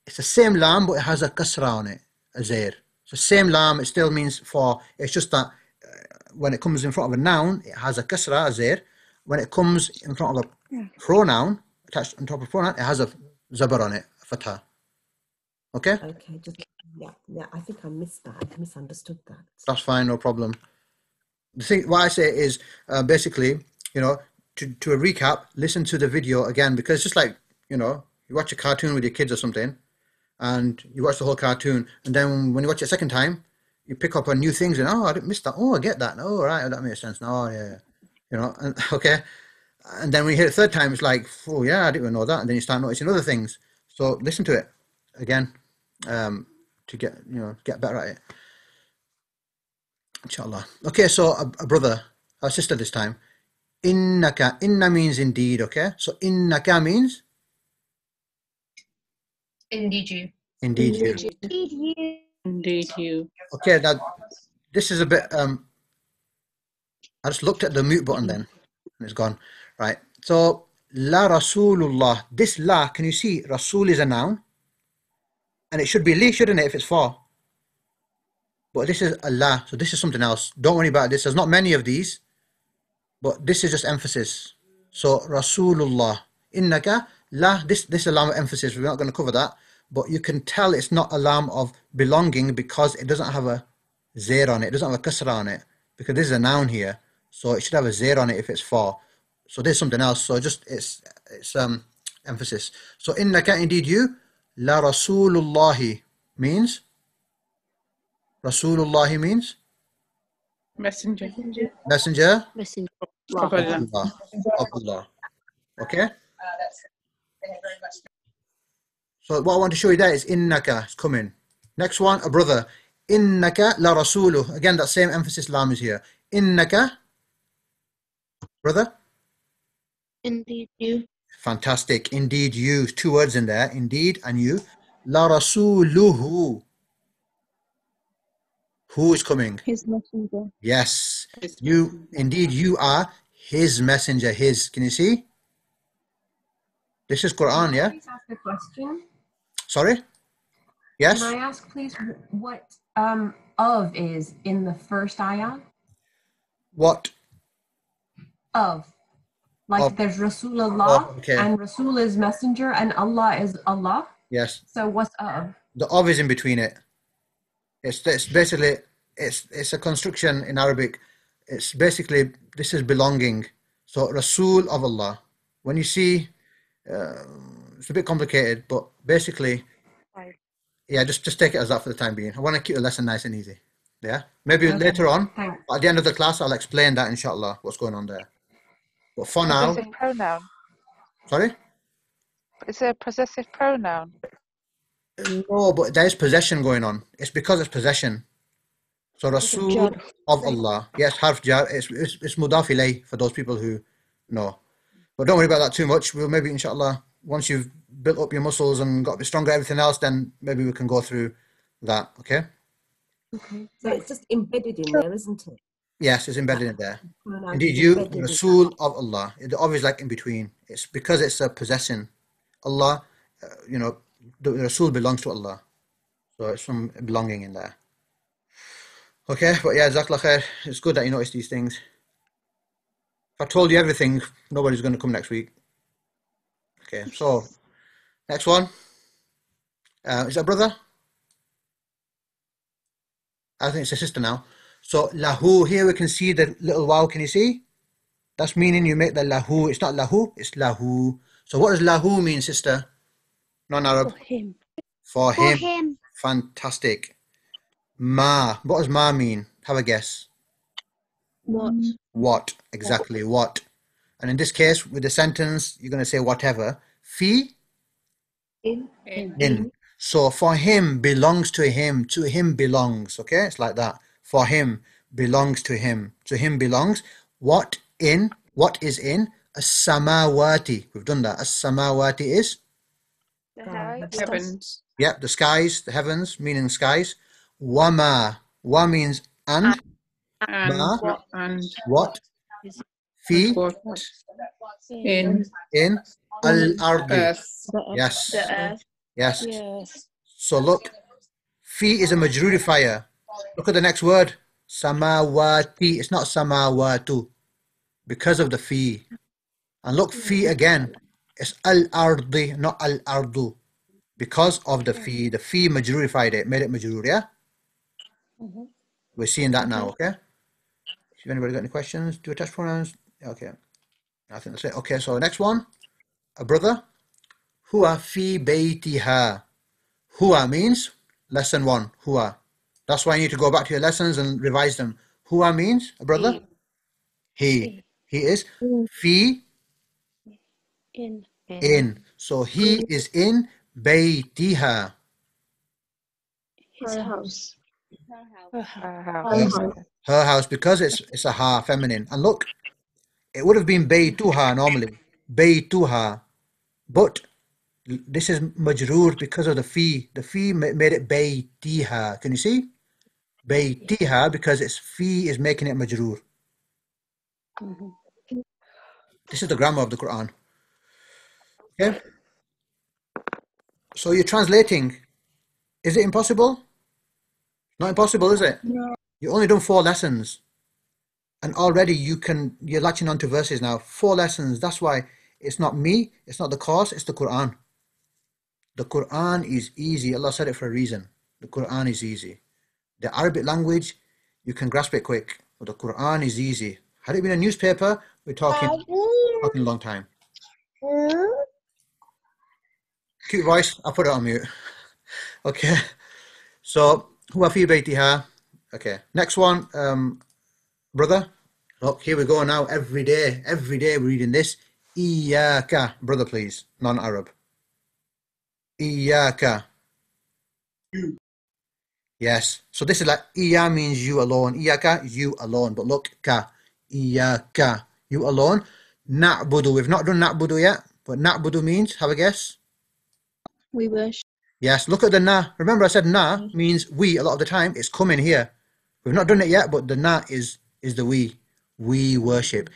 it's the same lam, but it has a kasra on it, a zair. So same lam, it still means for. It's just that when it comes in front of a noun, it has a kasra, a zair. When it comes in front of a pronoun, attached on top of a pronoun, it has a zabar on it, a fatha. Okay? Okay, yeah, I think I missed that. I misunderstood that. That's fine, no problem. The thing, what I say is, basically, to a recap, listen to the video again, because it's just like, you watch a cartoon with your kids or something, and you watch the whole cartoon, and then when you watch it a second time, you pick up on new things, and I didn't miss that. Oh, I get that. Oh, right, that makes sense. Oh, yeah. And, okay. And then when you hear it third time, it's like, oh, yeah, I didn't even know that. And then you start noticing other things. So listen to it again, to get better at it. Inshallah. Okay, so a brother, a sister this time. Innaka. Inna means indeed, okay? So innaka means? Indeed you. Indeed you. Indeed you. Indeed you. Okay, now this is a bit, I just looked at the mute button then, and it's gone. Right, so La Rasulullah. This La, can you see? Rasul is a noun, and it should be li, shouldn't it, if it's for? But this is Allah, so this is something else. Don't worry about this. There's not many of these, but this is just emphasis. So Rasulullah. Innaka, La, this is a lam of emphasis. We're not going to cover that, but you can tell it's not a lam of belonging because it doesn't have a zair on it. It doesn't have a kasra on it, because this is a noun here. So it should have a zair on it if it's for. So there's something else. So just it's emphasis. So innaka, indeed you, La Rasulullahi means? Rasulullahi means? Messenger. Messenger? Messenger Of Allah. Allah. Of Allah. Okay? So what I want to show you there is innaka, it's coming. Next one, a brother. Innaka la rasuluh. Again, that same emphasis lam is here. Innaka, brother? Indeed you. Fantastic. Indeed you. Two words in there. Indeed and you. La rasuluhu. Who is coming? His messenger. Yes. You, indeed you are his messenger. His. Can you see? This is Quran, yeah? Please ask a question. Sorry? Yes? Can I ask, please, what of is in the first ayah? What? Of. Like Of. there's Rasulullah Oh, okay. and Rasul is messenger and Allah is Allah. Yes. So what's of? The of is in between it. It's basically, it's a construction in Arabic. It's basically, this is belonging. So Rasul of Allah. When you see, it's a bit complicated, but basically, yeah, just take it as that for the time being. I want to keep the lesson nice and easy. Yeah, maybe Okay. later on, Thanks. at the end of the class, I'll explain that, inshallah, what's going on there. But for now, Possessive pronoun. sorry? It's a possessive pronoun. No, but there is possession going on. It's because it's possession. So Rasul of Allah. Yes, harf jar. It's mudaf ilayh for those people who know. But don't worry about that too much. We'll maybe, inshallah, once you've built up your muscles and got a bit stronger at everything else, then maybe we can go through that, okay? Okay. So it's just embedded in there, isn't it? Yes, it's embedded in there. Pronoun Indeed, is you, embedded in Rasul of Allah. The of is like in between. It's because it's a possession. Allah, the Rasul belongs to Allah. So it's some belonging in there. Okay, but yeah, Jazakallah khair. It's good that you notice these things. If I told you everything, nobody's going to come next week. Okay, so next one. Is that brother? I think it's a sister now. So lahu, here we can see the little waw. Can you see? That's meaning you make the lahu. It's not lahu, it's lahu. So what does lahu mean, sister? Non-Arab. For him. For For him. him. Fantastic. Ma. What does ma mean? Have a guess. What? What? Exactly. What? And in this case, with the sentence, you're going to say whatever. Fi? In. So for him belongs to him. To him belongs. Okay? It's like that. For him belongs to him. To him belongs. What in? What is in? As-samawati. We've done that. As-samawati is? The Heavens. Yeah, the skies, the heavens, meaning skies. Wama. Wa means and. And Ma. and What? Fi. what in In. Al-ardi. earth. Yes. The earth. Yes. Yes. So look, fi is a majrurifier. Look at the next word. Samawati. It's not samawatu. Because of the fi. And look, fi again. It's al-ardi, not al-ardu. Because of the fi. The fi majrurified it, made it majrur, yeah? We're seeing that now, okay? If anybody got any questions, do attach pronouns. Okay. I think that's it. Okay, so next one. A brother. Huwa fi baytiha. Huwa means lesson 1. Huwa. That's why you need to go back to your lessons and revise them. Huwa means a brother? He. He is fi in. So he is in baytiha. His house. Her house. Her house, because it's a ha, feminine. And look, it would have been baytuha normally. Baytuha. But this is majroor because of the fee. The fee made it baytiha. Can you see? Baytiha, because its fee is making it majroor. This is the grammar of the Quran. Okay? So you're translating. Is it impossible? Not impossible, is it? No. You've only done 4 lessons. And already you're latching onto verses now. 4 lessons. That's why it's not me, it's not the course, it's the Quran. The Quran is easy. Allah said it for a reason. The Quran is easy. The Arabic language, you can grasp it quick. But the Quran is easy. Had it been a newspaper, we're talking a long time. Cute voice. I'll put it on mute. Okay. So, huwa fi baytiha. Okay. Next one, brother. Look, here we go now. Every day we're reading this. Iyaka. Brother, please. Non-Arab. Iyaka. Yes. So this is like iya means you alone. Iyaka, you alone. But look, ka. Iyaka. You alone. Na'budu. We've not done na'budu yet. But na'budu means, have a guess? We worship. Yes. Look at the na. Remember I said na means we a lot of the time. It's coming here. We've not done it yet, but the na is the we. We worship.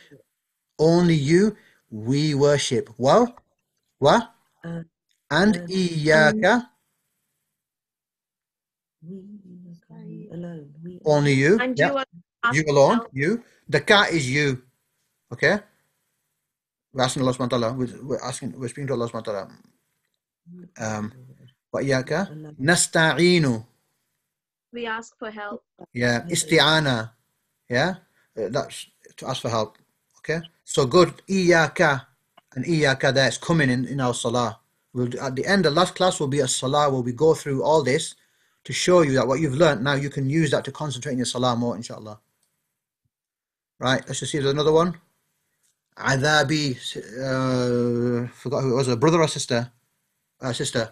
Only you, we worship. Well, what? And iyaka. Only you. And Yeah. You alone. You. The ka is you. Okay. We're asking Allah subhanahu wa ta'ala. We're speaking to Allah subhanahu wa ta'ala. Wa iyaka. Nasta'inu. we ask for help. Yeah. Isti'ana. Yeah. That's to ask for help. Okay. So good. Iyaka. And iyaka there is coming in our salah. At the end, the last class will be a salah where we go through all this to show you that what you've learned now, you can use that to concentrate in your salah more, inshallah. Right, let's just see if there's another one. Adhabi, forgot who it was, a brother or sister? Sister.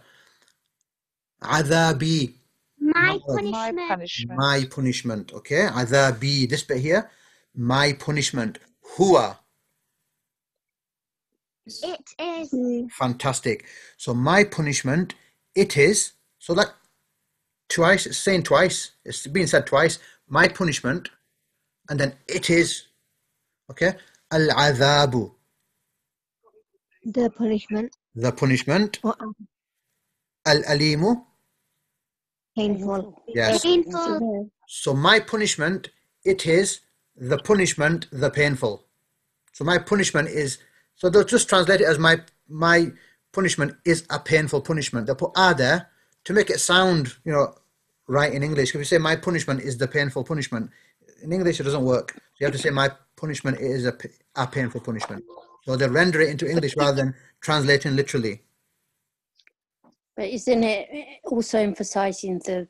Adhabi. My punishment. My punishment, okay? Adhabi, this bit here. My punishment. Huwa. It is. Fantastic. So my punishment, it is. So like twice, it's saying twice. It's being said twice. My punishment, and then it is. Okay. Al-adhabu. The punishment. The punishment. Al-alimu. Painful. Yes. Painful. So my punishment, it is the punishment, the painful. So my punishment is. So they'll just translate it as my punishment is a painful punishment. They'll put there to make it sound, right in English. If you say my punishment is the painful punishment, in English it doesn't work. You have to say my punishment is a painful punishment. So they render it into English rather than translating literally. But isn't it also emphasizing the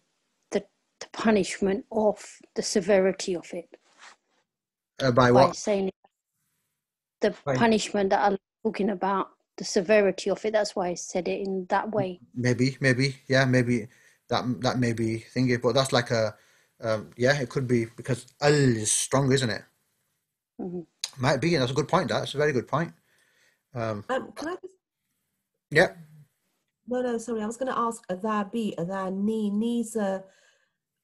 punishment of the severity of it? By what? By saying the punishment that I'm talking about, the severity of it. That's why I said it in that way. Maybe, yeah, maybe that may be thingy, but that's like it could be because al is strong, isn't it? Mm-hmm. Might be, and that's a good point. That's a very good point. Can I just? Yeah. No, sorry. I was going to ask, adhabi, adhani, ne's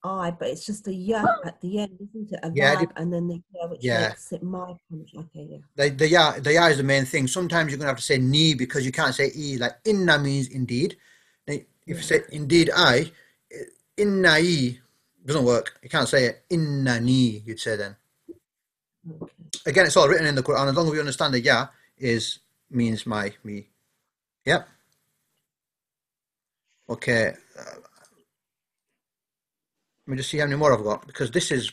I, but it's just a ya at the end, isn't it? Adhab, and then the ya, which makes it my punishment. Okay, yeah. The ya is the main thing. Sometimes you're going to have to say ni because you can't say e. Like inna means indeed. If you say indeed I, inna e doesn't work. You can't say it. Inna ni, you'd say then. Okay. Again, it's all written in the Quran. As long as we understand the ya means me. Yep. Okay. Let me just see how many more I've got, because this is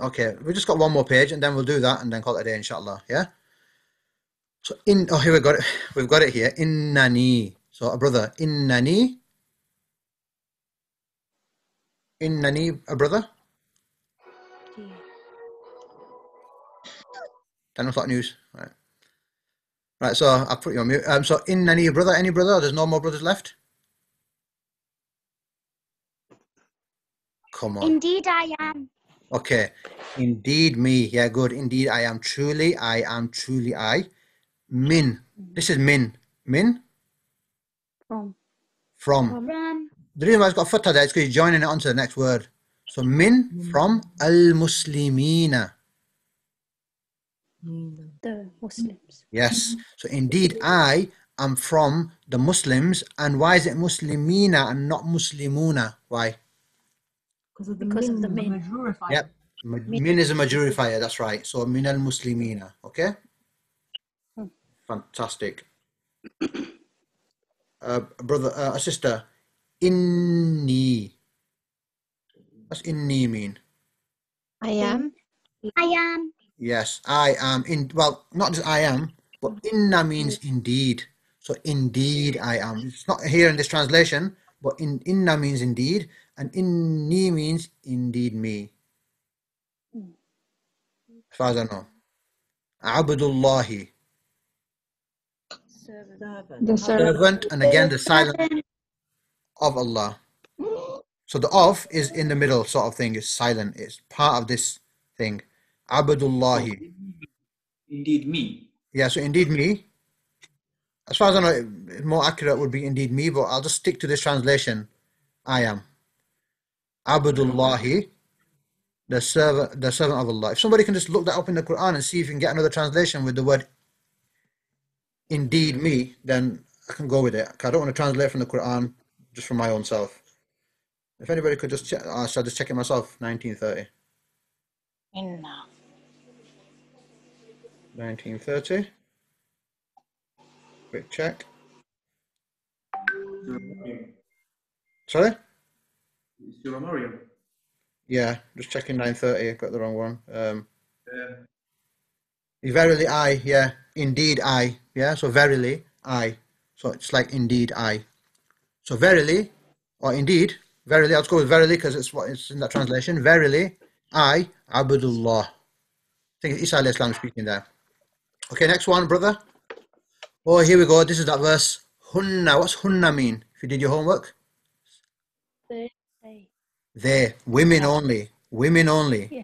okay. We've just got one more page, and then we'll do that, and then call it a day, inshallah. Yeah. So here we got it. We've got it here. Innani. So a brother. Innani. Innani, a brother. 10 o'clock news. Right. So I'll put you on mute. So innani, a brother. Any brother? There's no more brothers left. Come on. Indeed I am. Okay. Indeed me. Yeah, good. Indeed I am truly. I am truly I. Min. This is min. Min? From. From. The reason why it's got fatha there is because you're joining it onto the next word. So min from al-muslimina. The Muslims. Yes. So indeed I am from the Muslims. And why is it muslimina and not muslimuna? Why? Because of the min. Yep. Min is a majorifier, that's right. So min al-muslimina. Okay? Fantastic. Brother, sister, inni. What's inni mean? I am. I am. Yes, I am. Well, not just I am, but inna means indeed. So indeed I am. It's not here in this translation, but inna means indeed, and inni means indeed me. As far as I know. Abdullahi. The Servant, and again the silent of Allah. So the of is in the middle sort of thing. It's silent. It's part of this thing. Abdullahi. Indeed me. Yeah, so indeed me. As far as I know, more accurate would be indeed me, but I'll just stick to this translation. I am. Abdullahi, the servant of Allah. If somebody can just look that up in the Quran and see if you can get another translation with the word indeed me, then I can go with it. I don't want to translate from the Quran just for my own self. If anybody could just check, I'll just check it myself. 1930. Inna. 1930. Quick check. Sorry? Surah Maryam. Yeah, just checking 930. Got the wrong one. Verily I, yeah. Indeed I. Yeah, so verily I. So it's like indeed I. So verily, or indeed, verily, I'll go with verily because it's what it's in that translation. Verily, I, Abdullah. I think it's Isa alayhi salam speaking there. Okay, next one, brother. Oh, here we go. This is that verse. Hunna. What's hunna mean? If you did your homework. They. Women only. Women only. Yeah.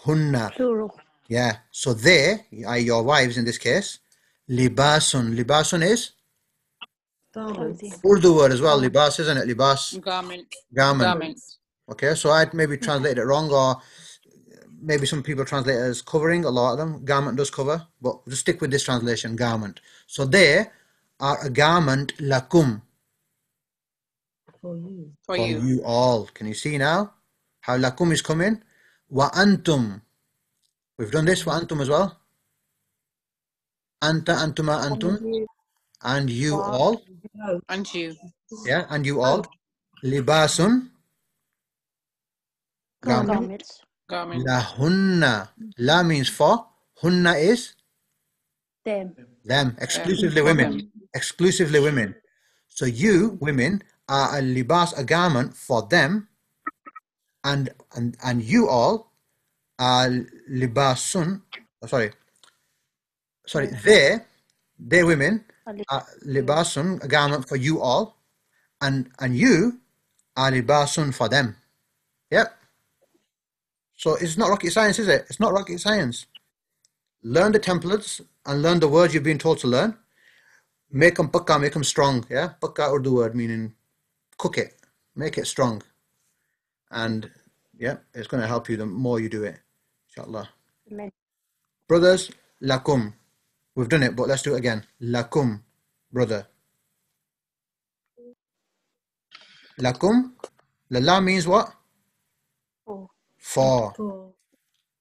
Hunna. Plural. Yeah. So they, your wives in this case. Libasun. Libasun is? Urdu word as well. Libas, isn't it? Libas. Garment. Garment. Okay, so I'd maybe translated it wrong, or maybe some people translate it as covering. A lot of them. Garment does cover, but just stick with this translation, garment. So they are a garment lakum. For you. For you all. Can you see now how lakum is coming? Wa antum. We've done this wa antum as well. Anta, antuma, antum. And you all. And you. Yeah, and you all. Libasun. Garments. Lahunna. La means for. Hunna is? Them. Exclusively women. Exclusively women. So you, women, are a libas, a garment for them. And you all are libasun. Sorry, they women are libasun, a garment for you all, and you are libasun for them. Yep. So it's not rocket science, is it? It's not rocket science. Learn the templates and learn the words you've been told to learn. Make them pakka, make them strong. Yeah, pakka Urdu word meaning cook it, make it strong, and yeah, it's going to help you the more you do it, inshallah. Amen. Brothers, lakum. We've done it, but let's do it again. Lakum, brother. Lakum. La means what? For.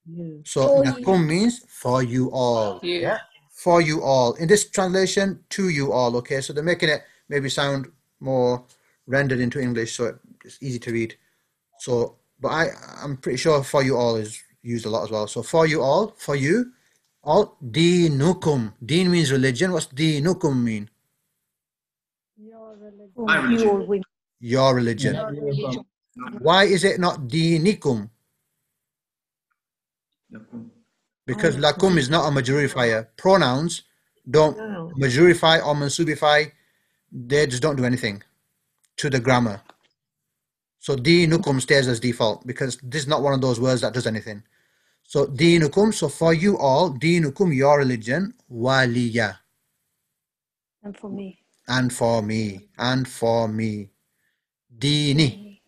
You. So lakum means for you all. Yeah. For you all. In this translation, to you all. Okay, so they're making it maybe sound more rendered into English, so it's easy to read. So, but I'm pretty sure for you all is used a lot as well. So for you all, for you all, dinukum. Deen means religion. What's dinukum mean? Your religion. My religion. Your religion. Why is it not dinikum? Because lakum is not a majorifier. Pronouns don't majorify or mansubify. They just don't do anything to the grammar. So dinukum stays as default because this is not one of those words that does anything. So dinukum, so for you all, dinukum, your religion, waliya. And for me. And for me. And for me. Dini.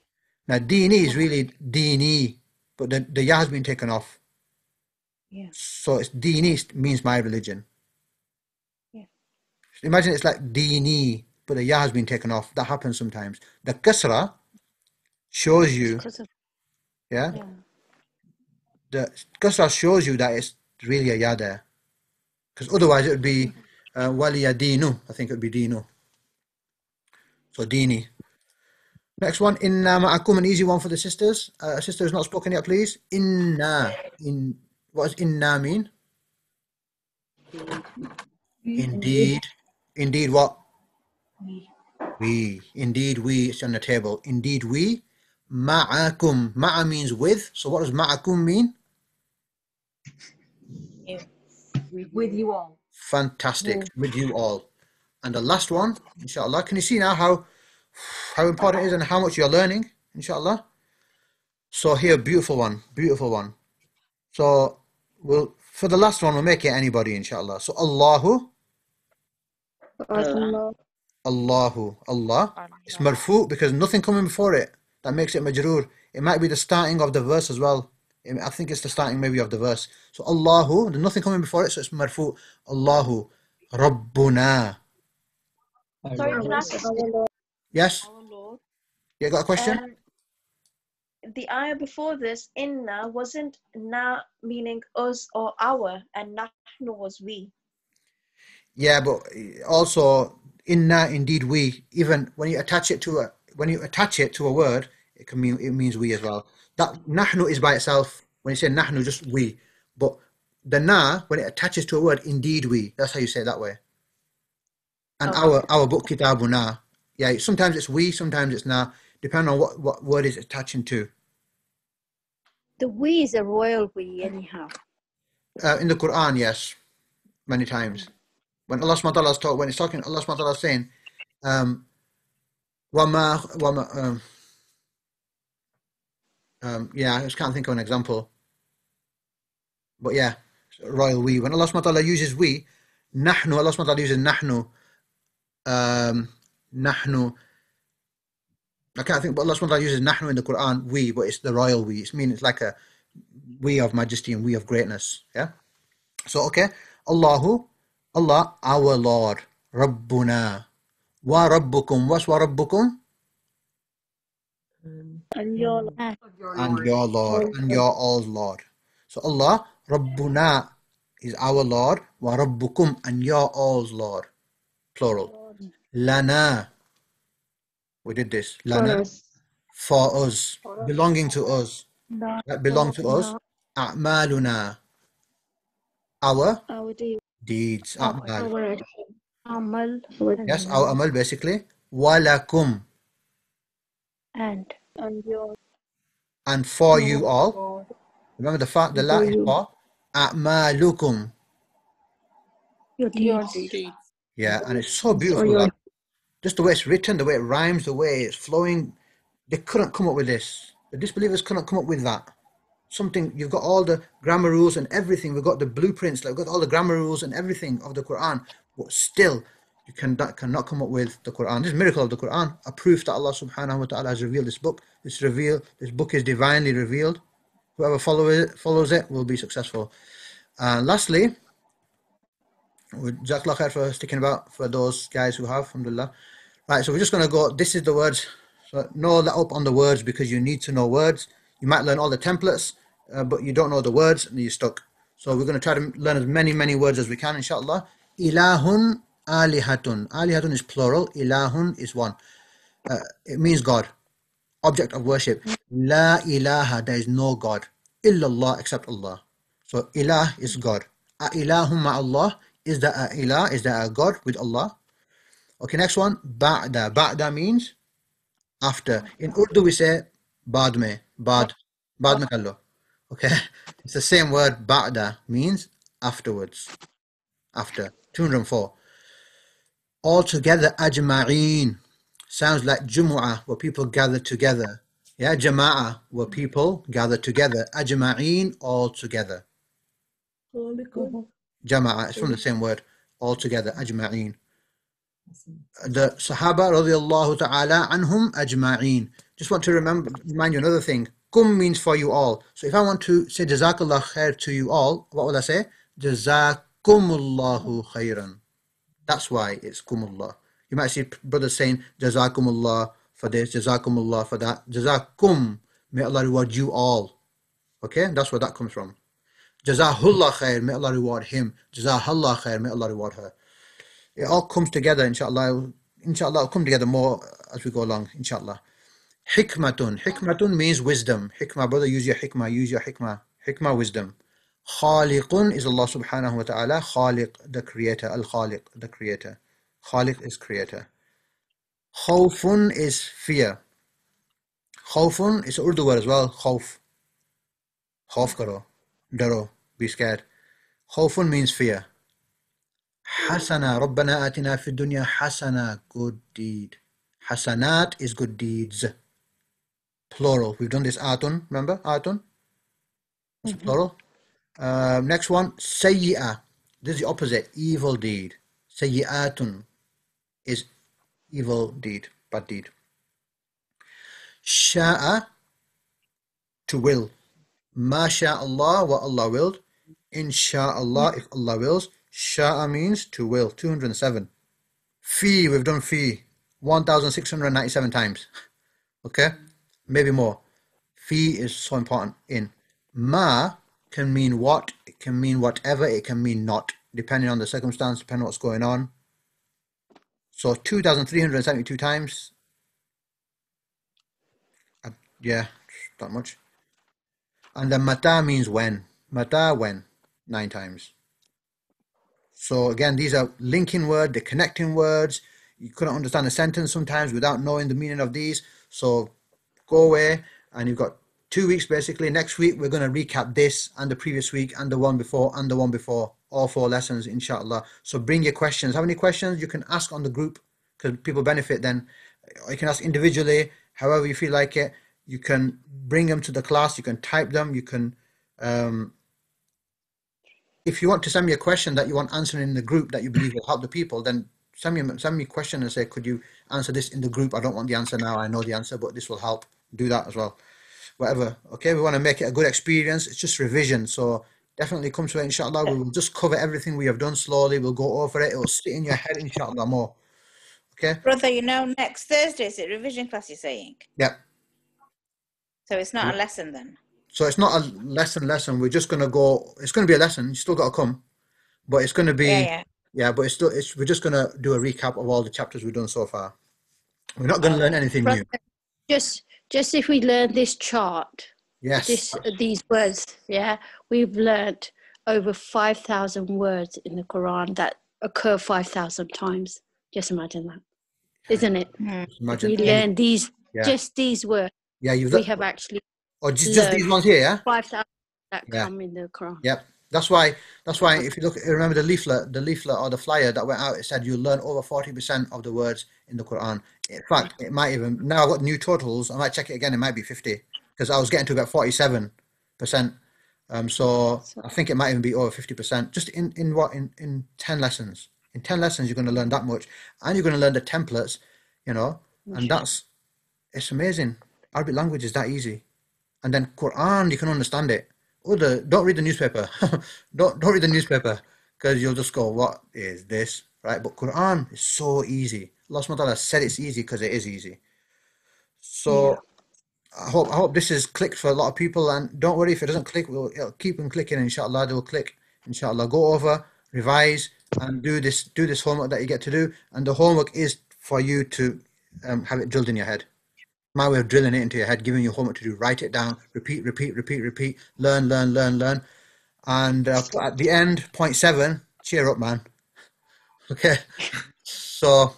Now dini is really dini, but the ya has been taken off. Yeah. So it's dini means my religion. Yeah. Imagine it's like dini, but the ya has been taken off. That happens sometimes. The kasra shows you. Yeah. The kasra shows you that it's really a ya there. Because otherwise it would be waliya dinu. I think it would be dinu. So dini. Next one, inna ma'akum, an easy one for the sisters. Sister who's not spoken yet, please. Inna. What does inna mean? Indeed. Indeed what? We. Indeed we. It's on the table. Indeed we. Ma'akum. Ma'a means with. So what does ma'akum mean? With you all. Fantastic. With you all. And the last one, inshallah. Can you see now how important it is and how much you're learning, inshallah? So here, beautiful one. Beautiful one. So for the last one, we'll make it anybody, inshallah. So Allahu. Allahu. Allah. It's marfu because nothing coming before it. That makes it majroor. It might be the starting of the verse as well. I think it's the starting maybe of the verse. So Allahu, there's nothing coming before it, so it's marfu. Allahu. Rabbuna. Sorry, can I ask Yes? You got a question? The ayah before this, inna, wasn't na meaning us or our, and nahnu was we. Yeah, but also inna, indeed we. Even when you attach it to a word, it means we as well. That nahnu is by itself. When you say nahnu, just we. But the na, when it attaches to a word, indeed we. That's how you say it that way. And our book kitabuna. Yeah, sometimes it's we, sometimes it's na, depending on what word is attaching to. The we is a royal we anyhow. In the Quran, yes, many times. When Allah subhanahu wa ta'ala is talking, when it's talking, Allah subhanahu wa ta'ala is saying, yeah, I just can't think of an example. But yeah, royal we. When Allah subhanahu wa ta'ala uses we, nahnu, Allah subhanahu wa ta'ala uses nahnu. Nahnu. I can't think, but Allah subhanahu wa ta'ala uses nahnu in the Quran, we, but it's the royal we. It's like a we of majesty and we of greatness. Yeah. So okay, Allahu, Allah, our Lord, Rabbuna, wa Rabbukum. What's wa Rabbukum? And your Lord. And your Lord, and your all's Lord. So Allah, Rabbuna is our Lord, wa Rabbukum, and your all's Lord. Plural. Lana. We did this. Lana. For us. Belonging to us. That belong to us. A'maluna. Our deeds. A'mal. Amal. Yes, our amal basically. Walakum. And your. And for you all. Remember the la is for. A'malukum. Your deeds. Yeah, and it's so beautiful. Just the way it's written, the way it rhymes, the way it's flowing. They couldn't come up with this. The disbelievers couldn't come up with that. You've got all the grammar rules and everything. We've got the blueprints, we've got all the grammar rules and everything of the Quran. But still, you cannot come up with the Quran. This miracle of the Quran, a proof that Allah subhanahu wa ta'ala has revealed this book. This book is divinely revealed. Whoever follows it will be successful. Lastly, Jazakallah khair for sticking about for those guys who have, alhamdulillah. Right, so we're just going to go, this is the words. So no let up on the words because you need to know words. You might learn all the templates, but you don't know the words and you're stuck. So we're going to try to learn as many words as we can, inshallah. Ilahun alihatun. Alihatun is plural. Ilahun is one. It means God. Object of worship. La ilaha, there is no God. Illallah, except Allah. So ilah is God. Ilahum ma'allah. Is that a ilah? Is that a God with Allah? Okay, next one. Ba'da. Ba'da means after. In Urdu we say baad mein. Baad mein kar lo. Okay, it's the same word. Ba'da means afterwards. After. 204. All together, ajma'een. Sounds like Jumu'ah, where people gather together. Yeah, jama'a were people gathered together. Ajma'een, all together. Jama'a, it's from the same word, all together. Ajma'een. The Sahaba radiallahu ta'ala anhum ajma'een. Just want to remind you another thing. Kum means for you all. So if I want to say Jazakallah khair to you all, what will I say? Jazakumullahu khairan. That's why it's kumullah. You might see brothers saying Jazakumullah for this, Jazakumullah for that. Jazakum, may Allah reward you all. Okay, that's where that comes from. Jazahullah khair, may Allah reward him. Jazahallah khair, may Allah reward her. It all comes together, inshallah. Inshallah, it'll come together more as we go along, inshallah. Hikmatun. Hikmatun means wisdom. Hikmah, brother, use your hikmah. Use your hikmah. Hikmah, wisdom. Khaliqun is Allah subhanahu wa ta'ala. Khaliq, the creator. Al-Khaliq, the creator. Khaliq is creator. Khawfun is fear. Khawfun is an Urdu word as well. Khawf. Khawf karo. Daro. Be scared. Khawfun means fear. Hasana. Rabbana atina fi dunya hasana. Good deed. Hasanat is good deeds. Plural. We've done this atun. Remember? Atun? It's plural. Next one. Sayyi'ah. This is the opposite. Evil deed. Sayyi'atun is evil deed. Bad deed. Sha'a, to will. Ma sha'Allah, what Allah willed. Insha'Allah, if Allah wills. Sha'a means to will. 207. Fi, we've done fi 1,697 times. Okay? Maybe more. Fi is so important in. Ma can mean what, it can mean whatever, it can mean not, depending on the circumstance, depending on what's going on. So 2,372 times. Yeah, that much. And then mata means when. Mata, when. 9 times. So again, these are linking words, the connecting words. You couldn't understand a sentence sometimes without knowing the meaning of these. So go away, and you've got 2 weeks basically. Next week, we're going to recap this and the previous week and the one before and the one before. All 4 lessons, inshallah. So bring your questions. Have any questions you can ask on the group, because people benefit then. Or you can ask individually, however you feel like it. You can bring them to the class. You can type them. You can, if you want to send me a question that you want answering in the group that you believe will help the people, then send me a question and say, could you answer this in the group? I don't want the answer now. I know the answer, but this will help. Do that as well. Whatever. Okay, we want to make it a good experience. It's just revision. So definitely come to it, inshallah. We will just cover everything we have done slowly. We'll go over it. It will sit in your head, inshallah, more. Okay? Brother, next Thursday, is it revision class you're saying? Yep. So it's not a lesson then? So it's not a lesson. We're just going to go, it's going to be a lesson. You still got to come. But it's going to be, but we're just going to do a recap of all the chapters we've done so far. We're not going to learn anything new. Just if we learn this chart, these words, we've learned over 5,000 words in the Quran that occur 5,000 times. Just imagine that, isn't it? Imagine. We learn these, just these words. Yeah, we have actually. Or just these ones here, yeah. 5,000 that come in the Quran. Yep. That's why if you look, remember the leaflet or the flyer that went out, it said you'll learn over 40% of the words in the Quran. In fact, it might even, now I've got new totals, I might check it again, it might be 50, because I was getting to about 47%. So I think it might even be over 50%, just in 10 lessons. In 10 lessons, you're going to learn that much, and you're going to learn the templates, and it's amazing. Arabic language is that easy. And then Quran, you can understand it. Don't read the newspaper. don't read the newspaper, because you'll just go, what is this, right? But Quran is so easy. Allah subhanahu wa ta'ala said it's easy because it is easy. So I hope this has clicked for a lot of people, and don't worry if it doesn't click, it'll keep them clicking, inshallah. They will click, inshallah. Go over, revise, and do this homework that you get to do. And the homework is for you to have it drilled in your head. My way of drilling it into your head, giving you homework to do. Write it down, repeat, learn. And at the end, point 7, cheer up, man. Okay. So,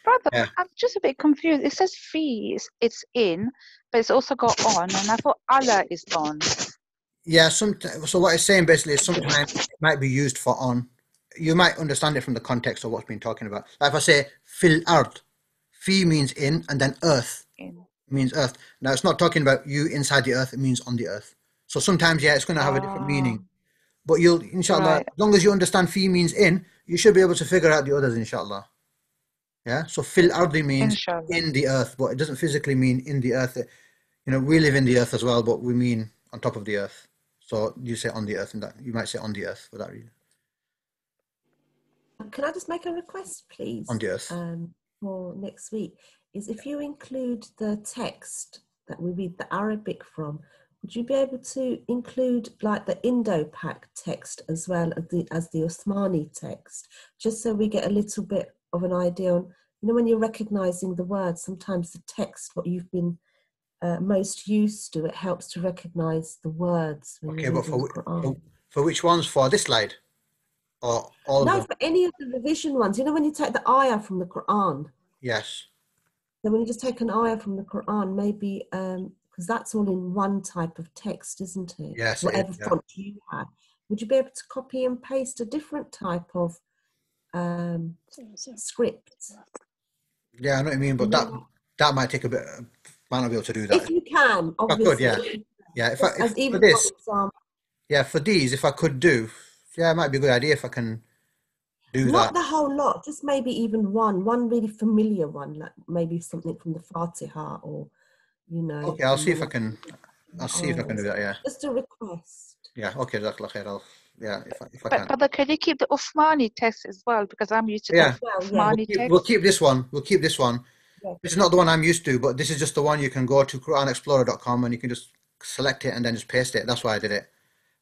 brother, I'm just a bit confused. It says fi, it's in, but it's also got on, and I thought Allah is on. Yeah, so what it's saying basically is sometimes it might be used for on. You might understand it from the context of what's been talking about. Like if I say fil ard, fi means in, and then earth. means earth. Now it's not talking about you inside the earth, it means on the earth. So sometimes, yeah, it's going to have a different meaning. But you'll, inshallah, as long as you understand fi means in, you should be able to figure out the others, inshallah. Yeah, so fil ardi means in the earth, but it doesn't physically mean in the earth. We live in the earth as well, but we mean on top of the earth. So you say on the earth, and that you might say on the earth for that reason. Can I just make a request, please? On the earth. For next week, is if you include the text that we read the Arabic from, would you be able to include like the Indo-Pak text as well as the Osmani text, just so we get a little bit of an idea on, when you're recognizing the words, sometimes the text, what you've been most used to, it helps to recognize the words. Okay, but for which ones? For this slide? Or all no, for any of the revision ones. When you take the ayah from the Quran. Yes. Then when you just take an ayah from the Quran, maybe, because that's all in one type of text, isn't it? Yes. Whatever font you have. Would you be able to copy and paste a different type of script? Yeah, I know what you mean, but that might take a bit. Might not be able to do that. If you can, obviously. I could, yeah. For these, if I could do, it might be a good idea if I can do that. Not the whole lot, just maybe even one really familiar one, like maybe something from the Fatiha or, Okay, I'll see if I can. I'll see if I can do that. Yeah. Just a request. Yeah. Okay. If I but can. Brother, can you keep the Uthmani text as well? Because I'm used to the Uthmani text. We'll keep this one. Yeah. This is not the one I'm used to, but this is just the one you can go to QuranExplorer.com and you can just select it and then just paste it. That's why I did it.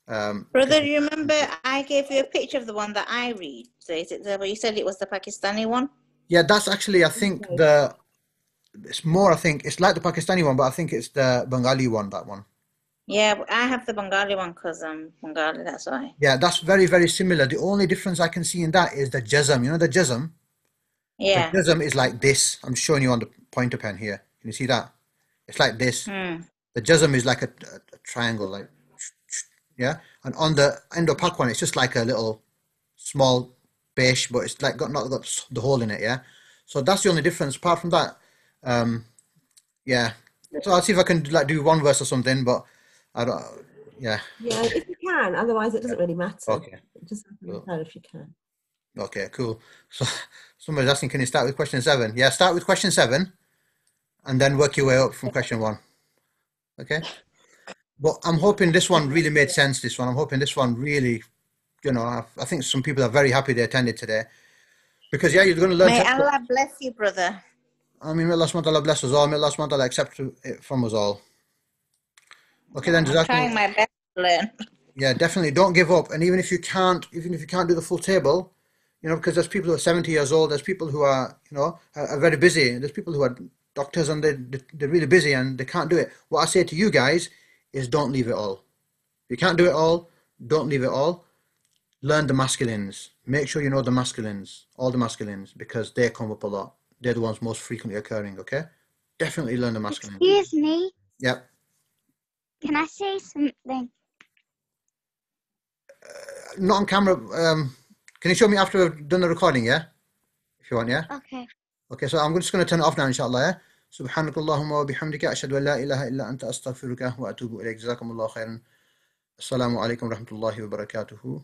Brother, you remember I gave you a picture of the one that I read? So is it you said it was the Pakistani one? Yeah, that's actually, I think it's more, I think it's like the Pakistani one, but I think it's the Bengali one, that one. Yeah, I have the Bengali one because I'm Bengali, that's why. Yeah, that's very, very similar. The only difference I can see in that is the jazm. The jazm? Yeah. The jazm is like this. I'm showing you on the pointer pen here. Can you see that? It's like this. The jazm is like a triangle, like, yeah. And on the Indo-Pak one, it's just like a little small beige, but it's like not got the hole in it, yeah. So that's the only difference. Apart from that, yeah. So I'll see if I can do one verse or something, but I don't. Yeah. Yeah, if you can. Otherwise, it doesn't really matter. Okay. Just if you can. Okay, cool. So somebody's asking, can you start with question 7? Yeah, start with question 7, and then work your way up from question 1. Okay. But I'm hoping this one really made sense. This one, I'm hoping this one really, I think some people are very happy they attended today, because you're going to learn. May Allah bless you, brother. I mean, may Allah subhanahu wa ta'ala bless us all. May Allah subhanahu wa ta'ala accept it from us all. Okay, then. I'm trying my best to learn. Yeah, definitely. Don't give up. And even if you can't do the full table, because there's people who are 70 years old. There's people who are, are very busy. There's people who are doctors and they're really busy and they can't do it. What I say to you guys is don't leave it all. If you can't do it all, don't leave it all. Learn the masculines. Make sure you know the masculines, all the masculines, because they come up a lot. They're the ones most frequently occurring, okay? Definitely learn the masculines. Excuse me. Yep. Can I say something? Not on camera. Can you show me after I've done the recording, yeah? If you want, yeah? Okay. Okay, so I'm just going to turn it off now, inshallah, yeah? سبحانك اللهم وبحمدك أشهد أن لا إله إلا أنت أستغفرك وأتوب إليك جزاكم الله خيرا السلام عليكم ورحمة الله وبركاته